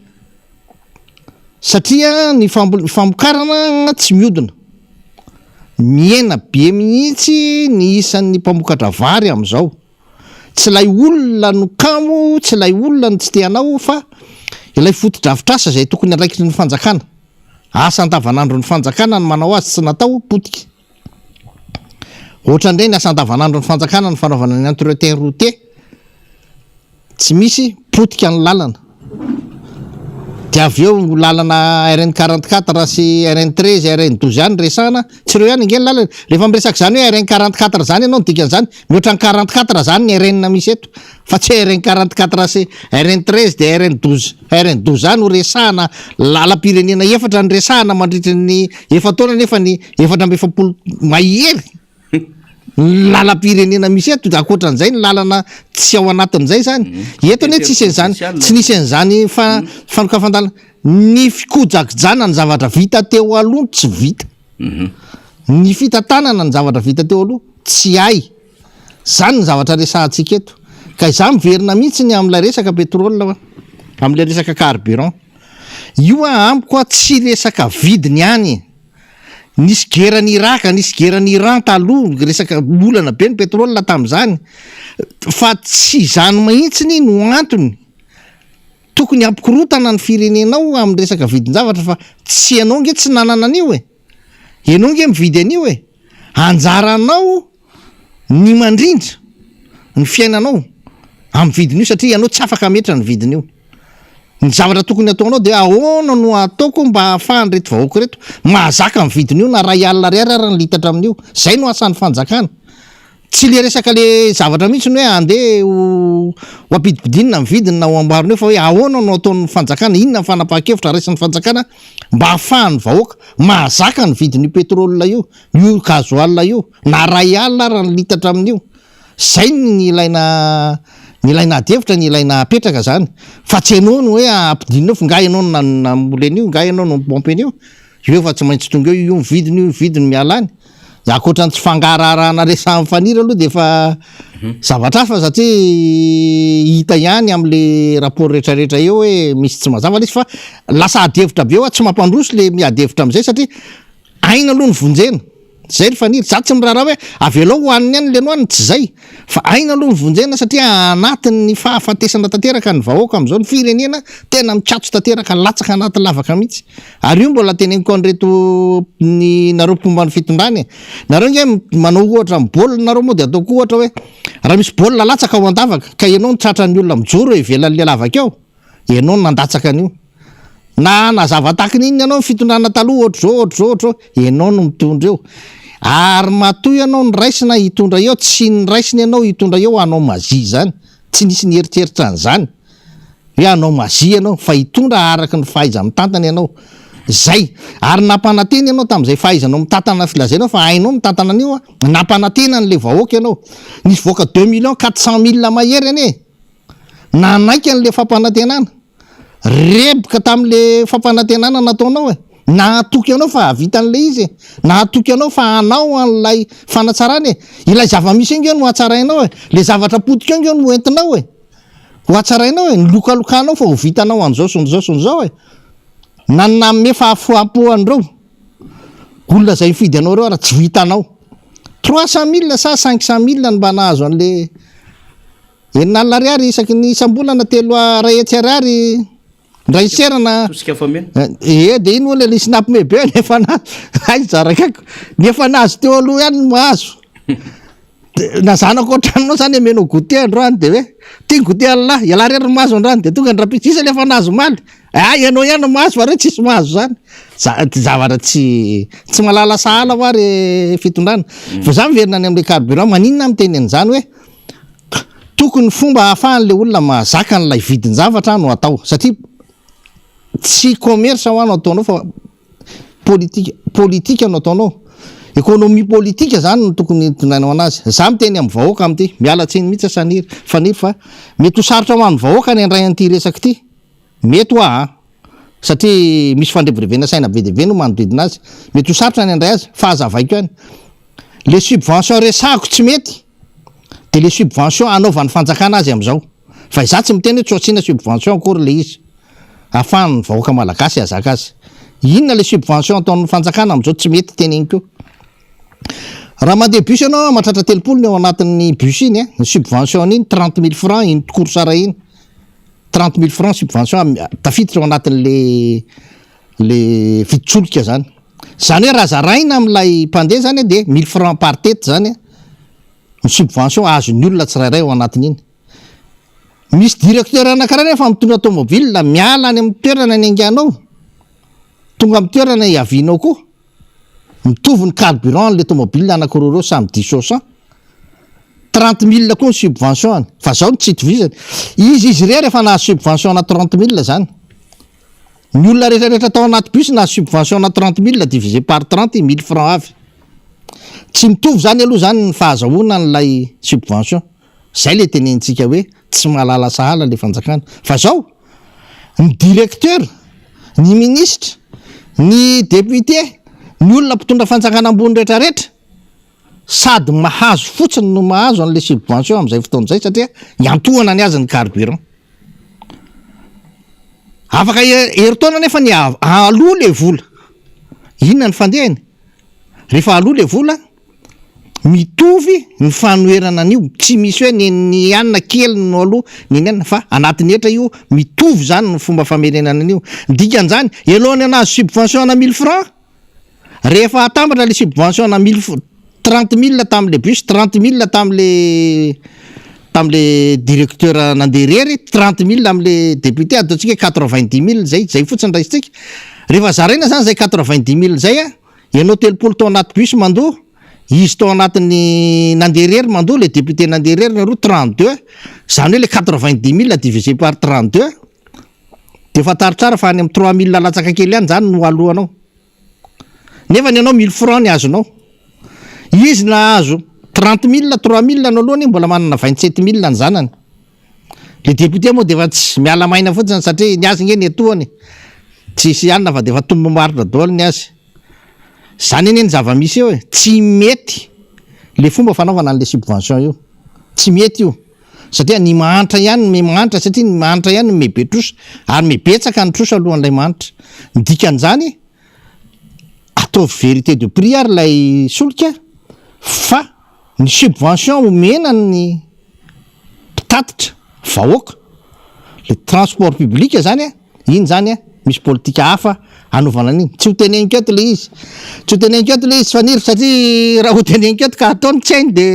E: satria ny famokarana tsy miodina miena be mihitsy ny isan'ny mpamokatra vary am'izao tsy lay olona no kamo tsy lay olona ny tsy teanao fa ilay fotodrafitrasa zay tokony andraikitry ny fanjakana asa andavanandro ny fanjakana ny manao azy tsy natao potika ohatra indray ny asa andavanandro ny fanjakana ny fanaovana ny entretien routier tsy misy potika ny lalana de avy eo lalana RN 44 sy RN 13 RN 12 any resana tsy reo ihany nge ny lalana rehefa miresaka zany hoe RN 44 zany ianao dikan'izany mihoatra ny 44 zany ny RN misy eto fa tsy RN 44 sy RN 13 de RN 12 RN 12 zany ho resahana lalam-pirenena efatra ny resahana mandritra ny efataona nefa ny 470 mahery lalam-pirenena misy eto akoatran'izay ny lalana tsy ao anatin'izay zany eto ane tsisy an'izany tsy nisy an'izany fanokafan-dalana ny fikojakijana ny zavatra vita teo aloha tsy vita ny fitantanana ny zavatra vita teo aloha tsy hay zany ny zavatra resahantsika eto ka iza miverina mihitsy ny am'ilay resaka pétrole am'ilay resaka carburant io amiko tsy resaka vidiny any nisy gerany Iraka nisy gerany Iran taloha resaka olana be ny pétrole tam'izany fa tsy zany mahitsiny no antony tokony ampikorotana ny firenenao amin'ny resaka vidin-javatra fa tsy ianao nge tsy nanana an'io ianao nge mividy an'io anjaranao ny mandrindra ny fiainanao amin'ny vidin'io satria ianao tsy afaka metra ny vidin'io ny zavatra tokony ataonao de ahoana no ataoko mba ahafahany reto vahoaka reto mahazaka ny vidin'io na ray alina ray ara ny litatra amin'io zay no asan'ny fanjakana tsy le resaka le zavatra mihitsy ny hoe andeha ho ampidipidinina ny vidiny na ho amboarina eo fa hoe ahoana no ataon'ny fanjakana inona ny fanapahan-kevitra raisin'ny fanjakana mba ahafahany vahoaka mahazaka ny vidin'io pétrole io io gazoal io na ray alina ara ny litatra amin'io zay ny ilaina adevitra ny ilaina apetraka zany fa tsy ianao no hoe ampidinina eo fa nga ianao no namoly an'io nga ianao no mipompe an'io eo fa tsy maintsy tonga eo io vidiny mialany akoatra ny tsy fangararana resahan'ny fanira aloha de efa zavatra hafa satria hita ihany am'le rapport rehetrarehetra eo hoe misy tsy mazava izy fa lasa adevitra be eo tsy mampandroso le miadevitra am'izay satria aina aloha ny vonjena zay ry faniry za tsy miraharaha hoe avelao hoaniny any le noany tsy zay fa aina aloha ny vonjena satria anatin'ny fahafatesana tanteraka ny vahoaka am'izao ny firenena tena mitsatso tanteraka latsaka anaty lavaka mihitsy ary io mbola teneniko an'reto ny nareo mpomban'ny fitondrany nareo nge manao ohatra ny baolina nareo moa de ataoko ohatra hoe raha misy baolina latsaka ao an-davaka ka ianao ny tratran'ny olona mijoro ivelan'le lavaka eo ianao nandatsaka an'io na zava-takiny iny ianao ny fitondrana taloha ohatr'zao ianao no mitondra eo ary matoy ianao ny raisina hitondra eo tsy ny raisiny ianao hitondra eo anao mazia zany tsy nisy ny eritreritra an'izany hoe anao mazia ianao fa hitondra araky ny fahaiza mitantana ianao zay ary nampanantena ianao tam'izay fahaizanao mitantana filazainao fa hainao mitantana an'io nampanantena n'le vahoaka ianao nisy voaka 2 millions 400 000 mahery ane nanaiky an'le fampanantenana reboka tam'le fampanantenana nataonao nahatoky anao fa havitan'le izy nahatoky anao fa anao an'lay fanatsarany ilay zava-misy enge no hatsarainao le zavatra potika enge no entinao ho hatsarainao ny lokalokanao fa ho vitanao an'zao son'zao son'zao naname fahafoampoan'reo olona zay mifidy anao reo raha tsy vitanao 300 000 sa 500 000 ny mba nahazo an'le eninalina ariary isaky ny isam-bolana 3 ray ariary ndraiserana de iny ola le snap mebe nefa zarakako nefa nahazo teo aloha ihany no mahazo nazanako oatranonao zany menao goûté androany de hoe tia goûté alla iala rery mahazo andrany de tonga ndrapitsisa lefa nahazo maly ianao ihany mahazo fa re tsisy mahazo zany zavatra tsy malala sahala ho ary fitondrana fa za miverina any am'le carburant maninona amiteny an'izany hoe tokony fomba hahafahan'le olona mahazaka n'lay vidiny zavatra no atao satria tsy commerce ho ano ataonao fa politika no ataonao économie politika zany no tokony tondrainao anazy za miteny amin'ny vahoaka am'ty mialatsiny mihitsy faniry fa mety ho sarotra ho an'ny vahoaka ny andray an'ty resaky ty mety ho satria misy fandrevirevena saina be deve no manodidina azy mety ho sarotra ny andray azy fa azavaiko ihany le subvention resahako tsy mety de le subvention anaovan'ny fanjakana azy am'izao fa iza tsy miteny hoe tsotsiana subvention akory le izy ahafahany vahoaka malagasy azaka azy inona le subvention ataon'ny fanjakana am'izao tsy mety teny iny keo raha mandeha bus ianao mahatratra 3 ny ao anatin'ny bus iny ny subvention iny 30 000 francs iny tokorotsara iny 30 000 francs subvention tafiditra ao anatin'le fiditsoloka zany hoe raha zaraina am'lay mpandeha zany de 1000 francs par tête zany ny subvention azony olona tsirairay ao anatin'iny misy directeur anakaraha rehefa mitondra tomobile miala any amin'ny toerana ny anganao tonga amin'ny toerana iavinao koa mitovy ny carburant le tomobile anakoroa reo samy 10% 30 000 koa ny subvention fa zao ny tsy itovizany izy rehefa nahazo subvention na 30 000 zany ny olona rehetrarehetra tao anaty bus nahazo subvention na 30 000 divisé par 30 1000 francs avy tsy mitovy zany aloha zany ny fahazahoana n'lay subvention zay le tenentsika hoe tsy malala sahala le fanjakana fa zao ny directeur ny ministre ny député ny olona mpitondra fanjakana ambony rehetrarehetra sady mahazo fotsiny no mahazo an'le subvention am'izay fotoan'izay satria iantohana ny azy ny carburant afaka heritaona nefa ny aloha le vola inona ny fandehany rehefa aloha le vola mitovy ny fanoerana an'io tsy misy hoe ny anina kely no aloha ny anina fa anatin'ny hetra io mitovy zany ny fomba famerenana an'io dikan'izany elohany anazy subvention na 1000 francs rehefa atambatra le subvention na 30 000 tam'le bus 30 000 tam'le directeur nandeha rery 30 000 am'le député ataotsika 90 000 zay fotsiny raisitsika rehefa zaraina zany zay 90 000 zay ianao 30 tao anaty bus mandoa izy tao anatin'ny nandeha rery mandoa le député nandeha rery naroa 32 zany hoe le 90 000 divisé par 32 de fatarotsara fa any amin'ny 3 000 latsaka kely ihany zany no alohanao nefa ny anao 1000 francs ny azonao izy nahazo 30 000 3 000 no alohany mbola manana 27 000 ny zanany le député moa de efa tsy miala maina fotsiny satria ny azy nge ny etoany tsisy anina fa de efa tombo maritra daholo ny azy zany eny ny zava-misy eo tsy mety le fomba fanaovana an'le subvention io tsy mety io satria ny mahantra ihany mahantra satria ny mahantra ihany mebe trosa ary mebetsaka ny trosa alohan'lay mahantra ny dikan'izany ataovy vérité de prix ary lay solika fa ny subvention omena ny mpitatitra vahoaka le transport public zany iny zany misy politika hafa anaovana an'iny tsy ho teneniko eto le izy tsy ho teneniko eto le izy faniry satria raha ho teneniko eto ka ataony tsy hainy de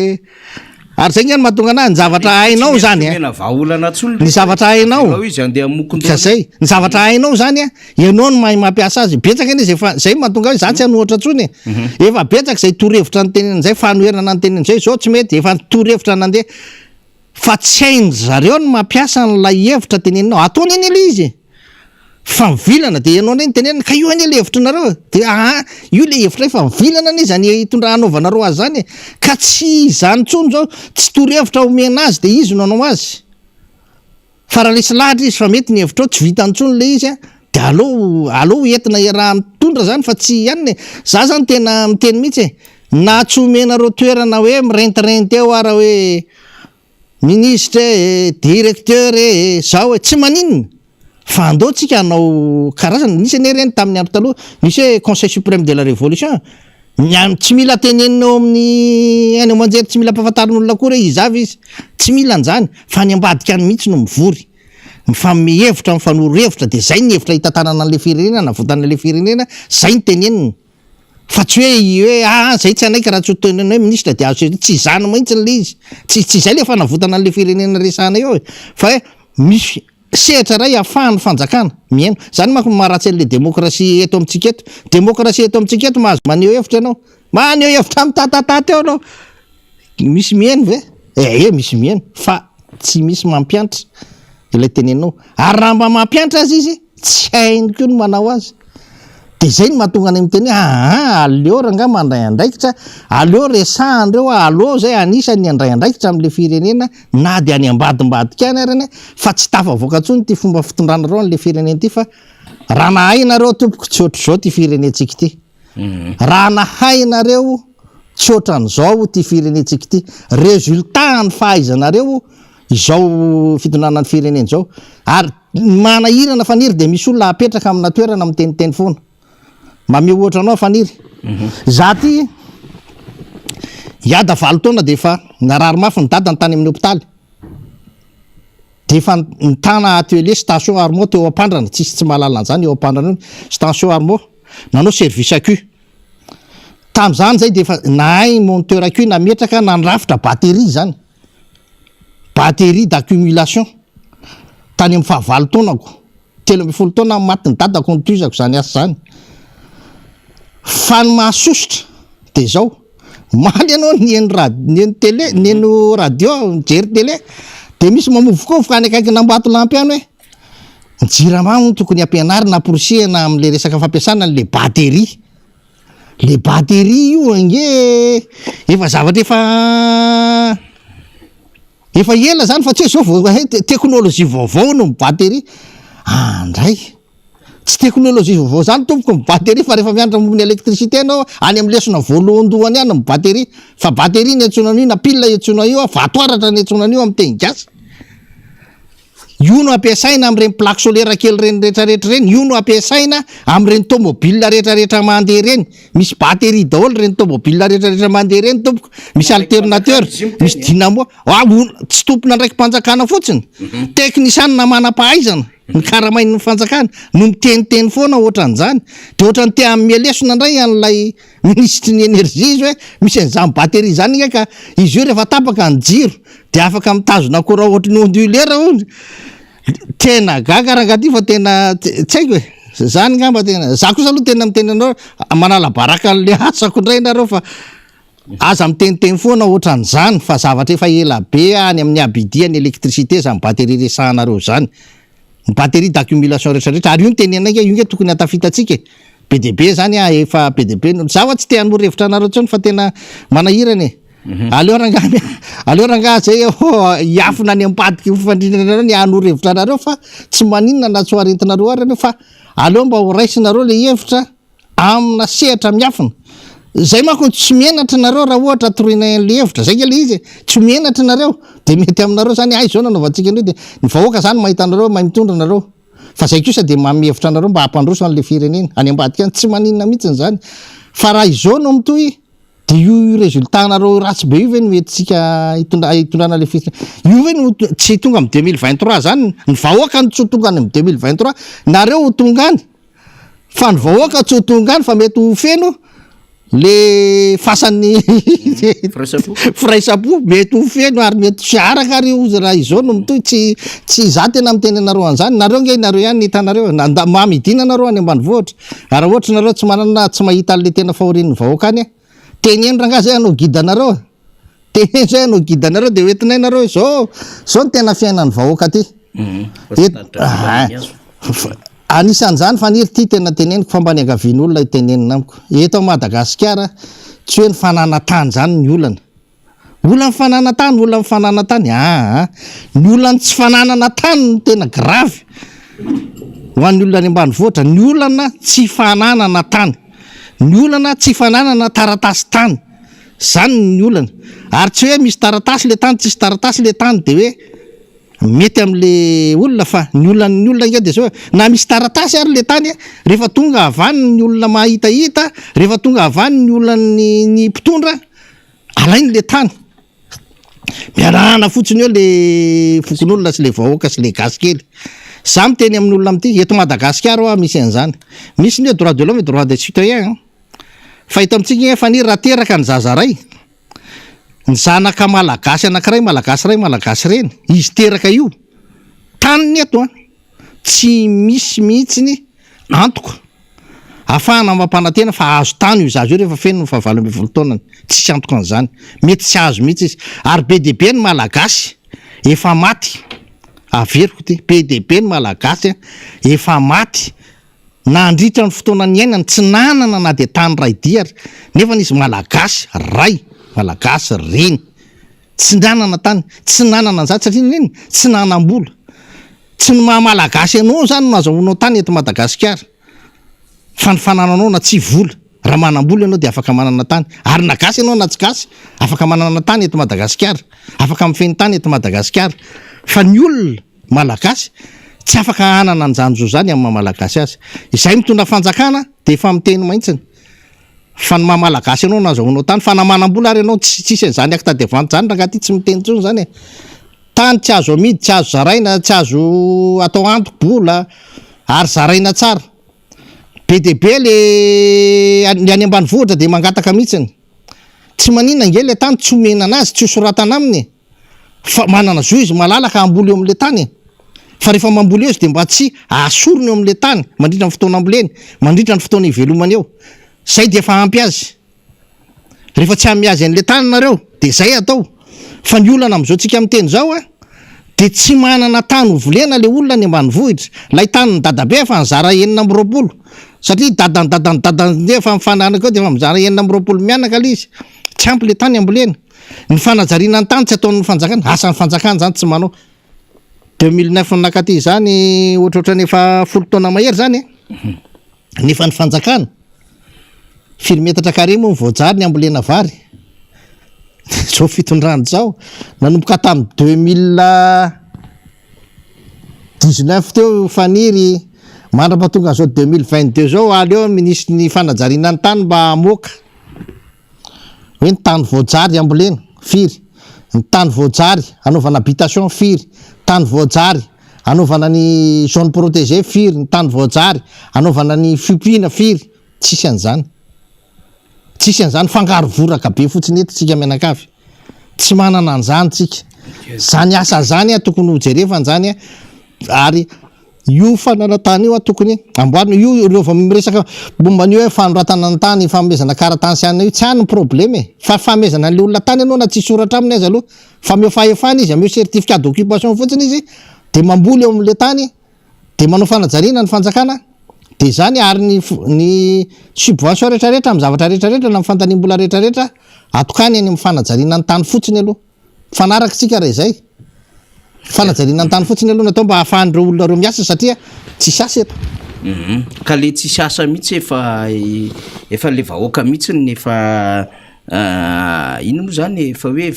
E: ary zay ngany mahatonga anazy ny zavatra hainao zany ny zavatra hainao ka zay ny zavatra hainao zany ianao no mahay mampiasa azy betsaka izy efa zay mahatonga hoe za tsy hanohatra tsony efa betsaka zay torohevitra ny tenenin'izay fanoherana ny tenenin'izay zao tsy mety efa torohevitra nandeha fa tsy hainy zareo no mampiasa n'lay hevitra teneninao ataony eny le izy fa mivilana de ianao ndray ny tenenina ka io any le hevitra nareo de io le hevitra fa mivilana any zany hitondra hanaovanareo azy zany ka tsy zany tsony zao tsy torohevitra omena azy de izy no anao azy fa raha lesy lahatra izy fa mety ny hevitra ao tsy vitantsony le izy
B: de aleo entina raha mitondra zany fa tsy ihany za zany tena miteny mihitsy na tsy omenareo toerana hoe mirentirent eo ara hoe ministre directeur zao hoe tsy maninona fa andao tsika hanao karazana nisy ane reny tamin'ny andro taloha misy hoe conseil suprême de la révolution tsy mila teneninao amin'ny any manjery tsy mila mpahafantarin'olona koa re izavy izy tsy mila an'zany fa ny ambadika any mihitsy no mivory mifamme hevitra mifanoro hevitra de zay ny hevitra hitantanana an'le firenena navotana le firenena zay ny tenenina fa tsy hoe zay tsy anaiky raha tsy hotenena hoe ministre de azo tsy zany mahitsy n'le izy tsy zay le fanavotana an'le firenena resana eo fa hoe misy sehatra ray ahafahany fanjakana miaino zany manko maharatsy an'le démocratie eto amintsika eto démocratie eto amintsika eto mahazo maneho hevitra ianao maneho hevitra amin'ny tatatata eo anao misy mihaino ve misy mihaino fa tsy misy mampianatra ilay teneninao ary raha mba mampianatra azy izy tsy hainy koa no manao azy de zay ny mahatonga any miteny aleo ranga mandray andraikitra aleo resahandreo aleo zay anisany andray andraikitra am'le firenena na de any ambadimbadika any arany fa tsy tafavoaka ntsony ty fomba fitondranareo an'le firenena ty fa raha nahay nareo tompoko tsy ohatr' zao ty firenentsika ty raha nahay nareo tsy ohatran'zao ty firenentsika ty resultat ny fahaizanareo izao fitondranany firenena zao ary manahirana faniry de misy olona apetraka amina toerana miteniteny foana mame ohatra anao faniry za ty iada 20 taona de efa narary mafy ny dada ny tany amin'ny hôpitaly de efa nitana atelier station armo teo ampandrana tsy mahalala an'zany eo ampandrana iny station armo nanao service acu tam'zany zay de efa nahay monteur acu nametraka nandrafitra batterie zany batterie d'accumulation tany amin'ny 20 taonako 13 taona matiny dadako nitoizako zany asa zany fa ny mahasositra de zao maly ianao neny télé neno radio nijery télé de misy mamovokovoka any akaiky nambato lampy any hoe njirama no tokony ampianarina porosihana am'le resaka fampiasana le batterie io ange efa zavatra efa ela zany fa tsy hoe zao teknôlôjia vaovao no batterie andray tsy teknôlôjia vaovao zany tompoko my batterie fa rehefa mianatra mombony électricité anao any am'lesona voalohandohany any my batterie fa batterie ny antsona an'io na pile etsona io vatoaratra ny etsona an'io am'y teny gasy io no ampiasaina am'ireny plaque solaire kely reny rehetrarehetra reny io no ampiasaina am'ireny tomobile rehetrarehetra mandeha reny misy batterie daholo reny tomobile rehetrarehetra mandeha reny tompoko misy alternateur misy dynamo tsy tompona ndraiky mpanjakana fotsiny teknisiany na manam-pahaizana ny karamainy ny fanjakana no miteniteny foana ohatran'zany de ohatrany te am'mielesona indray an'lay ministry ny énergie izy hoe misy an'zany batterie zany ika ka izy io rehefa tapaka ny jiro de afaka mitazona courant ohatry ny ondulera tena gaga rangaty fa tena tsy haiko hoe zany ngamba tena za kosa aloha tena miteny anao manala baraka an'le asako indray nareo fa aza miteniteny foana ohatran'zany fa zavatra efa ela be any amin'ny abidi ny électricité zany batterie resahanareo zany ny batterie d'accumulation rehetrarehetra ary io ny tenenaka io nge tokony atafitatsika be de be zany efa be de be zaho tsy te hanoro hevitra anareo tsony fa tena manahirany aleo rangahy zay iafina ny ambadiky fifandrinanareo ny hanoro hevitra anareo fa tsy maninona na tsy hoarentinareo arany fa aleo mba ho raisinareo le hevitra amina sehatra miafina zay manko tsy mienatra nareo raha ohatra torina le hevitra zay ke le izy tsy mienatra nareo de mety aminareo zany zao nanaovantsika andreo de ny vahoaka zany mahita anareo mahay mitondra nareo fa zay kosa de mamihevitra anareo mba hampandroso an'le firenena any ambadika any tsy maninona mihitsiny zany fa raha izao no mitoy de io résultat nareo ratsy be io ve no metytsika hitondrana le firenena io ve no tsy tonga am 2023 zany ny vahoaka no tsy ho tonga any am 2023 nareo ho tonga any fa ny vahoaka tsy ho tonga any fa mety ho feno le fasan'ny firaisapo mety ho feno ary mety tsy araka ary ozy raha izao no mitoy tsy za tena miteny anareo an'zany nareo nge nareo ihany ny hitanareo mamidina nareo any ambany vohatra raha ohatra nareo tsy manana tsy mahita an'le tena fahorin'ny vahoaka any teneno rangaha zay anao gidanareo teneno zay anao gidanareo de hoentinay nareo zao ny tena fiainan'ny vahoaka ty anisan'zany faniry ty tena teneniko fa mba ny angavian'olona itenenina amiko eto Madagasikara tsy hoe ny fananatany zany ny olana mifananatany olona mifananatany ny olany tsy fananana tany no tena grave
E: ho an'ny olona any ambanivohitra ny olana tsy fananana tany, ny olana tsy fananana taratasy tany, zany ny olana. Ary tsy hoe misy taratasy le tany tsisy taratasy le tany de hoe mety am'le olona fa ny olona nge de zao na misy taratasy ary le tany rehefa tonga avany ny olona mahitahita, rehefa tonga avany ny olona ny mpitondra alainy le tany, miarahana fotsiny eo le fokon'olona sy le vahoaka sy le gasy kely. Za miteny amin'olona am'ty eto Madagasikara oa misy an'zany, misy ny hoe droit de l'homme et droit des citoyens fa ito amitsika efa ny raha teraka ny zaza ray, ny zanaka malagasy anankiray malagasy ray malagasy reny, izy teraka io taniny eto tsy misy mihitsiny antoka ahafahana mampanantena fa azo tany io zazy io rehefa feno fa 20 taonany, tsisy antoka an'izany, mety tsy azo mihitsy izy. Ary be de be ny malagasy efa maty, averiko ty, be de be ny malagasy efa maty na andritra ny fotoana ny ainany tsy nanana na de tany ray diary, nefa izy malagasy ray malagasy reny tsy nanana tany, tsy nanana an'zany satria neny tsy nanam-bola, tsy ny maha-malagasy anao zany no azahoanao tany eto Madagasikara fa ny fanananao na tsy vola, raha manam-bola ianao de afaka manana tany, ary na gasy ianao na tsy gasy afaka manana tany eto Madagasikara, afaka mifeny tany eto Madagasikara. Fa ny olona malagasy tsy afaka hanana an'zany zo zany amin'ny maha-malagasy azy. Izay mitondra fanjakana de efa miteny mahitsiny fa ny maha-malagasy ianao na azahoanao tany, fa na manam-bola ary ianao tsisy an'zany acte de vente zany raha ty tsy miteny tsony zany tany tsy azo amidy, tsy azo zaraina, tsy azo atao antoky-bola ary zaraina tsara. Be de be le ny any ambanivohitra de mangataka mihitsiny, tsy manina nge le tany tsy omena anazy, tsy hosoratana aminy fa manana zo izy malalaka amboly eo am'le tany, fa rehefa mamboly eo izy de mba tsy asorony eo am'le tany mandritra ny fotoana amboleny, mandritra ny fotoana ivelomany eo, zay de efa ampy azy. Rehefa tsy amy azy an'le tany nareo de zay atao. Fa ny olana am'zao tsika miteny zao de tsy manana tany hovolena le olona ny ambanivohitra, lay tany ny dadabe efa nizara 920, satria dadany efa mifananaka eo de efa mizara 920 mianaka le izy, tsy ampy le tany ambolena. Ny fanajariana ny tany tsy ataon'ny fanjakana, asan'ny fanjakana zany tsy manao. 2009 nakaty zany ohatrohatrany efa 10 taona mahery zany nefa ny fanjakana firy metatra carré moa voajary ny ambolena vary zao fitondrany zao nanomboka tamy 2019 teo faniry mandra-pahatonga zao 2022 zao aleo minisy ny fanajariana ny tany mba amoaka hoe ny tany voajary ambolena firy, ny tany voajary anaovana habitation firy, tany voajary anaovana ny zone protégé firy, ny tany voajary anaovana ny fiompiana firy, tsisy an'zany, tsisy an'zany, fangaro voraka be fotsiny eto tsika mianakavy, tsy manana an'zany tsika. Zany asa zany tokony hojerefa zany ary io fananantany io tokony amboarina io rehefa miresaka momba ny hoe fanoratana ny tany, fanomezana karatany sy anina io tsy any problème fa fanomezana an'le olona tany ianao na tsy soratra aminy azy aloha fa miofahefana izy, ameo certificat d'occupation fotsiny izy de mamboly eo am'le tany de manao fanajariana ny fanjakana de zany ary ny subvention rehetrarehetra amin'ny zavatra rehetrarehetra na mifantanimbola rehetrarehetra atokany any amin'ny fanajariana ny tany fotsiny aloha, fanaraka tsika raha izay fanajariana ny tany fotsiny aloha natao mba hahafahan'ireo olona reo miasa satria tsisy asa eto.
D: Ka le tsisy asa mihitsy efa le vahoaka mihitsy ny efa ino moa zany efa hoe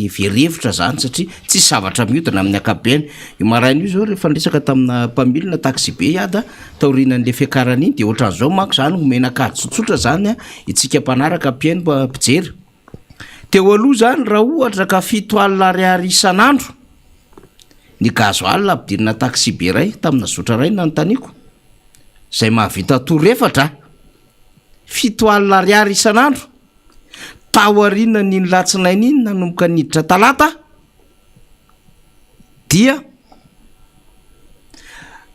D: verevitra zany satria tsisy zavatra mihodina amin'ny akabeny. Io maraina io zao rehefa ndresaka tamina mpamilina taxi be iada taorinan'le fiakarana iny de ohatran'izao manko zany homenakady tsotsotra zany itsika mpanaraka mpiaino mpijery. Teo aloha zany raha ohatra ka 7 alina ariary isan'andro ny gazoil ampidirina taxi be ray tamina zotra ray nanontaniako zay mahavita toro-efatra 7 alina ariary isan'andro taoarina ny latsinainy iny nanomboka niditra talata dia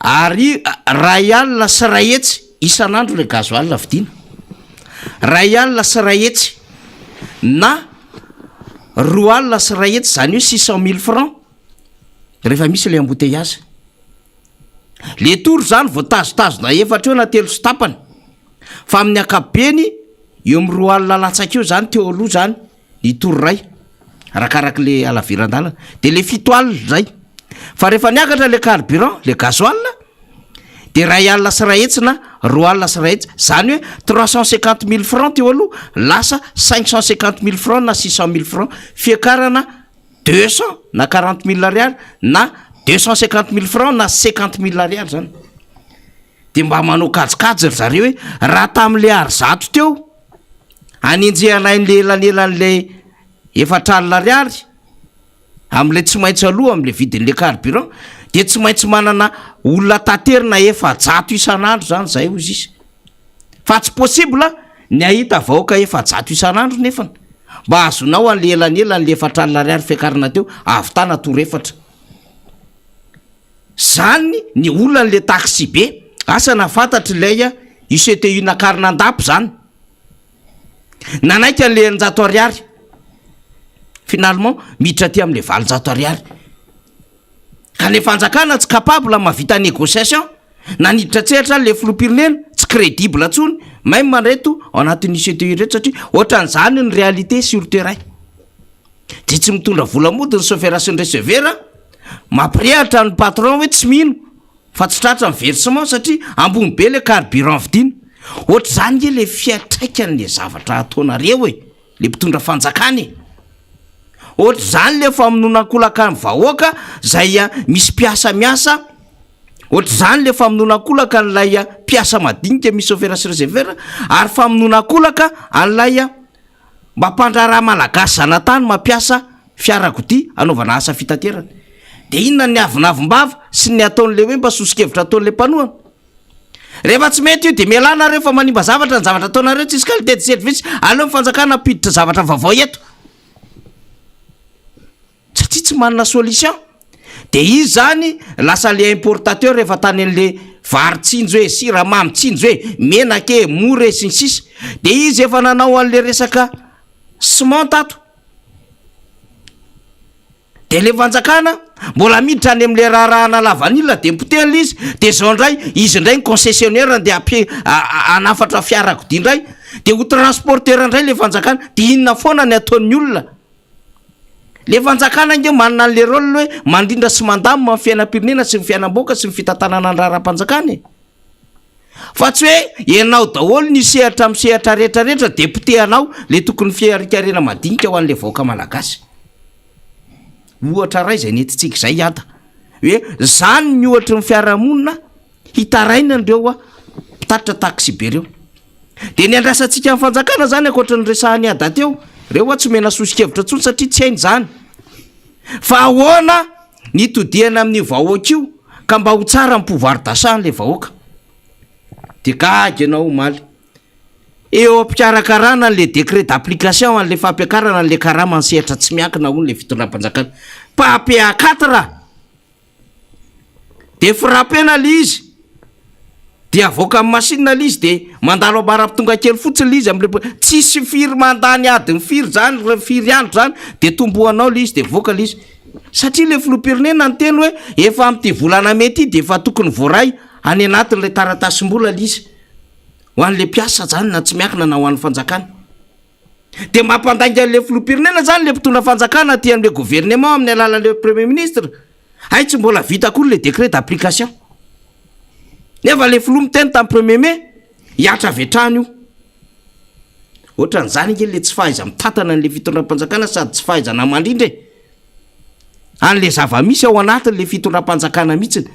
D: ary ray alina sy ray hetsy isan'andro le gazoil vidiana, ray alina sy ray hetsy na 2 alina sy ray hetsy zany hoe 600 000 francs rehefa misy le embouteillage. Le toro zany voatazotazona efatra eo na 3 sy tapany fa amin'ny akabeny eo amin'ny 2 alina latsaka eo zany teo aloha zany ny toro ray arakaraka le alaviran-dalana de le 7 alina zay fa rehefa niakatra le carburant le gasoil de 2 alina sy rahetsina 2 alina sy rahetsy zany hoe 350 000 francs teo aloha lasa 550 000 francs na 600 000 francs fiakarana 200 na 40 000 ariary na 250 000 francs na 50 000 ariary zany de mba manao kajikajy ry zareo hoe raha tamin'le arizato teo anenjehanay nlelan'elan'le 400 ariary am'le tsy maintsy aloha am'le vidin'le carburant de tsy maintsy manana olona taterina 400 isan'andro zany zay ozy izy fa tsy possible ny ahita vahoaka 400 isan'andro nefany mba azonao an'le elan'elan'le 400 ariary fiakarana teo avitana torefatra zany ny olonan'le taxi be asana fantatry laya ICTU nakarina andapy zany nanaiky an'le 100 ariary finalement miditra ty am'le 200 ariary ka le fanjakana tsy capable mavita négociation naniditra tsehatra le filopirenena tsy crédible tsony même mareto anatin'ny ICTU reto satria ohatran'izany ny réalité sur terrain de tsy mitondra volamody ny chauffeur sy ny receveur mampirehatra ny patron hoe tsy mino fa tsy tratra ny versement satria ambony be le carburant vidina ohatra zany nge le fiatraikan'le zavatra ataonareo hoe le mpitondra fanjakany ohatra zany le famononan-kolaka ny vahoaka zay misy mpiasa miasa ohatra zany le famononan-kolaka n'lay mpiasa madinika misy chauffeur sy receveur ary famononan-kolaka an'lay mampandraraha malagasy zanatany mampiasa fiarakodia anaovana asa fitaterana de inona ny avinavim-bava sy ny ataon'le hoe mba sosikevitra ataon'le mpanoana rehefa tsy mety io de mialana reo fa manimba zavatra ny zavatra ataonareo tsy isy qualité de service aleo mifanjakana piditra zavatra vaovao eto satria tsy manana solution de izy zany lasa le importateur rehefa tany an'le vary tsinjo hoe siramamy tsinjo hoe menake more sy ny sisa de izy efa nanao an'le resaka ciment tato de le vanjakana mbola miditra any am'le raharahana lavanila de mipotehana izy de zao ndray izy ndray ny concessionnaire de anafatra fiarakodia ndray de ho transporteur ndray le vanjakana de inona foana ny ataon'ny olona le vanjakana nge manana an'le rôle hoe mandrindra sy mandamina amin'ny fiainam-pirenena sy ny fiainam-boaka sy ny fitantanana ny raharam-panjakany fa tsy hoe ianao daholo ny sehatra misehatra rehetrarehetra de potehanao le tokony fiarikarena madinika ho an'le vahoaka malagasy ohatra ray zay netitsika zay ada hoe zany ny ohatra ny fiarahamonina hitaraina andreo mpitatitra taxi be reo de ny andrasantsika amin'ny fanjakana zany akoatra ny resahany ada teo reo tsy mena sosikevitra tsony satria tsy hainy zany fa ahoana nitodiana amin'ny vahoaka io ka mba ho tsara pouvoir d'achat le vahoaka de gagy ianao maly eo ampikarakarana le décret d'application an'le fampiakarana an'le karama ansehatra tsy miankina hono le fitondram-panjakana papiakatra de frappena le izy de avoaka amin'ny machine le izy de mandalo amara-pitonga kely fotsiny le izy am'le tsisy firy mandany adiny firy zany firy andro zany de tombohanao le izy de voaka le izy satria le filopirenena ny teny hoe efa am'ty volana mety de efa tokony voaray any anatin'le taratasym-bola le izy ho an'le mpiasa zany na tsy miankina na ho an'ny fanjakana de mampandainga an'le filopirenena zany le mpitondra fanjakana ty am'le gouvernement amin'ny alalan'le premier ministre ay tsy mbola vita koa le décret d'application nefa le filoa miteny tamin'ny premier mai hiatra avetrany io ohatran'izany nge le tsy fahaiza mitatana an'le fitondram-panjakana sady tsy fahaizana mandrindra an'le zava-misy ao anatin'le fitondram-panjakana mihitsiny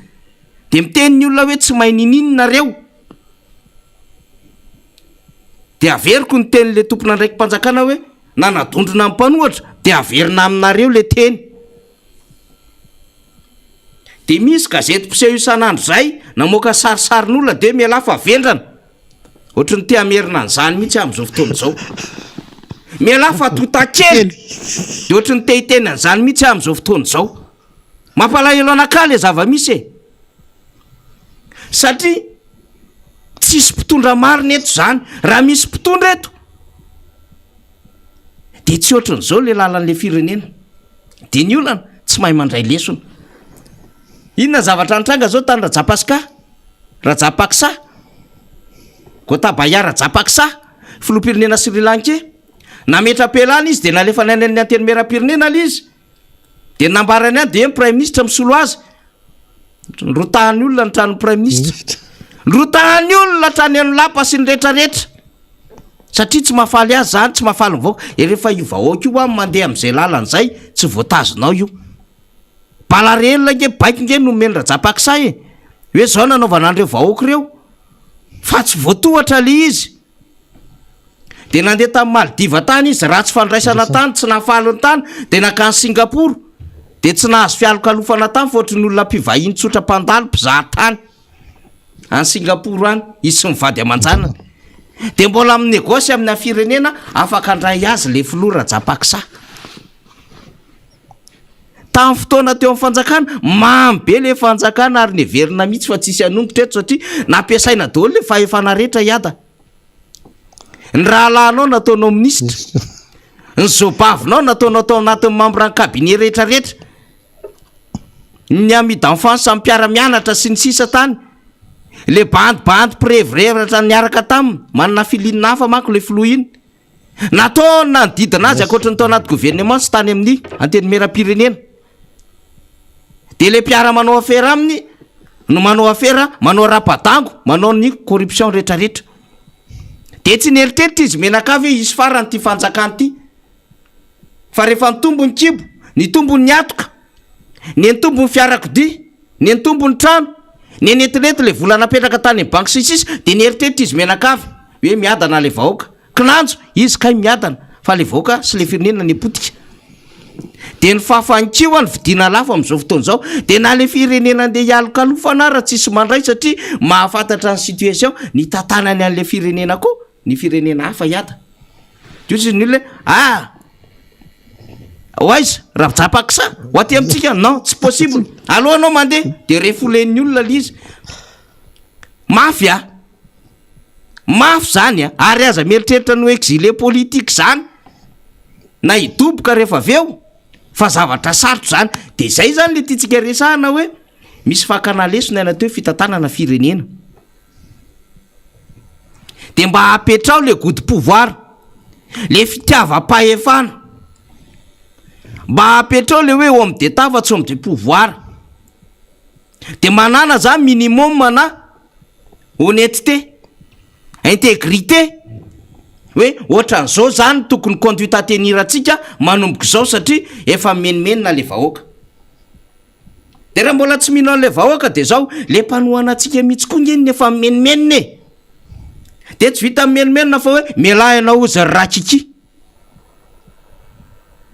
D: de miteny ny olona hoe tsy mahay nininonareo de averiko ny teny'le tompona ndraiky mpanjakana hoe nanadondrona amin'ny mpanohatra de averina aminareo le teny de misy gazety mpiseho isan'andro zay namoaka sarisarin'olona de mialafa avendrana ohatra ny te amerina an'izany mihitsy am'izao fotoana zao mialafa totakely de ohatra ny te hiteny an'izany mihitsy am'izao fotoana zao mampalahelo anakale zava-misy satria tsisy mpitondra marina eto zany raha misy mpitondra eto de tsy ohatran'izao le lalan'le firenena de ny olana tsy mahay mandray lesona inona zavatra nitranga zao tany rajapasika rajapaksa gotabaya rajapaksa filopirenena Sri Lanka nametra-pelana izy de nalefa ny any anteny mera-pirenena le izy de nambarany any de prime ministre misolo azy rotahany olona ny tranony prime ministre rotany olona trany any lapa sy ny rehetrarehetra satria tsy mahafaly azy zany tsy mahafaly mivaoaka rehefa io vahoaka io a mandeha am'izay lalan'izay tsy voatazonao io balarelona nge baika nge nomeny rajapaksa e hoe zao nanaovanandreo vahoaka reo fa tsy voatohatra le izy de nandeha tamin'ny Maldiva tany izy raha tsy fandraisana tany tsy nahafaly ny tany de nakany Singapour de tsy nahazo fialokalofana tany fa ohatry ny olona mpivahiny tsotra mpandalo mpizaha tany any Singapour any izy sy mivady aman-janany de mbola amin'ny negosy amin'ny firenena afaka andray azy le filoha rajapaksa tamin'ny fotoana teo amin'ny fanjakana mamy be le fanjakana ary neverina mihitsy fa tsisy anongotra eto satria nampiasaina daholo le fahefana rehetra iada ny rahalahinao nataonao minisitra ny zobavinao nataonao tao anatin'ny membre-ny cabinet rehetrarehetra ny ami d'enfance amin'ny mpiara-mianatra sy ny sisa tany le bandy prévrevatra niaraka taminy manana filinina hafa manko le filoha iny nataona nydidina azy akoatra ny tao anaty gouvernement sy tany amin'ny anteny meram-pirenena de le mpiara manao afera aminy no manao afera manao rapadango manao ny corruption rehetrarehetra de tsy neritreritra izy menakavy hoe izy farany ty fanjakany ty fa rehefa nitombony kibo ny tombony ny atoka ny tombony fiarakodia ny tombony trano ny netinety le vola napetraka tany banky sisisa de neritreritra izy menakavy hoe miadana le vahoaka kinanjo izy kay miadana fa le vahoaka sy le firenena ny potika de ny fahafankio ny vidina lafo am'izao fotoana zao de na le firenena andeha hialokalofana raha tsisy mandray satria mahafantatra ny situation ny tantanany an'le firenena koa ny firenena hafa iada ozy ny le oaiza raha japaksa ho aty amintsika non tsy possible aloha anao mandeha de refolen'ny olona le izy mafy mafy zany ary aza mieritreritra no exilé politique zany na hidoboka rehefa aveo fa zavatra sarotro zany de zay zany le tiatsika resahana hoe misy fakanaleso naina teo fitantanana firenena de mba apetrao le goude pouvoir le fitiava-pahefana mba apetrao le hoe homme d'état fa tsy homme de pouvoir de manana zany minimum na honnêteté intégrité hoe ohatran'izao zany tokony conduite à tenir atsika manomboka zao satria efa menimenina le vahoaka de raha mbola tsy mihinao le vahoaka de zao le mpanohana atsika mihitsy koa ngeniny efa menimenina e de tsy vita menimenina fa hoe melahinao ozy raha kiki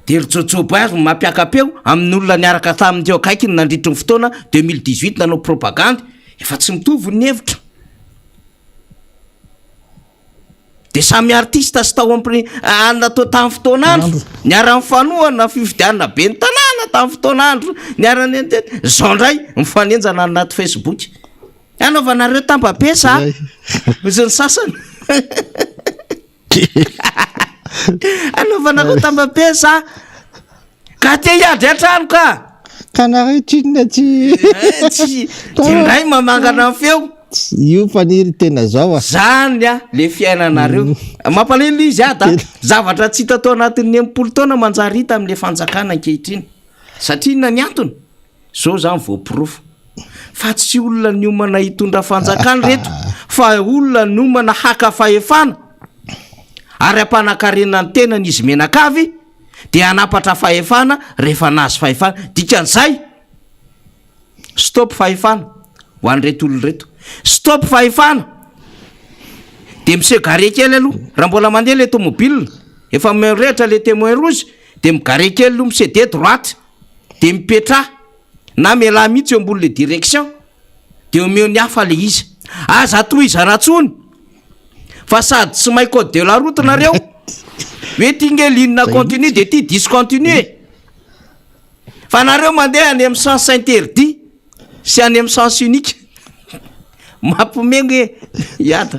D: de rijojjoba azy mampiakapeo amin'olona niaraka tamindeo akaiky ny nandritry ny fotoana 2018 nanao propagande efa tsy mitovy ny hevitra de samy artiste sy tao natao tamin'ny fotoanandro niara-ny fanohana fividianana be ny tanàna tamin'ny fotoanandro niarany zao ndray mifanenjana anaty Facebook anaovanareo tambapesa izy ny sasany anaovanareo tambapesa ka te hiady atrano ka
E: nareo
D: tsy ndray mamangana ny feo
E: io faniry tena zao
D: zany le fiainanareo mampalelo izy zavatra tsy hita tao anatin'ny 80 taona manjary hita amin'le fanjakana ankehitriny satria inona ny antony zao zany voapirofo fa tsy olona ny omana hitondra fanjakana reto fa olona ny omana haka fahefana ary ampanakarenana ny tenany izy menakavy de anapatra fahefana rehefa nazy fahefana dikan'izay stop fahefana ho an'reto olona reto stop fahefana de monsieur gare kely aloha raha mbola mandeha le tomobile efa mirehitra le témoin rouge de migare kely aloha monsieur de droite de mipetra na miala mihitsy eo ambony le direction de omeo ny hafa le izy aza tohizanatsony fa sady tsy mahay code de la route nareo hoe ty nge linina continue de ty discontinue fa nareo mandeha any amin'ny sens interdit sy any amin'ny sens unique mampomenge iata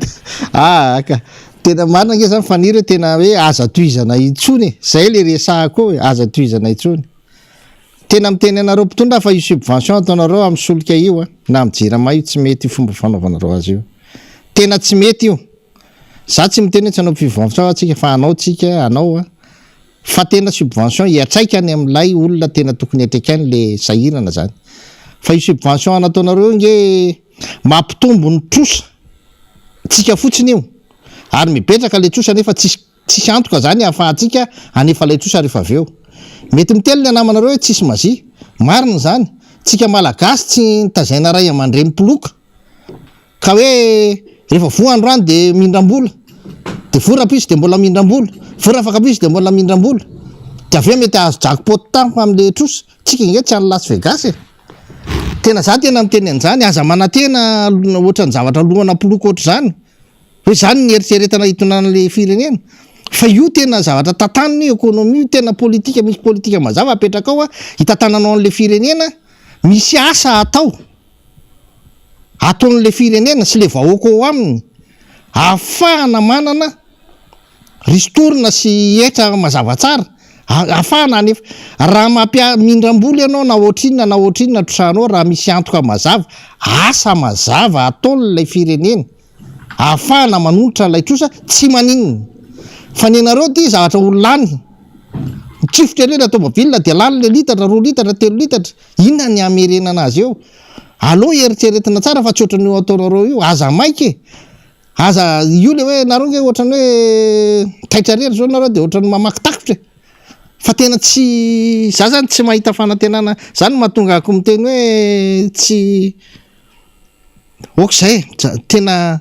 E: ka tena marina nge zany faniry tena hoe aza tohizana itsony zay le resahako hoe aza tohizana itsony tena miteny anareo mpitondra fa io subvention ataonareo amin'ny solika io na mijerama io tsy mety io fomba fanaovanareo azy io tena tsy mety io za tsy miteny hoe tsy anao subvention atsika fa anao tsika anao fa tena subvention hiatraika any amin'ilay olona tena tokony atraikany le sahirana zany fa io subvention nataonareo nge mampitombo ny trosa tsika fotsiny io ary mipetraka le trosa nefa tsisy antoka zany ahafahantsika anefa lay trosa rehefa avy eo mety mitelo ny anamanareo hoe tsisy mazia marina zany tsika malagasy tsy nitazaina ray amandre mipoloka ka hoe rehefa voandroany de mindram-bola de vorapaizy de mbola mindram-bola vorafakapizy de mbola mindram-bola de aveo mety ahazo jackpot tampo am'le trosa tsika inge tsy any Las Vegas e tena za tena miteny an'izany aza manantena ohatrany zavatra lohana poloka ohatr' zany hoe zany ny eritreretana hitonan'le firenena fa io tena zavatra tantaniny ekonomia io tena politika misy politika mazava apetraka ao a hitantananao an'le firenena misy asa atao ataon'le firenena sy le vahoaka ao aminy ahafahana manana ristorina sy etra mazava tsara ahafahana anefa raha mindram-bola ianao na ohatrinona trosanao raha misy antoka mazava asa mazava ataon'lay firenena ahafahana manolotra lay trosa tsy maninona fa ny anareo ty zavatra ho lany trifotra le automobilina de lany le litatra 2 litatra 3 litatra inona ny amerena anazy eo aloha eritreretina tsara fa tsy ohatran'io ataonareo io aza maike aza io le hoe nareo nge ohatrany hoe taitra rery zao nareo de ohatrany mamaky takitra fa tena tsy za zany tsy mahita fanantenana zany mahatonga ako miteny hoe tsy okzay tena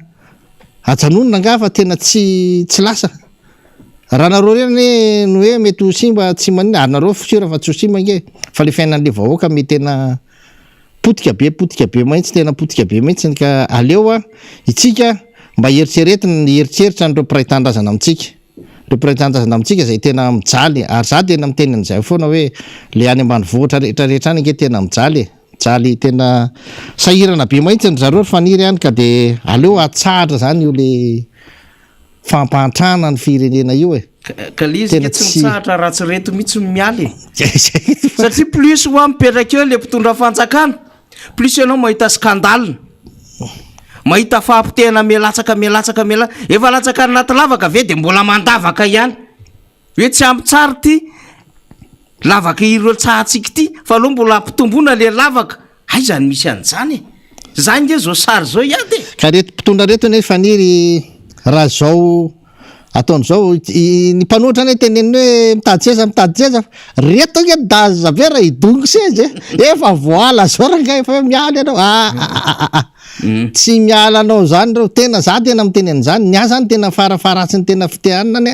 E: ajanonona nga fa tena tsy lasa raha nareo reny no hoe mety ho simba tsy manina ary nareo fisira fa tsy ho simba nge fa le fiainan'le vahoaka mety tena potika be mahitsy tena potika be mahitsy ka aleo a itsika mba eritreretina ny eritreritra n'ireo mpiray-tandrazana amintsika reo mpiray-tandrazana amintsika zay tena mijaly ary za tena miteny an'izay foana hoe le any ambanivohitra rehetrarehetra any nge tena mijaly tena sahirana be mahitsy ny zareo faniry any ka de aleo atsahatra zany io le fampahantrana ny firenena io e
D: ka le izy tsy mitsahatra raha tsy reto mihitsy mialy satria plus ho mipetraka eo le mpitondra fanjakana plus ianao mahita skandalina mahita fahampitehana melatsaka efa latsaka anaty lavaka ave de mbola mandavaka ihany hoe tsy ampitsary ty lavaka ireo tsahatsika ty fa aloha mbola ampitomboana le lavaka hay zany misy an'izany zany nge zao sary zao iady
E: ka reto mpitondra reto ne faniry raha zao ataon'izao ny mpanoatra ny teneny hoe mitady seza reto nge daza be raha hidongy sezy efa voala zao raha efa mialy ianao tsy miala anao zany reo tena za tena miteny an'izany ny aza zany tena farafaratsy ny tena fitehanina any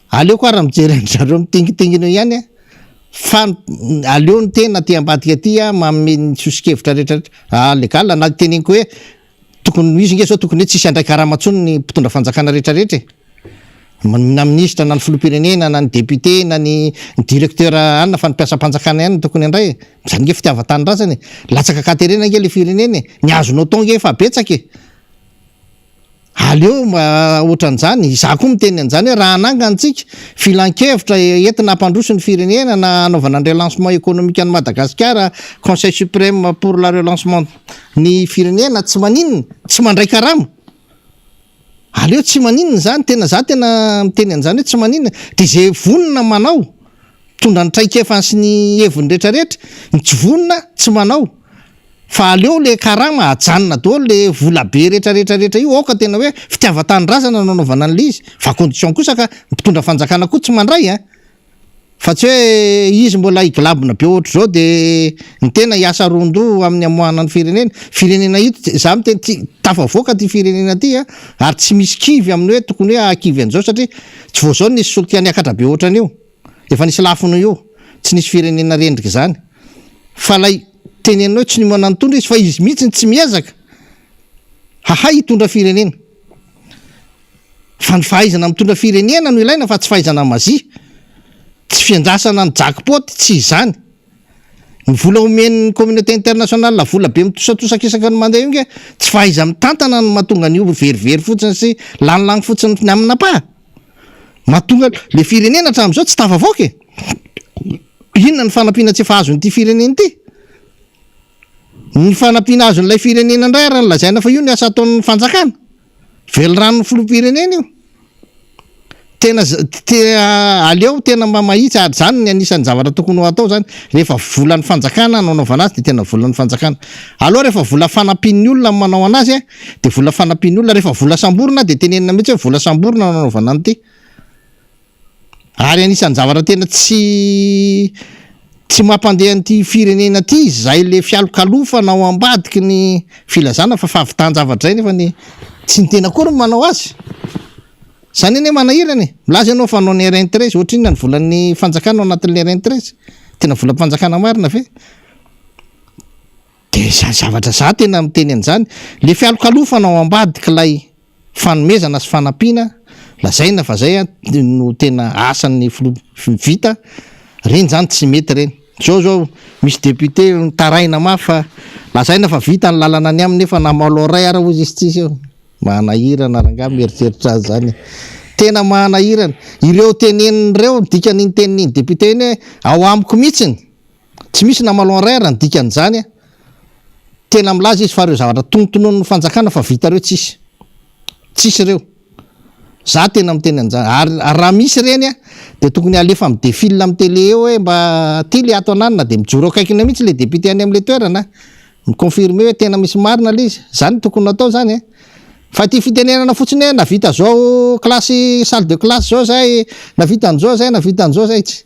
E: aleo koa raha mijery an'zareo mitingitingina ihany fa aleo ny tena ty ambadika ty manome ny sosikevitra rehetrarehetra legala na teneniko hoe tokony izy nge zao tokony hoe tsisy andraiky aramatsony ny mpitondra fanjakana rehetrarehetra na ministra na ny filopirenena na ny député na ny directeur anina fa nypiasam-panjakana ihany tokony andray zany nge fitiava-tanindrazany latsaka katerena nge le firenena ny azonao tao nge fa betsaka aleo ohatran'izany za koa miteny an'izany hoe raha anangantsika filan-kevitra entina ampandroso ny firenena na anaovana ny relancement économique any Madagasikara conseil suprême pour la relancement ny firenena tsy maninona tsy mandray karama aleo tsy maninona zany tena za tena miteny an'izany hoe tsy maninona de zay vonona manao tondra ny traikefa sy ny heviny rehetrarehetra ny tsy vonona tsy manao fa aleo le karama ajanona daholo le vola be rehetrarehetrarehetra io aoka tena hoe fitiava-tanindrazana nanaovana an'le izy fa condition kosa ka mpitondra fanjakana koa tsy mandray fa tsy hoe izy mbola higlabona be ohatra zao de ny tena hiasa rondo amin'ny amoahana ny firenena io za miteny ty tafavoaka ty firenena ty ary tsy misy kivy amin'ny hoe tokony hoe akivy an'izao satria tsy vao zao nisy solika niakatra be ohatrany io efa nisy lafiny io tsy nisy firenena rendrika zany fa lay tenenina hoe tsy ny manano tondra izy fa izy mihitsy tsy miezaka hahay hitondra firenena fa ny fahaizana mitondra firenena no ilaina fa tsy fahaizana mazia tsy fiandrasana ny jackpot tsy izany ny vola omen'ny communauté internationale la vola be mitosatosakisaka ny mandeha io nge tsy fahaiza mitantana no mahatonga an'io verivery fotsiny sy lanilany fotsiny ny amina pa mahatonga le firenena hatramin'izao tsy tafavoaka inona ny fanampiana tsy efa azonyity firenena ty ny fanampiana azon'ilay firenena indray raha nylazaina fa io ny asa ataon'ny fanjakana velo ranony filopirenena io tena aleo tena mahitsy ary zany ny anisan'ny zavatra tokony ho atao zany rehefa volan'ny fanjakana naonaovana azy de tena volan'ny fanjakana aloha rehefa vola fanampin'ny olona manao anazy de vola fanampin'ny olona rehefa vola samborona de tenenina mihitsy hoe vola samborona naonaovana an'ity ary anisan'ny zavatra tena tsy mampandeha an'ity firenena ty zay le fialokalofana ao ambadiky ny filazana fa fahavitan-javatra zay nefa ny tsy ny tena kory manao azy zany eny manahirany milaza ianao fa anao ny RN13 ohatra inona ny volan'ny fanjakana ao anatin'le RN13 tena vola mpanjakana marina ve de zavatra za tena miteny an'izany le fialokalofana ao ambadiky lay fanomezana sy fanampiana lazaina fa zay no tena asan'ny vita reny zany tsy mety reny zao misy député taraina mafy fa lazaina fa vita ny lalana any aminy nefa namaloray ara ho justice eo manahirana ranga mieritreritra azy zany tena manahirana ireo tenenireo dikany ny tenin'iny député iny hoe ao amiko mihitsiny tsy misy namaloray ara ny dikan'izany tena milaza izy fa reo zavatra tonotonon'ny fanjakana fa vita reo tsisy reo za tena miteny an'izany ary raha misy reny de tokony alefa amin'ny défile amin'ny télé eo hoe mba ty le ato ananina de mijoro akaikina mihitsy le député any am'le toerana miconfirme hoe tena misy marina le izy zany tokony natao zany fa ty fitenenana fotsiny hoe navita zao classe salle de classe zao zay navita an'zao zay tsy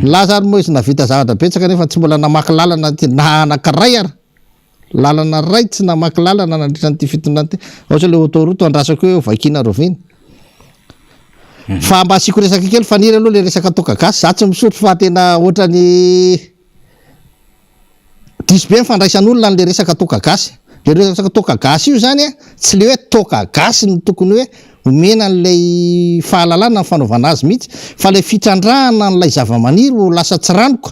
E: laza ary moa izy navita zavatra betsaka nefa tsy mbola namaky lalana na anankiray ary lalana ray tsy namaky lalana nandritran'ity fitondrany ty ohatra le autoroute andrasako hoe vakina rovina fa mba asiko resaka kely faniry aloha le resaka toka gasy za tsy misotro fa tena ohatrany diso be mifandraisan'olona n'le resaka toka gasy le resaka toka gasy io zany tsy le hoe toka gasy ny tokony hoe omena n'lay fahalalana ny fanaovana azy mihitsy fa le fitrandrahana n'lay zavamaniry ho lasa tsy ranoko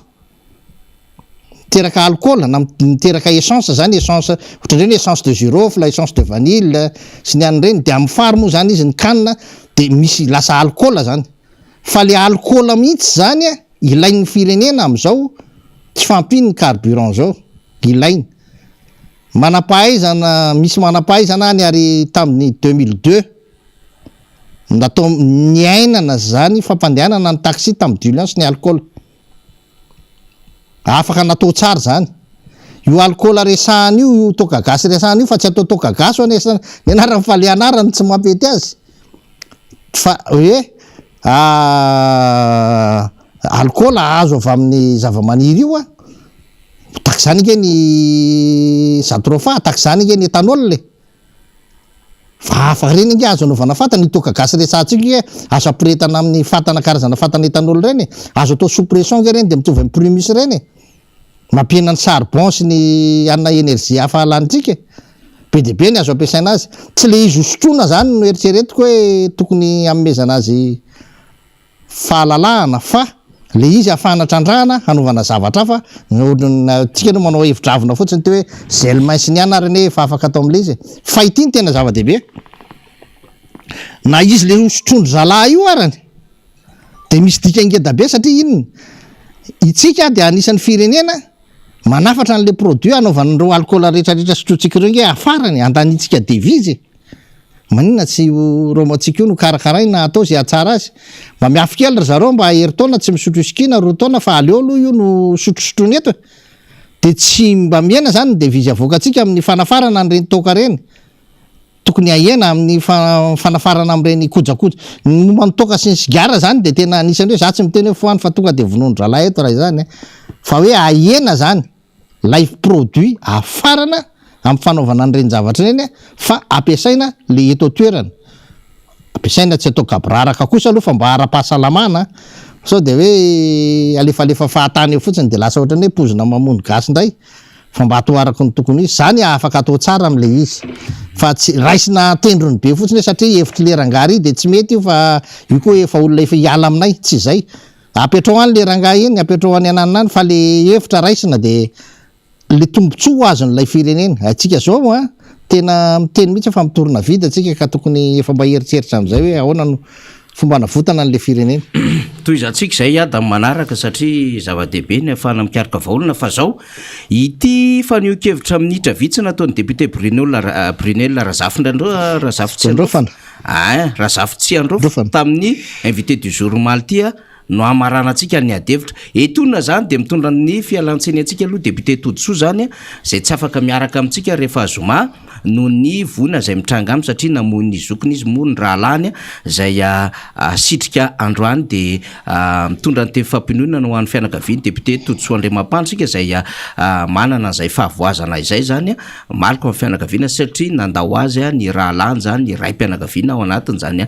E: miteraka alcool na miteraka essence zany essence ohatran'ireny essence de girofle essence de vanille sy ny an'ireny de amin'ny fary moa zany izy ny kanina de misy lasa alcool zany fa le alcool mihitsy zany ilain'ny firenena am'izao tsy fampiny ny carburant zao ilainy manampahaizana misy manampahaizana any ary tamin'ny 2002 natao ny ainana zany fampandehanana ny taxi tamin'ny diulance ny alcool afaka natao tsara zany io alcool resahany io toka gasy resahany io fa tsy atao toka gasy ho ny anarany fa le anarany tsy mampety azy fa hoe alcool azo avy amin'ny zavamaniry io taky zany ike ny zatrofa taky zany ike ny etanol le fa afaka reny inge azo anaovana fatana ny toka gasy resahantsika hoe azo ampiretana amin'ny fatana karazana fatana etanol reny azo atao suppression ke reny de mitovy amin'ny primus reny mampiena ny charbon sy ny anina énergie hafahalanitsika be de be ny azo ampiasaina azy tsy le izy hosotroana zany no eritreretiko hoe tokony amezana azy fahalalahana fa le izy ahafahana trandrahana hanaovana zavatra fa tsika no manao hevitravina fotsiny te hoe zelmaisy ny anarany efa afaka atao am'le izy fa ity ny tena zava-dehibe na izy le hosotrondro zalahy io arany de misy dika ingeda-be satria inony itsika de anisan'ny firenena manafatra an'le produit anaovan'ireo alcool rehetrarehetra sotrotsika reo nge afarany andanitsika devizy maninona tsy romatsika io no karakaraina atao zay atsara azy mba miafy kely zareo mba heritaona tsy misotro isikina roa taona fa aleo aloha io no sotrosotrony eto de tsy mba miena zany ny devizy avoakatsika amin'ny fanafarana an'ireny toka reny tokony ahena amin'ny fanafarana am'ireny kojakoja momanotoka sy ny sigara zany de tena anisany hoe za tsy miteny hoe foany fa tonga de vonondrolahy eto raha zany fa hoe ahena zany life produit afarana amin'ny fanaovana an'ireny zavatra reny fa ampiasaina le eto toerana ampiasaina tsy atao kabraraka kosa aloha fa mba ara-pahasalamana sao de hoe alefalefa fahatany eo fotsiny de lasa ohatrany hoe pozina mamony gasy ndray fa mba atao araka ny tokony izy zany afaka atao tsara am'le izy fa tsy raisina tendrony be fotsiny satria hevitry le rangary io de tsy mety io fa io koa efa olona efa hiala aminay tsy zay apetrao any le rangahy iny apetrao any ananina any fa le hevitra raisina de le tombontsoa azon'lay firenena atsika zao tena miteny mihitsy fa mitorona vida atsika ka tokony efa mba heritreritra am'izay hoe ahoana no fomba navotana an'le firenena
D: toy izantsika zay ada manaraka satria zava-dehibe ny afahana mikarika vaolana fa zao ity fanio-kevitra minitra vitsy nataon'ny député Brunel Razafindra andreo Razafitsandreo
E: fana
D: raha zafy andro tamin'ny invité du jour maltia no amaranantsika ny adevitra etonina zany de mitondra ny fialantseny antsika aloha député Todsoa zany zay tsy afaka miaraka amintsika rehefa zoma no ny voina zay mitranga am satria namoy ny zokiny izy moa ny rahalany zay sitrika androany de mitondra ny teny fampinoana ho an'ny fianakaviany député Todsoa Andriamampanosika zay manana zay fahavoazana izay zany malaka amin'ny fianakaviana satria nandao azy ny rahalany zany ny raim-pianakaviana ao anatiny zany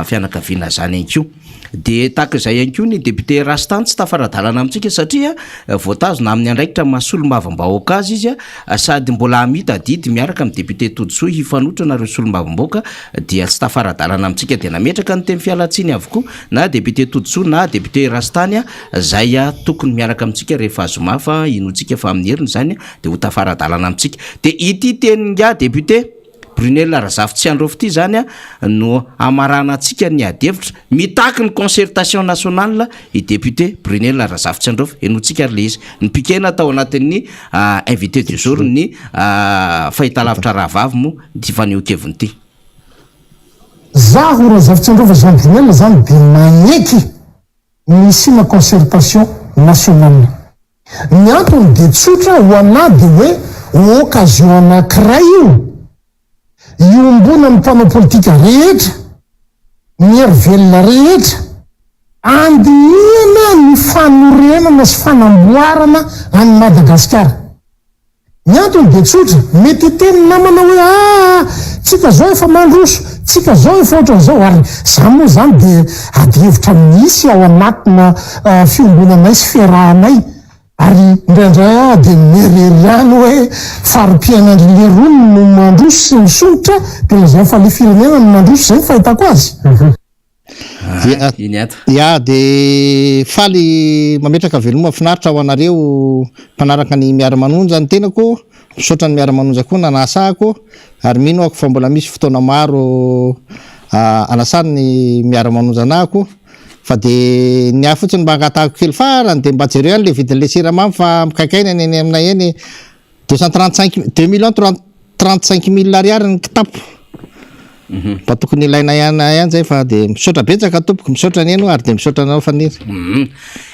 D: fianakaviana zany anko de tahaka izay anko ny député Rastany tsy tafaradalana amintsika satria voatazona amin'ny andraikitra mahasolo-mavambahoaka azy izy sady mbola amita didy miaraka amin'ny député Todsoa hifanotra nareo solom-bavambahoaka dia tsy tafaradalana amintsika de nametraka ny teny fialatsiny avokoa na député Todsoa na député Rastany zay tokony miaraka amintsika rehefa azomafa inotsika fa amin'ny heriny zany de ho tafaradalana amintsika de ity teninga député Brunel Razafy tsy androfo ty zany no amaranantsika ny adevitra mitaky ny concertation nationale i député Brunel Razafy tsy androfo enotsika le izy ny pikena tao anatin'ny invité du jour ny fahitalavitra rahavavy mo ty faneokeviny ty
F: zaho Razafy tsy androfo Jean Brunel zany de magneky ny sina concertation nationale ny antony de tsotra ho ana de hoe occasion anankiray iombona ny mpanao politika rehetra miery velona rehetra andihana ny fanorenana sy fanamboarana any Madagasikara ny antony de tsotra mety teny namana hoe tsika zao efa mandroso tsika zao efa ohatran'izao ary za moa zany de adihevitra misy ao anatina fiombonanay sy fiarahanay ary indraindray de mirery hoe farim-piainandry le rono no mandroso sy misolotra de lazay fa le firenena no mandroso zay fahitako azy
E: de faly mametraka veloma finaritra ao anareo mpanaraka ny miara-manonja ny tenako misaotra ny miara-manonja koa nanasahako ary mino ako fa mbola misy fotoana maro anasany ny miara-manonja anahako fa de ny afotsiny mba angatahako kely farany de mba jereo any le vidin'le siramamy fa mikakaina eny aminay eny 235 ariary ny kitapo mba tokony ilaina ihany zay fa de misaotra betsaka tompoko misaotra ny eno ary de misaotra anao faniry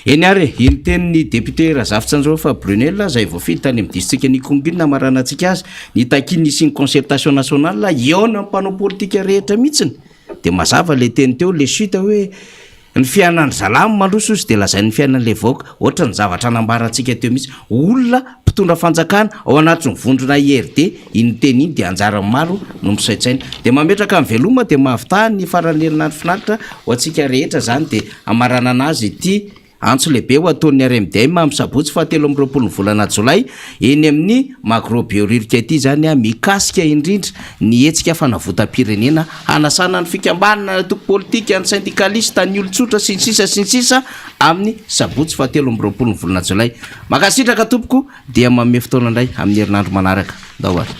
D: eny ary iny tenin'ny député Razafy tsy androfo fa Brunel zay voafily tany amin'ny district ny Kombina maranantsika azy ny takiny nisy concertation nationale iona mpanao politika rehetra mihitsiny de mazava le teny teo le suite hoe ny fiainan'ny zalamo mandroso izy de lazay ny fiainan'le vaoka ohatra ny zavatra anambarantsika teo mihitsy olona mpitondra fanjakana ao anatin'ny vondrona IRD iny teny iny de anjara maro no misaitsaina de mametraka amin'ny veloma de mahavita ny faranerinany finaritra ho antsika rehetra zany de amarana anazy ity antso lehibe ho ataon'ny RMDM amin'ny sabotsy 17 volana Jolay eny amin'ny macro-bioririka ity zany mikasika indrindra ny hetsika fanavotam-pirenena hanasana ny fikambanana toko politika ny syndicaliste ny olon-tsotra sy ny sisa amin'ny sabotsy 17 volana Jolay makasitraka tompoko dia manome fotoana indray amin'ny herinandro manaraka dahoary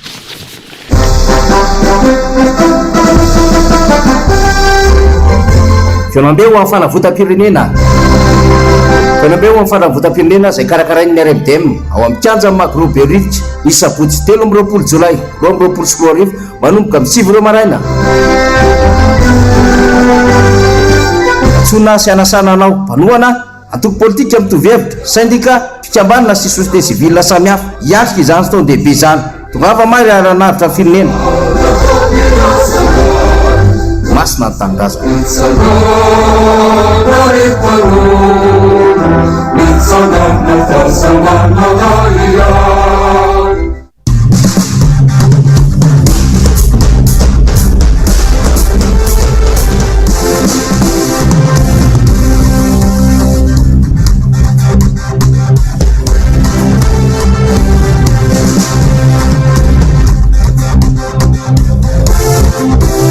C: Fianambeo amin'ny fanavotam-pirenena Fianambeo amin'ny fanavotam-pirenena zay karakarain'ny RMDM ao amin'ny kianja macro-bioririka isabotsy 13 Jolay 2024 manomboka amin'ny 7 maraina atsona sy anasana anao mpanoana antoko politika mitovy hevitra syndicat fikambanana sy société civile samihafa hiatrika izany fotoana dehibe izany tongava mary aranavitra ny firenena masina ny tangaza
G: It's